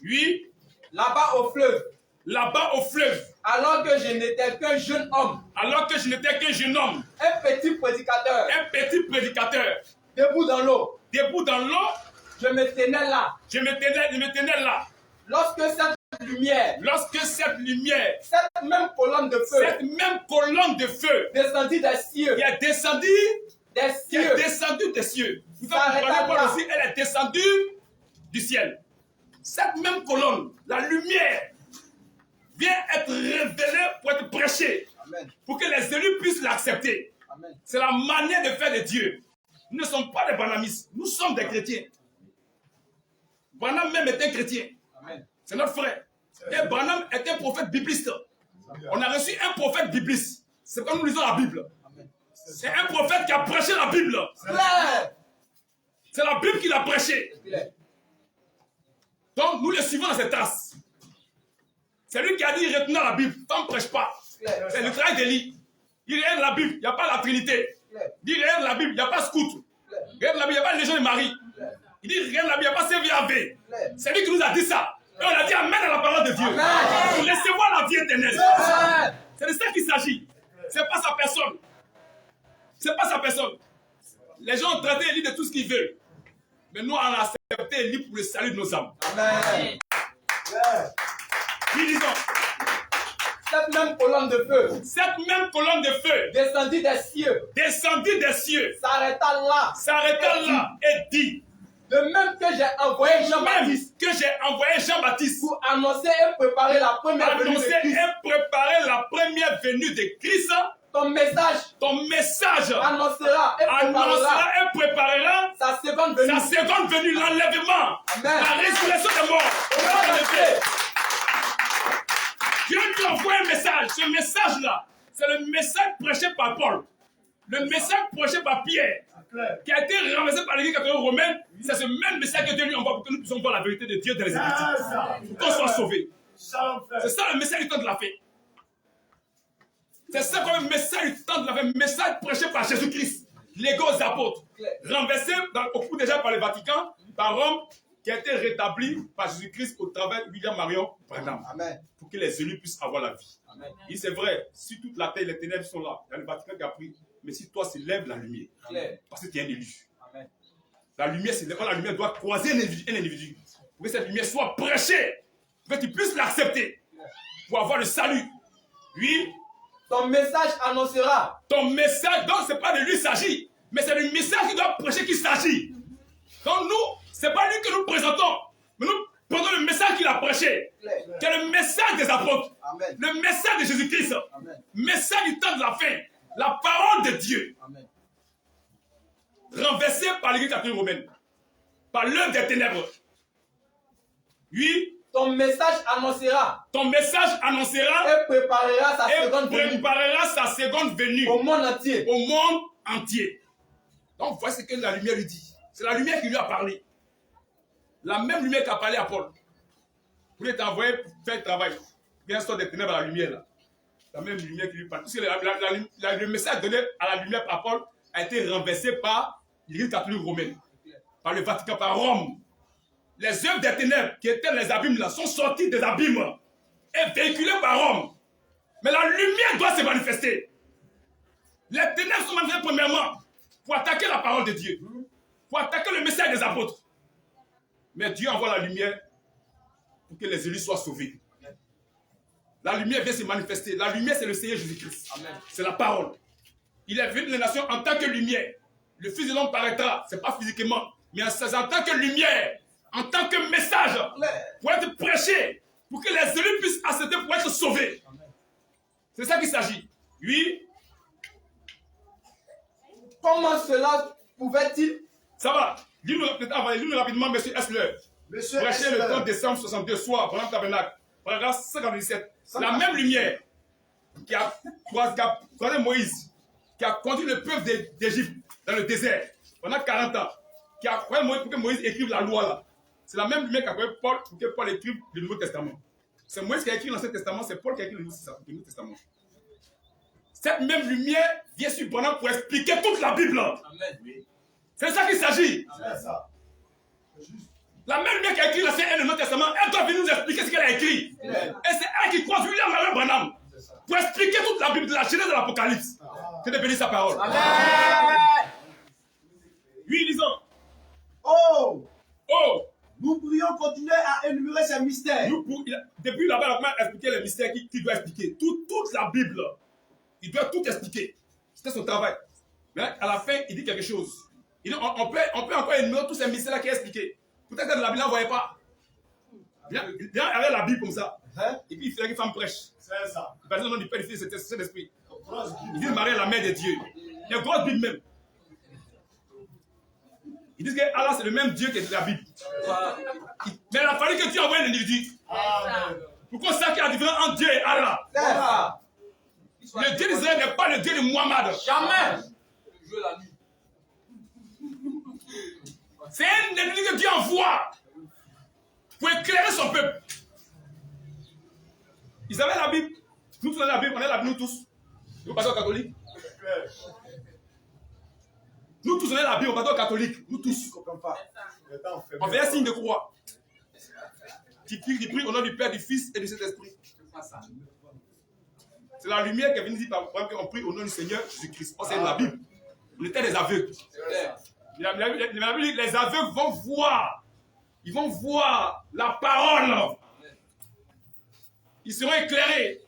Oui. Là-bas au fleuve. Là-bas au fleuve. Alors que je n'étais qu'un jeune homme. Alors que je n'étais qu'un jeune homme. Un petit prédicateur. Un petit prédicateur. Debout dans l'eau. Debout dans l'eau. Je me tenais là. Je me tenais là. Lorsque cette lumière. Cette même colonne de feu. Descendit des cieux. Qui est descendue des cieux. Vous comprenez pas aussi, elle est descendue du ciel. Cette même colonne, la lumière, vient être révélée pour être prêchée. Amen. Pour que les élus puissent l'accepter. C'est la manière de faire de Dieu. Nous ne sommes pas des branhamistes, nous sommes des chrétiens. Branham même était chrétien. C'est notre frère. Et Branham était un prophète bibliste. On a reçu un prophète bibliste. C'est comme nous lisons la Bible. C'est un prophète qui a prêché la Bible. C'est la Bible qu'il a prêché. Donc nous le suivons dans ses traces. C'est lui qui a dit retenez la Bible. Toi ne prêche pas. C'est le travail d'Élie. Il regarde la Bible, il n'y a pas la Trinité. Il dit regarde la Bible, il n'y a pas scout. Regarde la Bible, il n'y a pas la Légion de Marie. Il dit regarde la Bible, il n'y a pas CVAV. C'est lui qui nous a dit ça. Et on a dit amen à la parole de Dieu. Pour recevoir la vie éternelle. C'est de ça qu'il s'agit. C'est pas sa personne. C'est pas sa personne. Les gens ont traité Élie de tout ce qu'ils veulent. Mais nous, on a accepté Élie pour le salut de nos âmes. Amen. Puis disons. Cette même colonne de feu. Cette même colonne de feu. Descendit des cieux. Descendit des cieux. S'arrêta là. S'arrêta là et dit. De même que j'ai envoyé Jean-Baptiste. Que j'ai envoyé Jean-Baptiste. Pour annoncer et préparer la première venue de Christ. Annoncer et préparer la première venue de Christ. Ton message annoncera et préparera sa seconde venue, l'enlèvement, la résurrection des morts. Dieu lui envoie un message. Ce message-là, c'est le message prêché par Paul. Le message prêché par Pierre, qui a été renversé par l'Église catholique romaine. C'est ce même message que Dieu lui envoie pour que nous puissions voir la vérité de Dieu dans les Écritures. Pour qu'on soit sauvés. C'est ça le message du temps de la paix. C'est ça comme le message du temps de la paix. Message prêché par Jésus-Christ. Légué aux apôtres. Renversé au coup déjà par le Vatican, par Rome, qui a été rétabli par Jésus-Christ au travers de William Marion Branham. Pour que les élus puissent avoir la vie. Et c'est vrai, si toute la terre et les ténèbres sont là, il y a le Vatican qui a pris, mais si toi s'élève la lumière, parce que tu es un élu. La lumière, c'est quand la lumière doit croiser un individu, pour que cette lumière soit prêchée, pour que tu puisses l'accepter, pour avoir le salut. Oui. Ton message annoncera. Ton message, donc c'est pas de lui qu'il s'agit, mais c'est le message qu'il doit prêcher qu'il s'agit. Donc nous, c'est pas lui que nous présentons, mais nous prenons le message qu'il a prêché, qui est le message des apôtres, le message de Jésus-Christ, le message du temps de la fin, la parole de Dieu, renversée par l'Église catholique romaine, par l'œuvre des ténèbres. Oui. Ton message annoncera. Ton message annoncera. Et préparera sa seconde venue. Au monde entier. Au monde entier. Donc voici ce que la lumière lui dit. C'est la lumière qui lui a parlé. La même lumière qui a parlé à Paul. Pour être envoyé pour faire le travail. Bien sûr, des ténèbres à la lumière là. La même lumière qui lui parle. Parce que le message donné à la lumière par Paul a été renversé par l'Église catholique romaine. Par le Vatican, par Rome. Les œuvres des ténèbres qui étaient les abîmes là sont sorties des abîmes et véhiculées par Rome. Mais la lumière doit se manifester. Les ténèbres sont manifestées premièrement pour attaquer la parole de Dieu, pour attaquer le message des apôtres. Mais Dieu envoie la lumière pour que les élus soient sauvés. La lumière vient se manifester. La lumière, c'est le Seigneur Jésus-Christ. C'est la parole. Il est venu dans les nations en tant que lumière. Le Fils de l'homme paraîtra, ce n'est pas physiquement, mais en tant que lumière. En tant que message pour être prêché, pour que les élus puissent accepter pour être sauvés. C'est ça qu'il s'agit. Oui. Comment cela pouvait-il? Ça va. Dis-nous rapidement, monsieur Esler. Prêché le 30 décembre 62, soir, pendant le tabernacle. Paragraphe 57. La même lumière qui a croisé Moïse, qui a conduit le peuple d'Égypte dans le désert pendant 40 ans, qui a croisé Moïse pour que Moïse écrive la loi là. C'est la même lumière qu'a fait Paul pour que Paul écrive le Nouveau Testament. C'est Moïse qui a écrit l'Ancien Testament, c'est Paul qui a écrit le Nouveau Testament. Cette même lumière vient surprenant pour expliquer toute la Bible. C'est ça qu'il s'agit. La même lumière qui a écrit l'Ancien et le Nouveau Testament, elle doit venir nous expliquer ce qu'elle a écrit. Et c'est elle qui croise William Marion Branham pour expliquer toute la Bible, de la Genèse à l'Apocalypse. Que de bénir sa parole. Oui, lisons. Oh! Nous pourrions continuer à énumérer ces mystères. Depuis là-bas, on a expliqué les mystères qu'il doit expliquer. Toute la Bible, il doit tout expliquer. C'était son travail. Mais à la fin, il dit quelque chose. Il dit, on peut encore énumérer tous ces mystères-là qu'il a expliqués. Peut-être que dans la Bible, on ne voyait pas. Il y avait la Bible comme ça. Et puis il fallait qu'une femme prêche. C'est ça. Il parlait au nom du Père, du Fils, c'était Saint-Esprit. Il dit Marie est la mère de Dieu. Il y a une grosse Bible même. Ils disent que Allah c'est le même Dieu que la Bible. Mais il a fallu que Dieu envoie un individu. Pourquoi ça qu'il y a la différence entre Dieu et Allah? Le Dieu d'Israël n'est pas le Dieu de Muhammad. Jamais. C'est un individu que Dieu envoie pour éclairer son peuple. Ils avaient la Bible. Nous tous on a la Bible, on a la Bible, nous tous. Nous passons aux catholiques. Nous tous on a la Bible, on passe aux catholiques. Nous tous. On fait un signe de croix. Qui prie au nom du Père, du Fils et du Saint-Esprit. C'est la lumière qui est venue dire par exemple qu'on prie au nom du Seigneur Jésus-Christ. C'est la Bible. On était des aveugles. Les aveugles vont voir. Ils vont voir la parole. Ils seront éclairés.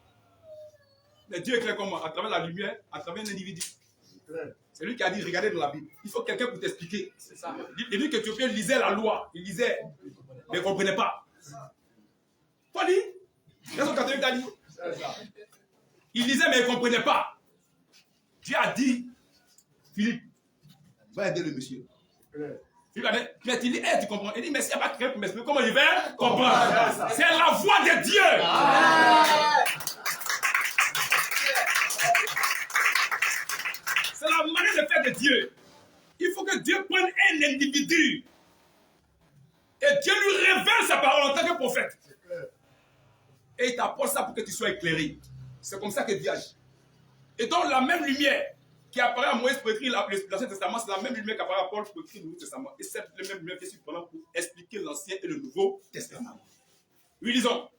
Mais Dieu éclaire comment? À travers la lumière, à travers un individu. C'est lui qui a dit, regardez dans la Bible. Il faut quelqu'un pour t'expliquer. Il dit que Théophile lisait la loi. Il lisait, mais il ne comprenait pas. Toi, dis. Qu'est-ce que catholique t'a dit? Il lisait, mais il ne comprenait pas. Dieu a dit, Philippe, va aider le monsieur. Philippe a dit, mais tu dis, hey, tu comprends? Il dit, mais s'il n'y a pas quelqu'un pour m'expliquer, comment il va comprendre? C'est la voix de Dieu. C'est la manière de faire de Dieu. Il faut que Dieu prenne un individu. Et Dieu lui révèle sa parole en tant que prophète. Et il t'apporte ça pour que tu sois éclairé. C'est comme ça que Dieu agit. Et donc la même lumière qui apparaît à Moïse pour écrire l'Ancien Testament, c'est la même lumière qui apparaît à Paul pour écrire le Nouveau Testament. Et c'est la même lumière qui est surprenante pour expliquer l'Ancien et le Nouveau Testament. Oui, disons.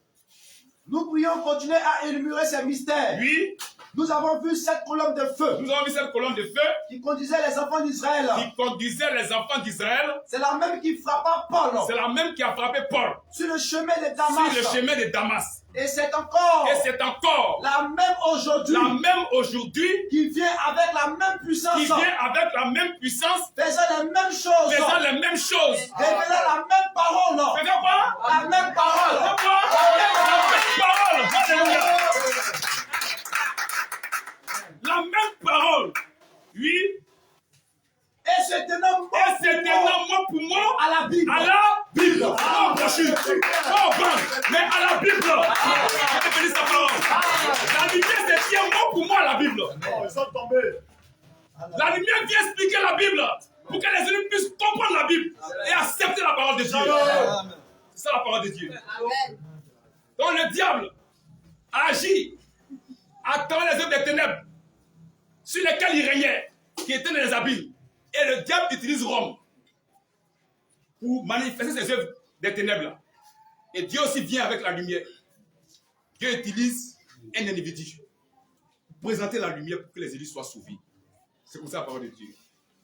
Nous pourrions continuer à énumérer ces mystères. Oui. Nous avons vu cette colonne de feu. Nous avons vu cette colonne de feu. Qui conduisait les enfants d'Israël. Qui conduisait les enfants d'Israël. C'est la même qui frappa Paul. C'est la même qui a frappé Paul. Sur le chemin de Damas. Sur le chemin de Damas. Et c'est encore. Et c'est encore. La même aujourd'hui. La même aujourd'hui. Qui vient avec la même puissance. Qui vient avec la même puissance. Faisant les mêmes choses. Faisant les mêmes choses. Révélant la même parole. Faisant quoi? La même parole. La même parole. La même parole. Oui. Et c'est un homme mot pour mot à la Bible. À la Bible. Oh, brochure. Oh, bon. Mais à la Bible. Je te dis sa parole. La lumière, c'est un mot pour moi à la Bible. La lumière vient expliquer la Bible pour que les élus puissent comprendre la Bible et accepter la parole de Dieu. C'est ça la parole de Dieu. Donc le diable agit à travers les œuvres des ténèbres sur lesquelles il régnait, qui étaient dans les abîmes. Et le diable utilise Rome pour manifester ses œuvres des ténèbres là. Et Dieu aussi vient avec la lumière. Dieu utilise un individu pour présenter la lumière pour que les élus soient sauvés. C'est comme ça la parole de Dieu.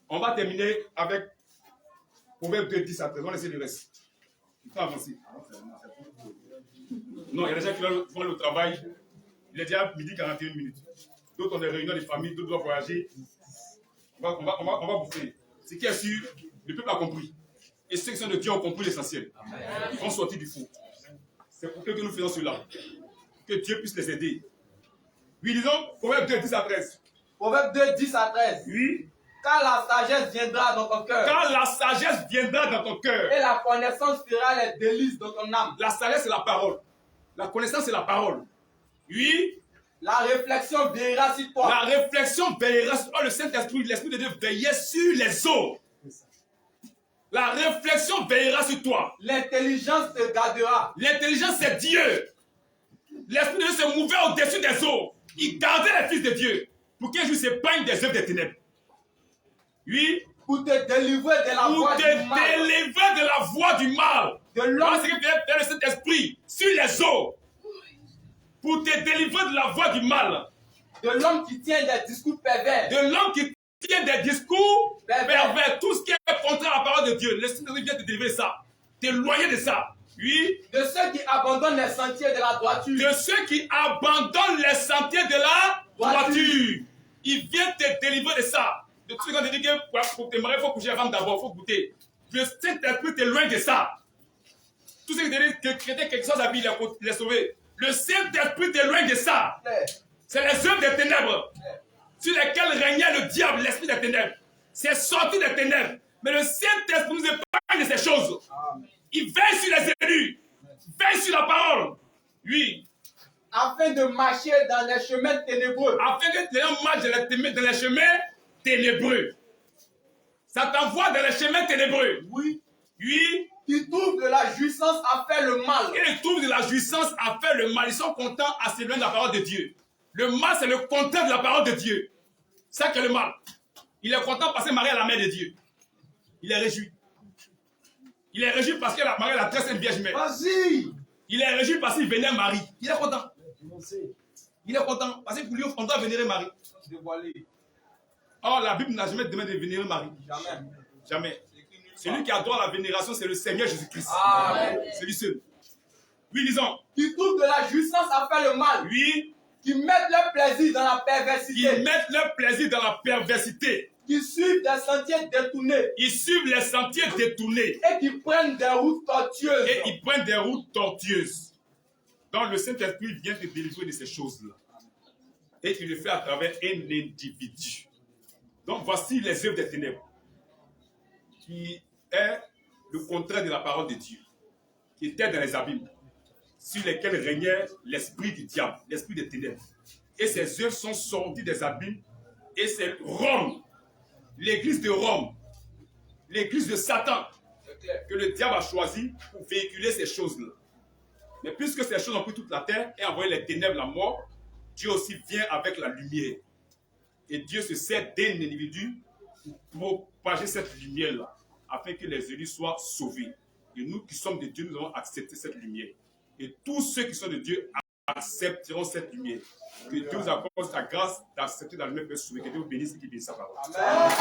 On va terminer avec Proverbe 2, 10 à 13. On va laisser le reste. Il faut avancer. Non, il y a des gens qui vont le travail. Il est déjà midi 41 minutes. D'autres ont des réunions de famille, d'autres doivent voyager. On va bouffer. Ce qui est sûr, le peuple a compris. Et ceux qui sont de Dieu ont compris l'essentiel. Ils vont sortir du fou. C'est pour eux que nous faisons cela. Que Dieu puisse les aider. Oui, disons, Proverbe 2, 10 à 13. Proverbe 2, 10 à 13. Oui. Quand la sagesse viendra dans ton cœur. Quand la sagesse viendra dans ton cœur. Et la connaissance fera les délices dans ton âme. La sagesse, c'est la parole. La connaissance, c'est la parole. Oui. La réflexion veillera sur toi. La réflexion veillera sur toi. Le Saint-Esprit, l'Esprit de Dieu veillait sur les eaux. La réflexion veillera sur toi. L'intelligence te gardera. L'intelligence, c'est Dieu. L'Esprit de Dieu se mouvait au-dessus des eaux. Il gardait les fils de Dieu pour qu'un jour s'épargne des œuvres des ténèbres. Oui. Pour te délivrer de la voie du mal. Pour te délivrer de la voie du mal. De l'homme qui vient faire le Saint-Esprit sur les eaux. Pour te délivrer de la voie du mal. De l'homme qui tient des discours pervers. De l'homme qui tient des discours pervers. Tout ce qui est contraire à la parole de Dieu. Le Saint-Esprit vient te délivrer de ça. T'éloigner de ça. Oui. De ceux qui abandonnent les sentiers de la droiture. De ceux qui abandonnent les sentiers de la droiture. Il vient te délivrer de ça. De tout ce qu'on te dit que pour te marier, il faut coucher avant d'abord, il faut goûter. Le Saint-Esprit t'éloigne de ça. Tout ce qui te dit que créer quelque chose à vie, il est sauvé. Le Saint-Esprit t'éloigne de ça. C'est les œuvres des ténèbres sur lesquelles régnait le diable, l'esprit des ténèbres. C'est sorti des ténèbres Mais le Saint-Esprit nous épargne de ces choses. Il veille sur les élus. Veille sur la parole. Oui. Afin de marcher dans les chemins ténébreux. Afin que les gens marchent dans les chemins ténébreux. Ça t'envoie dans les chemins ténébreux. Oui. Oui. Ils trouvent de la jouissance à faire le mal. Ils trouvent de la jouissance à faire le mal. Ils sont contents à s'éloigner de la parole de Dieu. Le mal, c'est le contraire de la parole de Dieu. C'est ça que le mal. Il est content parce que Marie est la mère de Dieu. Il est réjoui. Il est réjoui parce que Marie est la très sainte Vierge Mère. Vas-y. Il est réjoui parce qu'il vénère Marie. Il est content. Il est content parce que pour lui, on doit vénérer Marie. Dévoilé. Or, la Bible n'a jamais demandé de vénérer Marie. Jamais. Jamais. Celui qui adore la vénération, c'est le Seigneur Jésus-Christ. C'est lui seul. Oui, disons. Qui trouvent de la jouissance à faire le mal. Oui. Qui mettent leur plaisir dans la perversité. Qui mettent leur plaisir dans la perversité. Qui suivent des sentiers détournés. Ils suivent les sentiers détournés. Et qui prennent des routes tortueuses. Et ils prennent des routes tortueuses. Donc le Saint-Esprit vient te délivrer de ces choses-là. Et il le fait à travers un individu. Donc voici les œuvres des ténèbres. Qui est le contraire de la parole de Dieu. Qui était dans les abîmes. Sur lesquels régnait l'esprit du diable, l'esprit des ténèbres. Et ces œuvres sont sorties des abîmes. Et c'est Rome, l'église de Rome, l'église de Satan, que le diable a choisi pour véhiculer ces choses-là. Mais puisque ces choses ont pris toute la terre et envoyé les ténèbres, la mort, Dieu aussi vient avec la lumière. Et Dieu se sert d'un individu pour propager cette lumière-là, afin que les élus soient sauvés. Et nous qui sommes de Dieu, nous avons accepté cette lumière. Et tous ceux qui sont de Dieu accepteront cette lumière. Que Dieu vous accorde sa grâce d'accepter la lumière pour être sauvé. Que Dieu vous bénisse et qu'il bénisse sa parole. Amen.